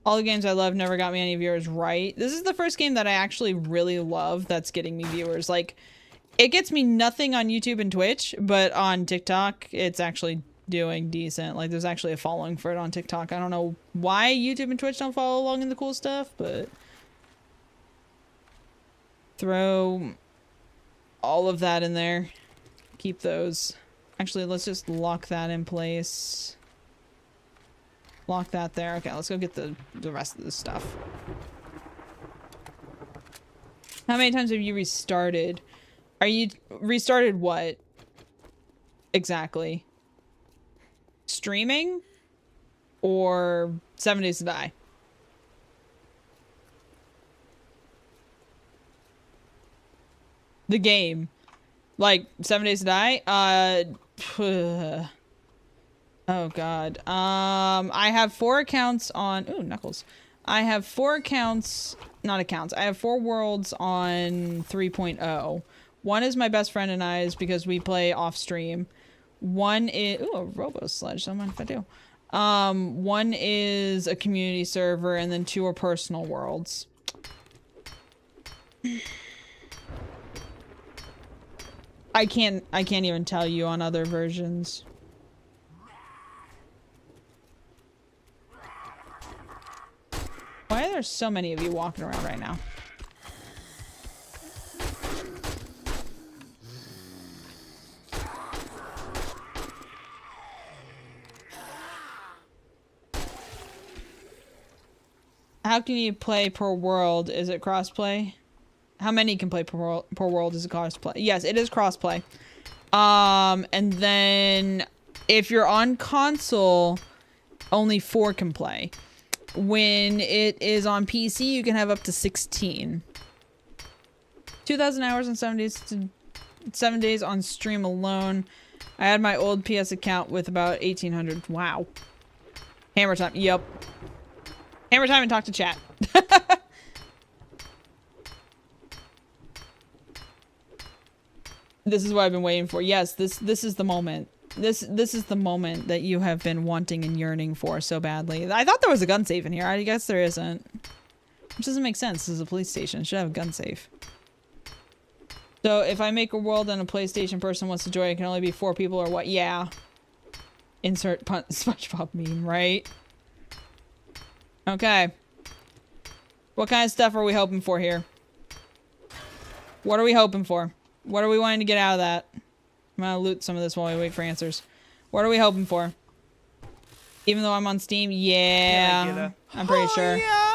All the games I love never got me any viewers, right? This is the first game that I actually really love that's getting me viewers. Like, it gets me nothing on YouTube and Twitch, but on TikTok, it's actually doing decent. Like, there's actually a following for it on TikTok. I don't know why YouTube and Twitch don't follow along in the cool stuff, but... throw all of that in there. Keep those. Actually, let's just lock that in place. Lock that there. Okay, let's go get the rest of this stuff. How many times have you restarted? Are you restarted what? Exactly. Streaming? Or 7 Days to Die? The game. Like 7 Days to Die? Oh god. I have 4 accounts on... Ooh, Knuckles. I have 4 accounts... Not accounts. I have 4 worlds on 3.0. One is my best friend and I's because we play off stream. One is... Ooh, a Robo Sledge. Don't mind if I do. One is a community server and then 2 are personal worlds. I can't even tell you on other versions. Why are there so many of you walking around right now? How can you play per world? Is it crossplay? How many can play per world? Is it crossplay? Yes, it is crossplay. And then if you're on console, only 4 can play. When it is on PC, you can have up to 16. 2,000 hours on 7 days on stream alone. I had my old PS account with about 1,800. Wow. Hammer time. Yep. Hammer time and talk to chat. This is what I've been waiting for. Yes, this is the moment. This is the moment that you have been wanting and yearning for so badly. I thought there was a gun safe in here. I guess there isn't. Which doesn't make sense. This is a police station. It should have a gun safe. So if I make a world and a PlayStation person wants to join, it can only be 4 people or what? Yeah. Insert SpongeBob meme, right? Okay. What kind of stuff are we hoping for here? What are we hoping for? What are we wanting to get out of that? I'm gonna loot some of this while we wait for answers. What are we hoping for? Even though I'm on Steam? Yeah. I'm pretty sure. Yeah.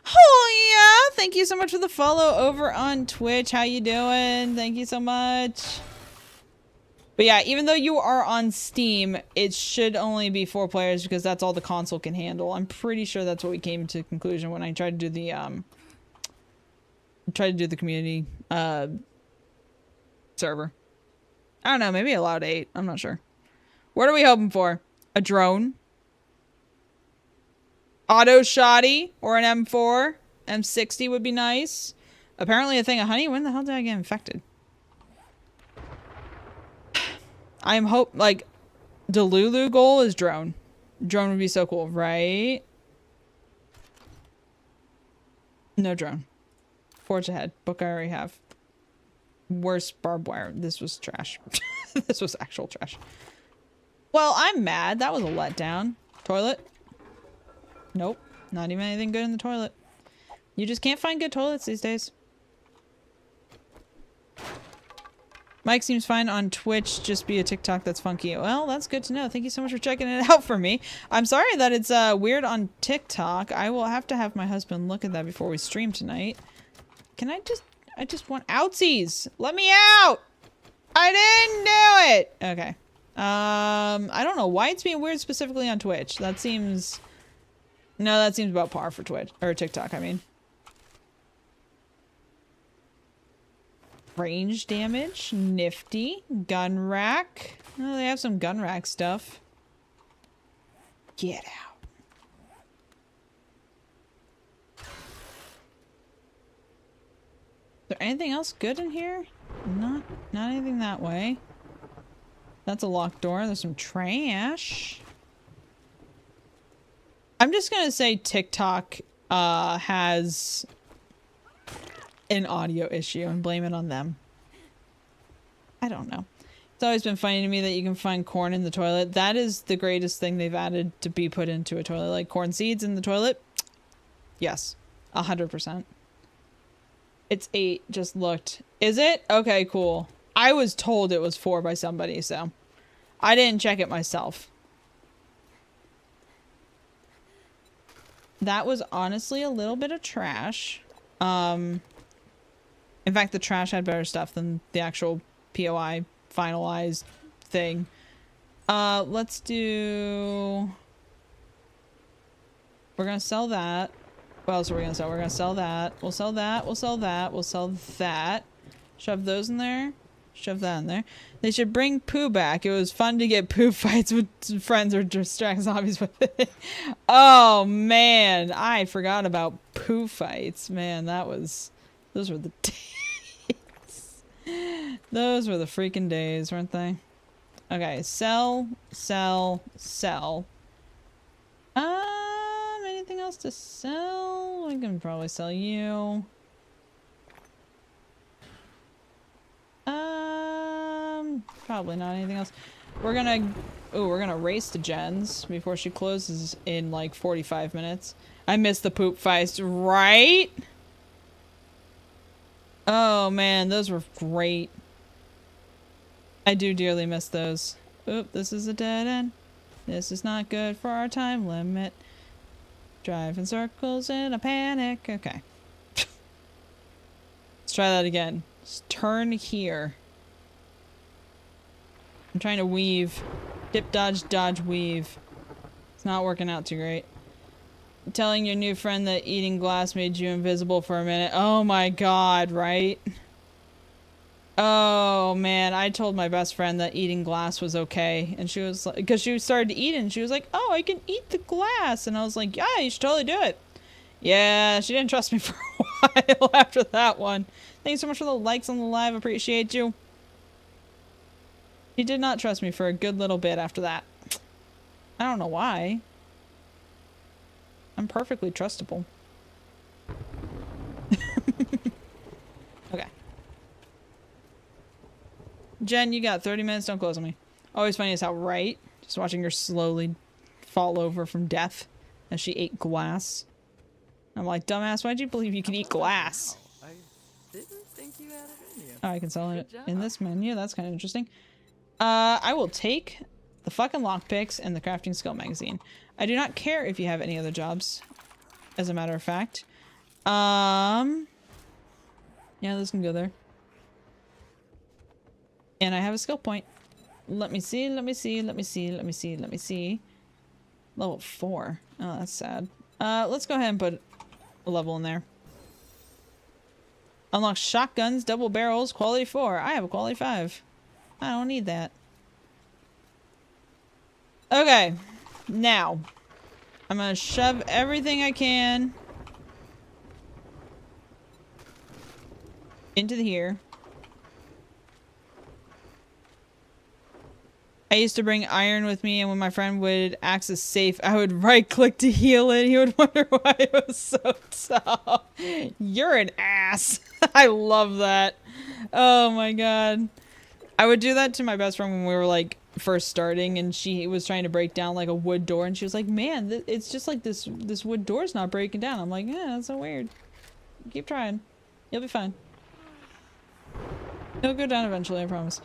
Oh yeah! Thank you so much for the follow over on Twitch. How you doing? Thank you so much. But yeah, even though you are on Steam, it should only be 4 players because that's all the console can handle. I'm pretty sure that's what we came to conclusion when I tried to do the community server. I don't know, maybe allowed 8. I'm not sure. What are we hoping for? A drone? Auto shoddy or an M4? M60 would be nice. Apparently a thing of honey. When the hell did I get infected? I am like Delulu goal is drone. Drone would be so cool, right? No drone. Forge ahead. Book I already have. Worst barbed wire. This was trash. This was actual trash. Well, I'm mad. That was a letdown. Toilet? Nope. Not even anything good in the toilet. You just can't find good toilets these days. Mike seems fine on Twitch, just be a TikTok that's funky. Well, that's good to know. Thank you so much for checking it out for me. I'm sorry that it's weird on TikTok. I will have to have my husband look at that before we stream tonight. Can I just want outsies. Let me out! I didn't do it! Okay. I don't know why it's being weird specifically on Twitch. That seems... No, that seems about par for Twitch. Or TikTok, I mean. Range damage. Nifty. Gun rack. Oh, they have some gun rack stuff. Get out. Is there anything else good in here? Not anything that way. That's a locked door. There's some trash. I'm just gonna say TikTok has an audio issue and blame it on them. I don't know. It's always been funny to me that you can find corn in the toilet. That is the greatest thing they've added to be put into a toilet. Like corn seeds in the toilet. Yes. 100%. It's 8. Just looked. Is it? Okay, cool. I was told it was 4 by somebody, so I didn't check it myself. That was honestly a little bit of trash. In fact, the trash had better stuff than the actual POI finalized thing. Let's do... We're gonna sell that. What else are we gonna sell? We're gonna sell that. We'll sell that. We'll sell that. We'll sell that. Shove those in there. Shove that in there. They should bring poo back. It was fun to get poo fights with friends or distract zombies with it. Oh man, I forgot about poo fights. Man, those were the days. Those were the freaking days, weren't they? Okay, sell, sell, sell. Anything else to sell? We can probably sell you. Probably not anything else. We're gonna race to Jen's before she closes in like 45 minutes. I missed the poop feist, right? Oh man, those were great. I do dearly miss those. Oop, this is a dead end. This is not good for our time limit. Drive in circles in a panic. Okay. Let's try that again. Just turn here. I'm trying to weave. Dip, dodge, dodge, weave. It's not working out too great. Telling your new friend that eating glass made you invisible for a minute. Oh my god, right? Oh man, I told my best friend that eating glass was okay. And she was like, because she started to eat it and she was like, oh, I can eat the glass. And I was like, yeah, you should totally do it. Yeah, she didn't trust me for a while after that one. Thank you so much for the likes on the live. Appreciate you. He did not trust me for a good little bit after that. I don't know why. I'm perfectly trustable. Okay. Jen, you got 30 minutes. Don't close on me. Always funny is how right. Just watching her slowly fall over from death as she ate glass. I'm like, dumbass, why'd you believe you could eat glass? Wow, I didn't think you had it in you. Oh, I can sell it Good in job. this menu. That's kind of interesting. I will take the fucking lockpicks and the crafting skill magazine. I do not care if you have any other jobs, as a matter of fact. Yeah, this can go there. And I have a skill point. Let me see, let me see, let me see, let me see, let me see. Level 4. Oh, that's sad. Let's go ahead and put a level in there. Unlock shotguns, double barrels, quality 4. I have a quality 5. I don't need that. Okay. Now. I'm gonna shove everything I can into here. I used to bring iron with me, and when my friend would access safe, I would right-click to heal it. He would wonder why it was so tough. You're an ass. I love that. Oh my god. I would do that to my best friend when we were like first starting, and she was trying to break down like a wood door, and she was like, "Man, it's just like this wood door's not breaking down." I'm like, "Yeah, that's so weird. Keep trying. You'll be fine. It'll go down eventually, I promise."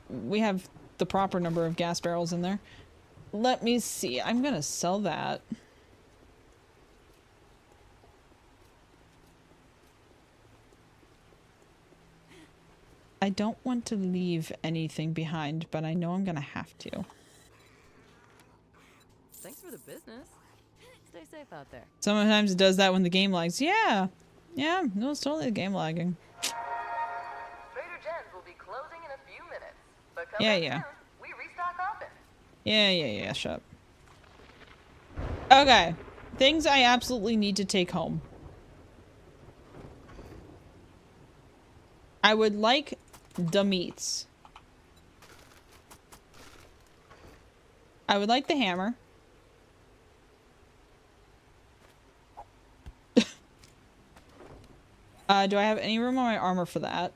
We have the proper number of gas barrels in there. Let me see. I'm gonna sell that. I don't want to leave anything behind, but I know I'm gonna have to. Thanks for the business. Stay safe out there. Sometimes it does that when the game lags. Yeah. Yeah, no, it's totally the game lagging. Trader Jen's will be closing in a few minutes. But come Yeah, back yeah. soon. We restock often. Yeah, shut up. Okay. Things I absolutely need to take home. I would like the meats. I would like the hammer. Do I have any room on my armor for that?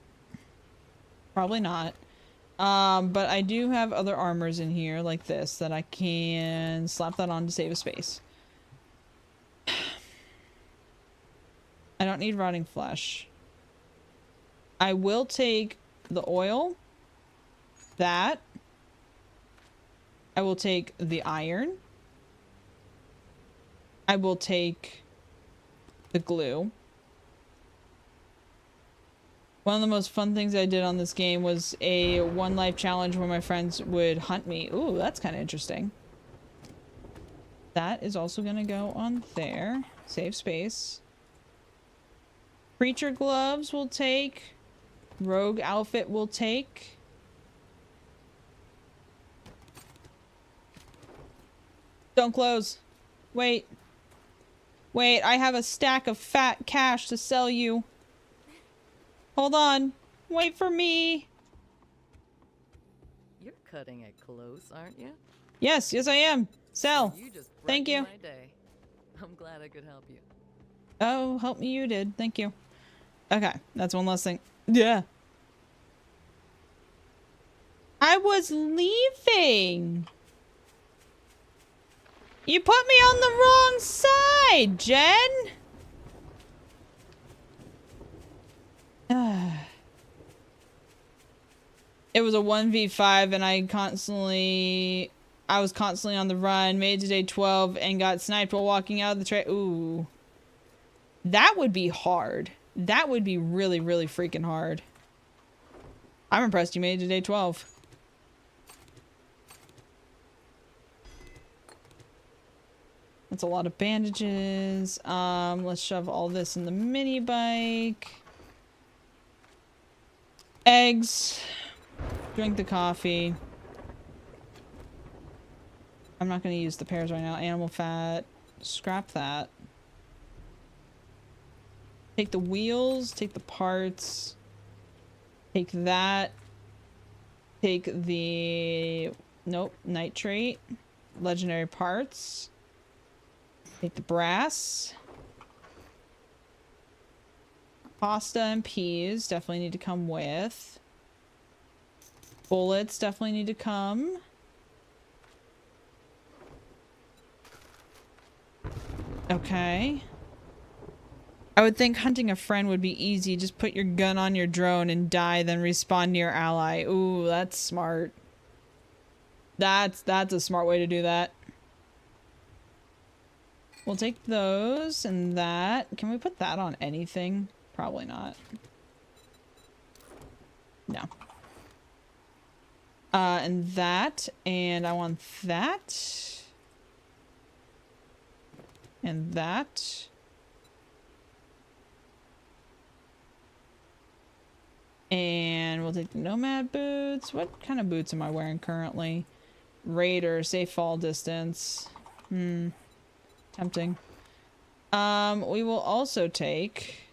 Probably not. But I do have other armors in here like this that I can slap that on to save a space. I don't need rotting flesh. I will take the oil. That. I will take the iron. I will take the glue. One of the most fun things I did on this game was a one life challenge where my friends would hunt me. Ooh, that's kind of interesting. That is also gonna go on there. Save space. Preacher gloves will take. Rogue outfit will take. Don't close. Wait. Wait, I have a stack of fat cash to sell you. Hold on. Wait for me. You're cutting it close, aren't you? Yes, yes I am. Sell. You just Thank you. brightened my day. I'm glad I could help you. Oh, help me you did. Thank you. Okay, that's one last thing. Yeah. I was leaving. You put me on the wrong side, Jen. It was a 1v5 and I was constantly on the run, made it to day 12 and got sniped while walking out of the train. Ooh. That would be hard. That would be really, really freaking hard. I'm impressed you made it to day 12. That's a lot of bandages. Let's shove all this in the mini bike. Eggs. Drink the coffee. I'm not going to use the pears right now. Animal fat. Scrap that. Take the wheels. Take the parts. Take that. Take the... Nope. Nitrate. Legendary parts. Take the brass. Pasta and peas definitely need to come with. Bullets definitely need to come. Okay. I would think hunting a friend would be easy. Just put your gun on your drone and die, then respawn near ally. Ooh, that's smart. That's a smart way to do that. We'll take those and that. Can we put that on anything? Probably not. No. And that, and I want that. And that. And we'll take the Nomad boots. What kind of boots am I wearing currently? Raider, safe fall distance. Tempting. We will also take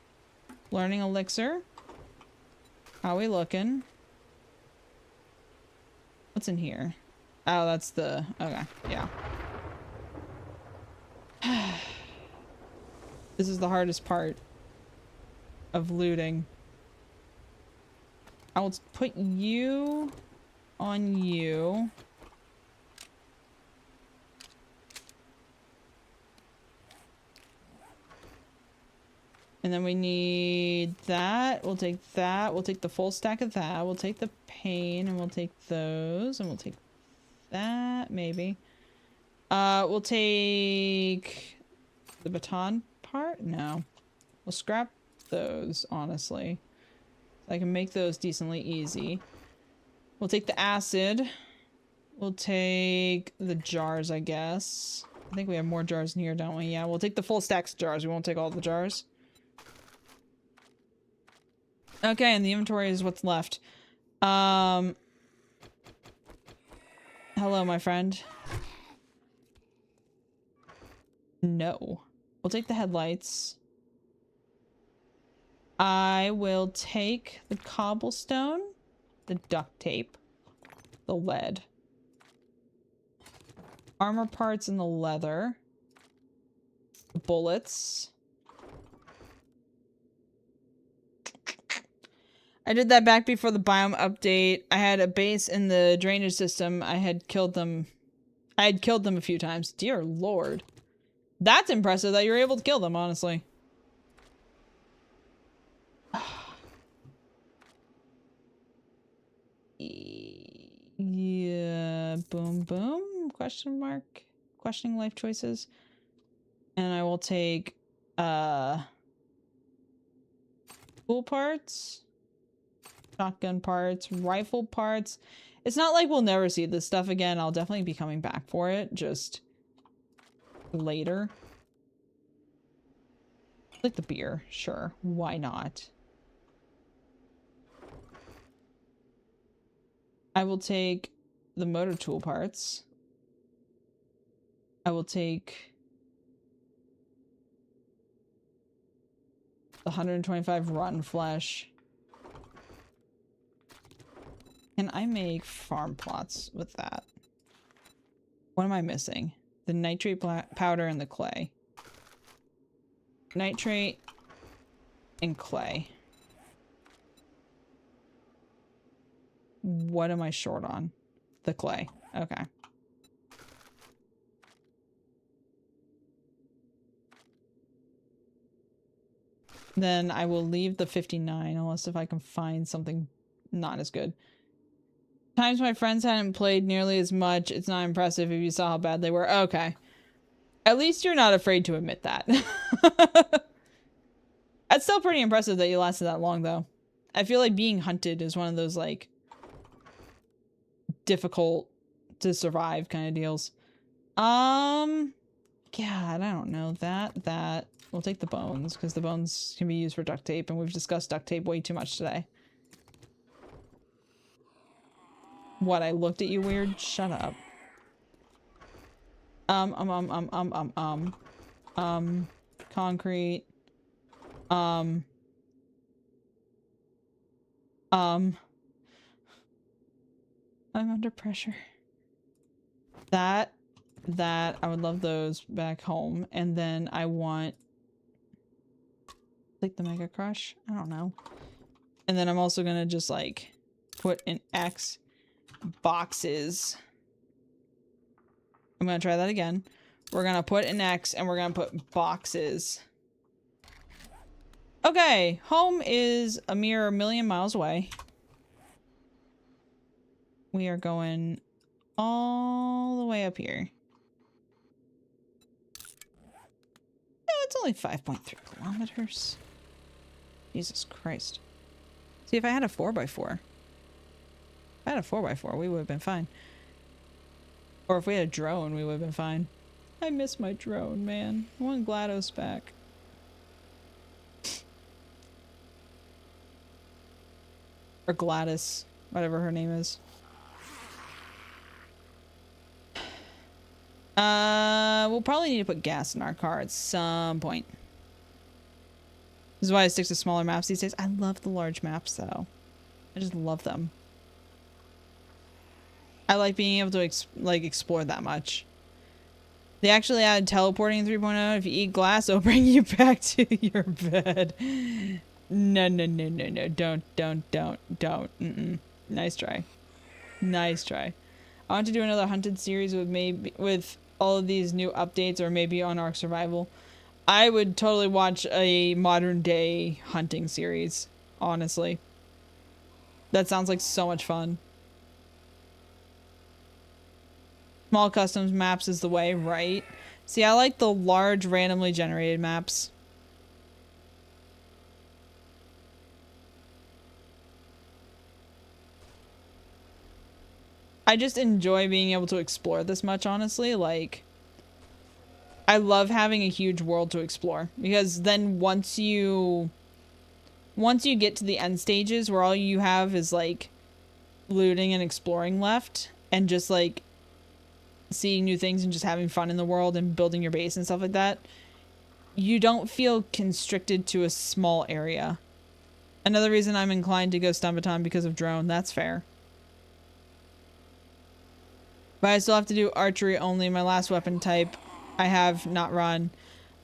Learning Elixir. How we looking? What's in here? Oh, that's the... Okay, yeah. This is the hardest part of looting. I will put you on you. And then we need that. We'll take that. We'll take the full stack of that. We'll take the pain and we'll take those and we'll take that maybe. We'll take the baton part. No, we'll scrap those, honestly. I can make those decently easy. We'll take the acid. We'll take the jars, I guess. I think we have more jars in here, don't we? Yeah, we'll take the full stacks of jars. We won't take all the jars. Okay, and the inventory is what's left. Hello, my friend. No. We'll take the headlights. I will take the cobblestone, the duct tape, the lead, armor parts and the leather, the bullets. I did that back before the biome update. I had a base in the drainage system. I had killed them a few times. Dear Lord. That's impressive that you're able to kill them, honestly. Yeah, boom, boom, question mark, questioning life choices. And I will take, tool parts, shotgun parts, rifle parts. It's not like we'll never see this stuff again. I'll definitely be coming back for it, just later. Like the beer, sure, why not? I will take the motor tool parts. I will take the 125 rotten flesh. Can I make farm plots with that? What am I missing? The nitrate powder and the clay. Nitrate and clay. What am I short on? The clay. Okay. Then I will leave the 59 unless if I can find something not as good. Times my friends hadn't played nearly as much. It's not impressive if you saw how bad they were. Okay. At least you're not afraid to admit that. That's still pretty impressive that you lasted that long, though. I feel like being hunted is one of those, like, difficult to survive kind of deals. God, I don't know. That. We'll take the bones, because the bones can be used for duct tape, and we've discussed duct tape way too much today. What, I looked at you weird? Shut up. Concrete. I'm under pressure. That, I would love those back home. And then I want, like, the Mega Crush? I don't know. And then I'm also gonna just, like, put an X boxes. I'm gonna try that again. We're gonna put an X and we're gonna put boxes. Okay, home is a mere 1,000,000 miles away. We are going all the way up here. No, it's only 5.3 kilometers. Jesus Christ. See, if I had a 4x4. If I had a 4x4, we would have been fine. Or if we had a drone, we would have been fine. I miss my drone, man. I want GLaDOS back. Or Gladys, whatever her name is. We'll probably need to put gas in our car at some point. This is why I stick to smaller maps these days. I love the large maps, though. I just love them. I like being able to explore that much. They actually added teleporting in 3.0. If you eat glass, it'll bring you back to your bed. No, no, no, no, no. Don't. Mm-mm. Nice try. Nice try. I want to do another hunted series with all of these new updates, or maybe on Ark Survival. I would totally watch a modern day hunting series, honestly. That sounds like so much fun. Small customs maps is the way, right? See, I like the large randomly generated maps. I just enjoy being able to explore this much, honestly. Like, I love having a huge world to explore, because then once you get to the end stages where all you have is like looting and exploring left, and just like seeing new things and just having fun in the world and building your base and stuff like that, you don't feel constricted to a small area. Another reason I'm inclined to go Stumbaton because of drone. That's fair. But I still have to do archery only. My last weapon type I have not run.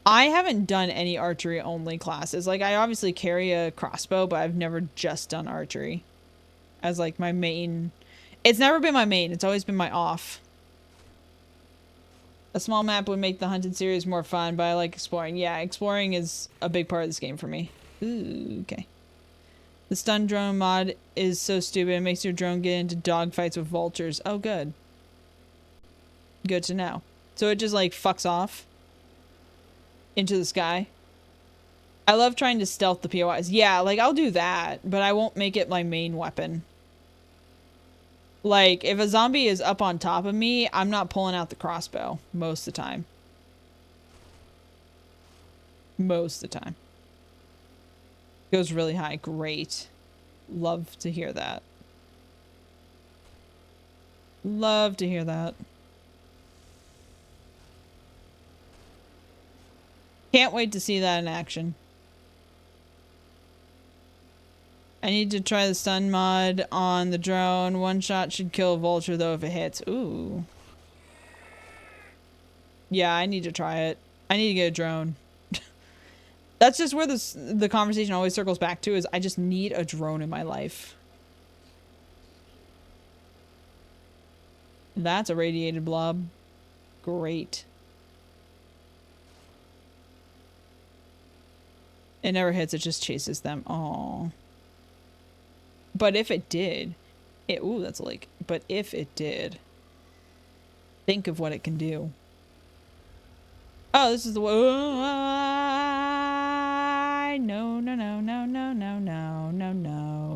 I haven't done any archery only classes. Like, I obviously carry a crossbow, but I've never just done archery as like my main. It's never been my main. It's always been my off. A small map would make the hunted series more fun, but I like exploring. Yeah, exploring is a big part of this game for me. Ooh, okay. The stun drone mod is so stupid. It makes your drone get into dogfights with vultures. Oh, good. Good to know. So it just like fucks off into the sky. I love trying to stealth the POIs. Yeah, like I'll do that, but I won't make it my main weapon. Like, if a zombie is up on top of me, I'm not pulling out the crossbow most of the time. Most of the time. Goes really high. Great. Love to hear that. Love to hear that. Can't wait to see that in action. I need to try the stun mod on the drone. One shot should kill a vulture though if it hits. Ooh. Yeah, I need to try it. I need to get a drone. That's just where the conversation always circles back to, is I just need a drone in my life. That's a radiated blob. Great. It never hits, it just chases them. Aww. But if it did, ooh, that's a lake. But if it did, think of what it can do. Oh, this is the one. No, no, no, no, no, no, no, no, no,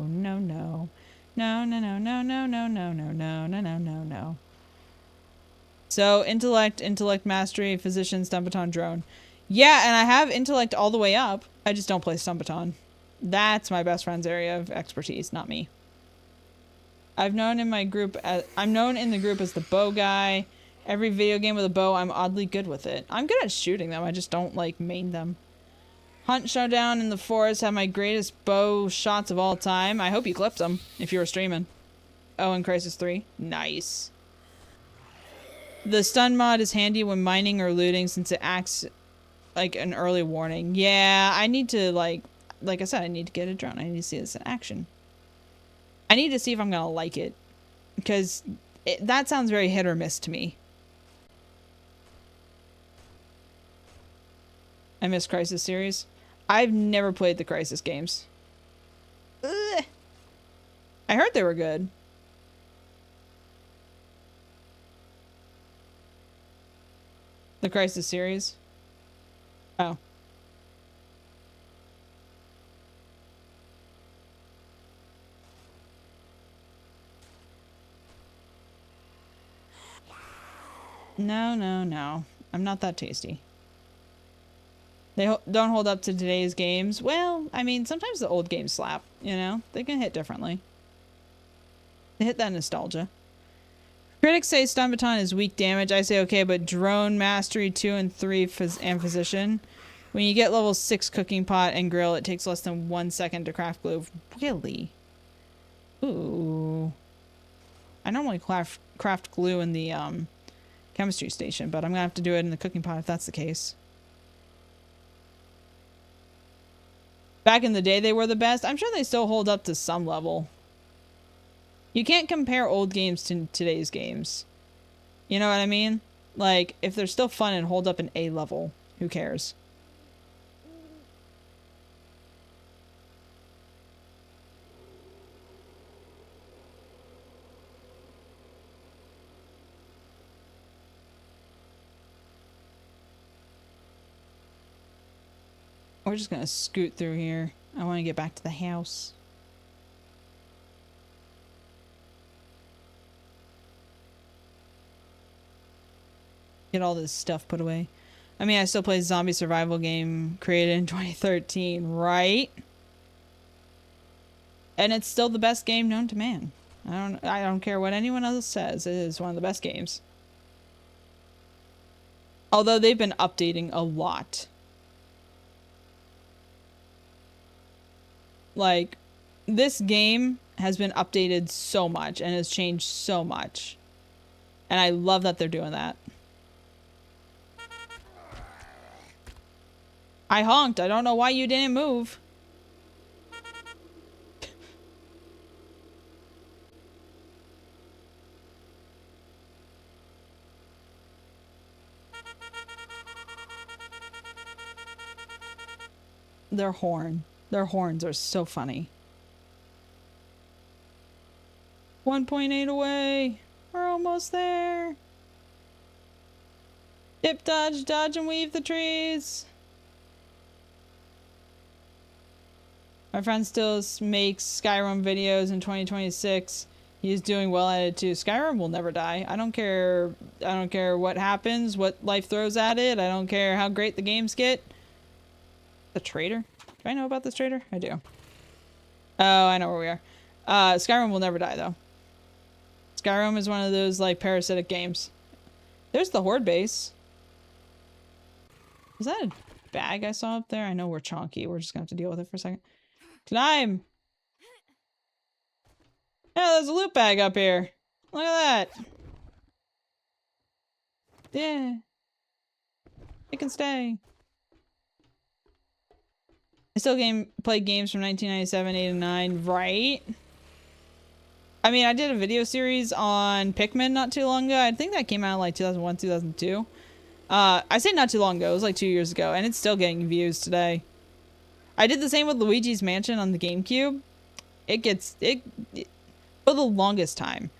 no, no. No, no, no, no, no, no, no, no, no, no, no, no, no. So, intellect mastery, physician, Stumbaton, drone. Yeah, and I have intellect all the way up. I just don't play Stumbaton. That's my best friend's area of expertise, not me. I'm known in the group as the bow guy. Every video game with a bow, I'm oddly good with it. I'm good at shooting them, I just don't like main them. Hunt Showdown in the Forest have my greatest bow shots of all time. I hope you clipped them if you were streaming. Oh, and Crisis 3. Nice. The stun mod is handy when mining or looting since it acts like an early warning. Yeah, I need to like I said, I need to get a drone. I need to see this in action. I need to see if I'm gonna like it. because that sounds very hit or miss to me. I miss Crisis series. I've never played the Crisis games. Ugh. I heard they were good. The Crisis series. Oh. No, no, no. I'm not that tasty. They don't hold up to today's games. Well, I mean, sometimes the old games slap, you know? They can hit differently. They hit that nostalgia. Critics say Stun Baton is weak damage. I say okay, but Drone Mastery 2 and 3 and Physician. When you get level 6 Cooking Pot and Grill, it takes less than 1 second to craft glue. Really? Ooh. I normally craft glue in the chemistry station, but I'm gonna have to do it in the cooking pot if that's the case. Back in the day, they were the best. I'm sure they still hold up to some level. You can't compare old games to today's games. You know what I mean? Like, if they're still fun and hold up an A level, who cares? We're just gonna scoot through here. I want to get back to the house. Get all this stuff put away. I mean, I still play a zombie survival game created in 2013, right? And it's still the best game known to man. I don't care what anyone else says. It is one of the best games. Although they've been updating a lot. Like, this game has been updated so much and has changed so much. And I love that they're doing that. I honked. I don't know why you didn't move. Their horns are so funny. 1.8 away. We're almost there. Dip, dodge, dodge, and weave the trees. My friend still makes Skyrim videos in 2026. He's doing well at it too. Skyrim will never die. I don't care what happens, what life throws at it. I don't care how great the games get. The traitor? Do I know about this traitor? I do. Oh, I know where we are. Skyrim will never die though. Skyrim is one of those like parasitic games. There's the Horde base. Is that a bag I saw up there? I know we're chonky. We're just gonna have to deal with it for a second. Climb! Yeah, there's a loot bag up here. Look at that. Yeah. It can stay. I still play games from 1997, 8, and 9, right? I mean, I did a video series on Pikmin not too long ago. I think that came out like 2001, 2002. I say not too long ago. It was like 2 years ago, and it's still getting views today. I did the same with Luigi's Mansion on the GameCube. For the longest time,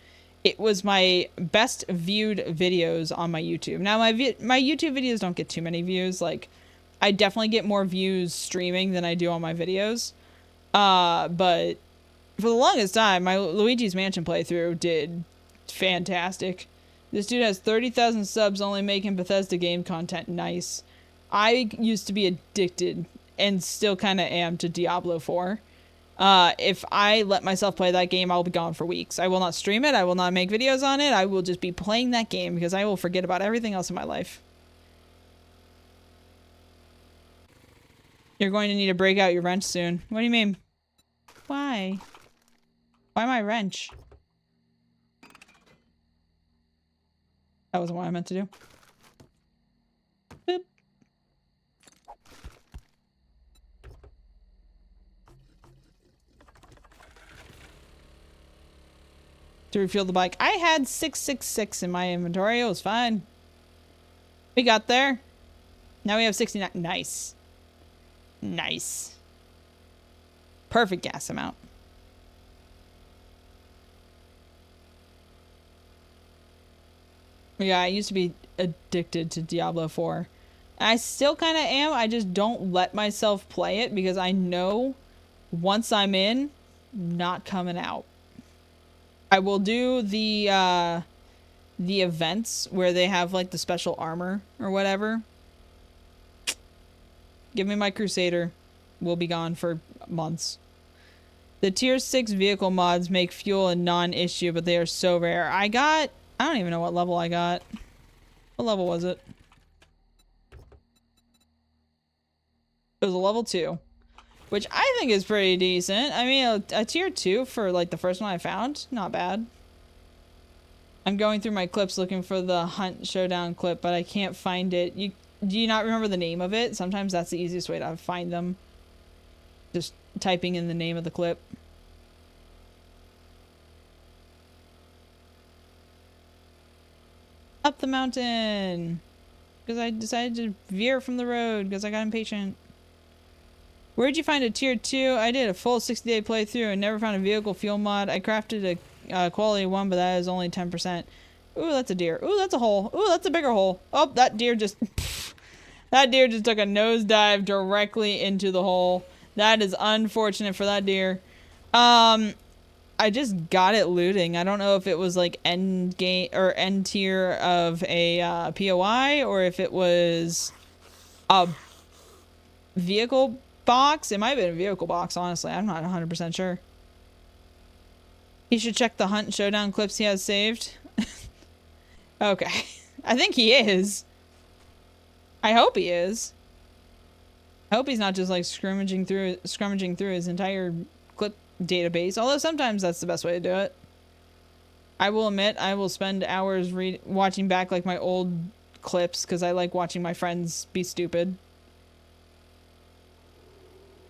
it was my best viewed videos on my YouTube. Now, my YouTube videos don't get too many views. Like, I definitely get more views streaming than I do on my videos. But for the longest time, my Luigi's Mansion playthrough did fantastic. This dude has 30,000 subs only making Bethesda game content. Nice. I used to be addicted and still kind of am to Diablo 4. If I let myself play that game, I'll be gone for weeks. I will not stream it. I will not make videos on it. I will just be playing that game because I will forget about everything else in my life. You're going to need to break out your wrench soon. What do you mean? Why? Why my wrench? That wasn't what I meant to do. Boop. to refuel the bike. I had 666 in my inventory. It was fine. We got there. Now we have 69. Nice. Nice. Perfect gas amount. Yeah, I used to be addicted to Diablo 4. I still kind of am. I just don't let myself play it because I know once I'm in, not coming out. I will do the events where they have like the special armor or whatever. Give me my Crusader. We'll be gone for months. The tier 6 vehicle mods make fuel a non-issue, but they are so rare. I don't even know what level I got. What level was it? It was a level 2, which I think is pretty decent. I mean, a tier 2 for like the first one I found, not bad. I'm going through my clips looking for the Hunt Showdown clip, but I can't find it. Do you not remember the name of it? Sometimes that's the easiest way to find them. Just typing in the name of the clip. Up the mountain! Because I decided to veer from the road because I got impatient. Where'd you find a tier 2? I did a full 60-day playthrough and never found a vehicle fuel mod. I crafted a quality 1, but that is only 10%. Ooh, that's a deer. Ooh, that's a hole. Ooh, that's a bigger hole. Oh, that deer just... that deer just took a nosedive directly into the hole. That is unfortunate for that deer. I just got it looting. I don't know if it was like end game or end tier of a POI or if it was a vehicle box. It might have been a vehicle box, honestly. I'm not 100% sure. He should check the Hunt Showdown clips he has saved. Okay. I think he is. I hope he is. I hope he's not just like scrummaging through his entire clip database, although sometimes that's the best way to do it. I will admit I will spend hours watching back like my old clips because I like watching my friends be stupid.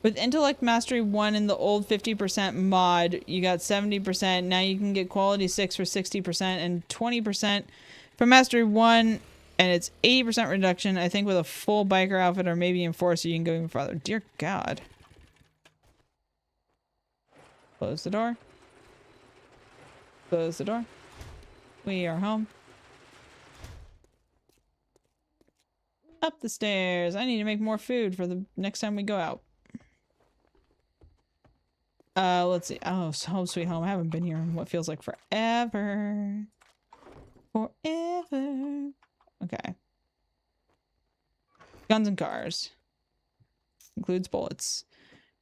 With Intellect Mastery 1 in the old 50% mod, you got 70%. Now you can get Quality 6 for 60% and 20% for Mastery 1, and it's 80% reduction. I think with a full biker outfit or maybe Enforcer, you can go even farther. Dear God. Close the door. Close the door. We are home. Up the stairs. I need to make more food for the next time we go out. Let's see. Oh, Home Sweet Home. I haven't been here in what feels like forever. Forever. Okay. Guns and cars. Includes bullets.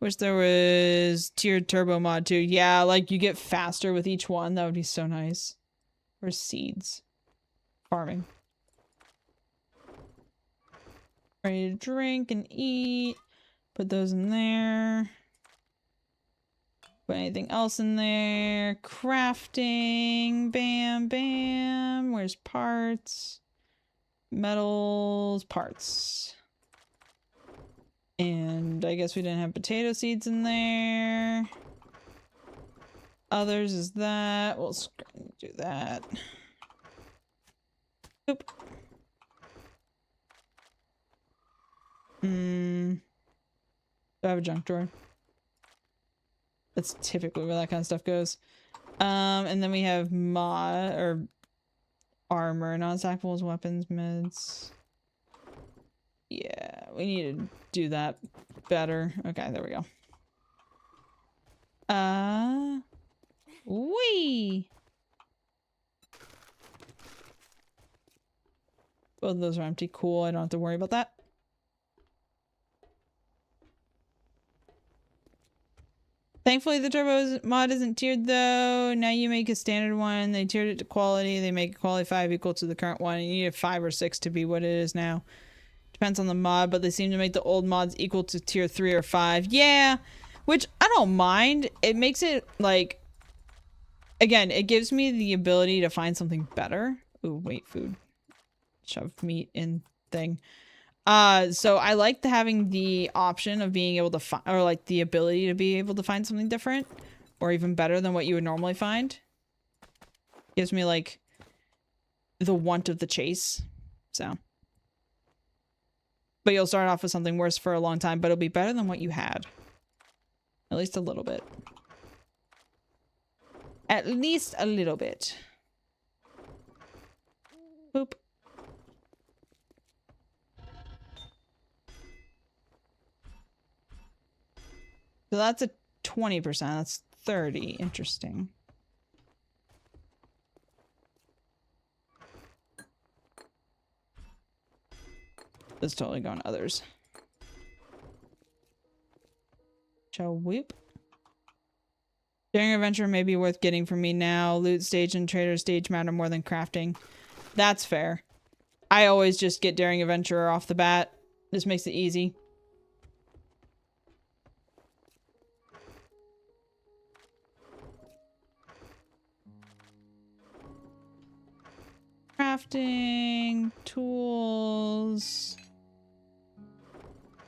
Wish there was tiered turbo mod too. Yeah, like you get faster with each one. That would be so nice. Where's seeds? Farming. Ready to drink and eat. Put those in there. Put anything else in there. Crafting. Bam, bam. Where's parts? Metals. Parts. And I guess we didn't have potato seeds in there. Others is that. We'll do that. Oop. Do I have a junk drawer? That's typically where that kind of stuff goes. And then we have mod or armor, non-stackables, weapons, meds. Yeah, we need to do that better. Okay, there we go. Wee. Both of those are empty. Cool. I don't have to worry about that. Thankfully, the turbo mod isn't tiered though. Now you make a standard one. They tiered it to quality. They make quality 5 equal to the current one. And you need a 5 or 6 to be what it is now. Depends on the mod, but they seem to make the old mods equal to tier 3 or 5. Yeah, which I don't mind. It makes it like, again, it gives me the ability to find something better. Ooh, wait, food. Shove meat in thing. So I like having the option of being able to find, or like the ability to be able to find something different or even better than what you would normally find. Gives me like the want of the chase. So. But you'll start off with something worse for a long time, but it'll be better than what you had. At least a little bit. At least a little bit. Boop. So that's a 20%. That's 30. Interesting. That's totally going to others. Shall whoop. Daring adventure may be worth getting from me now. Loot stage and trader stage matter more than crafting. That's fair. I always just get daring adventurer off the bat. This makes it easy. Crafting, tools,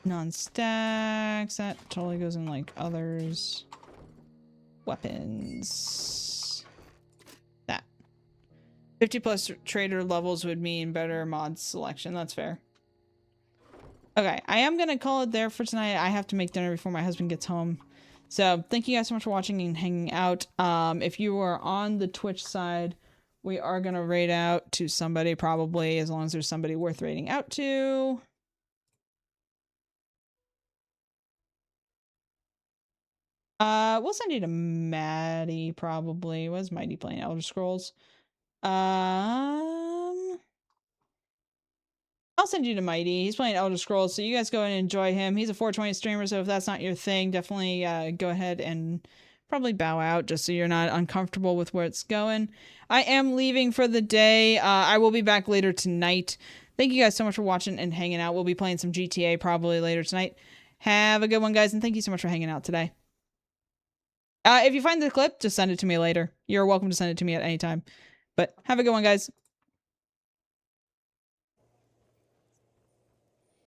non-stacks, that totally goes in like others. Weapons. That. 50 plus trader levels would mean better mod selection, that's fair. Okay, I am gonna call it there for tonight. I have to make dinner before my husband gets home. So thank you guys so much for watching and hanging out. If you are on the Twitch side, we are going to raid out to somebody probably, as long as there's somebody worth raiding out to. We'll send you to Maddie probably. Was Mighty playing Elder Scrolls? I'll send you to Mighty. He's playing Elder Scrolls, so you guys go and enjoy him. He's a 420 streamer, so if that's not your thing, definitely go ahead and probably bow out just so you're not uncomfortable with where it's going. I am leaving for the day. I will be back later tonight. Thank you guys so much for watching and hanging out. We'll be playing some GTA probably later tonight. Have a good one, guys, and thank you so much for hanging out today. If you find the clip, just send it to me later. You're welcome to send it to me at any time. But have a good one, guys.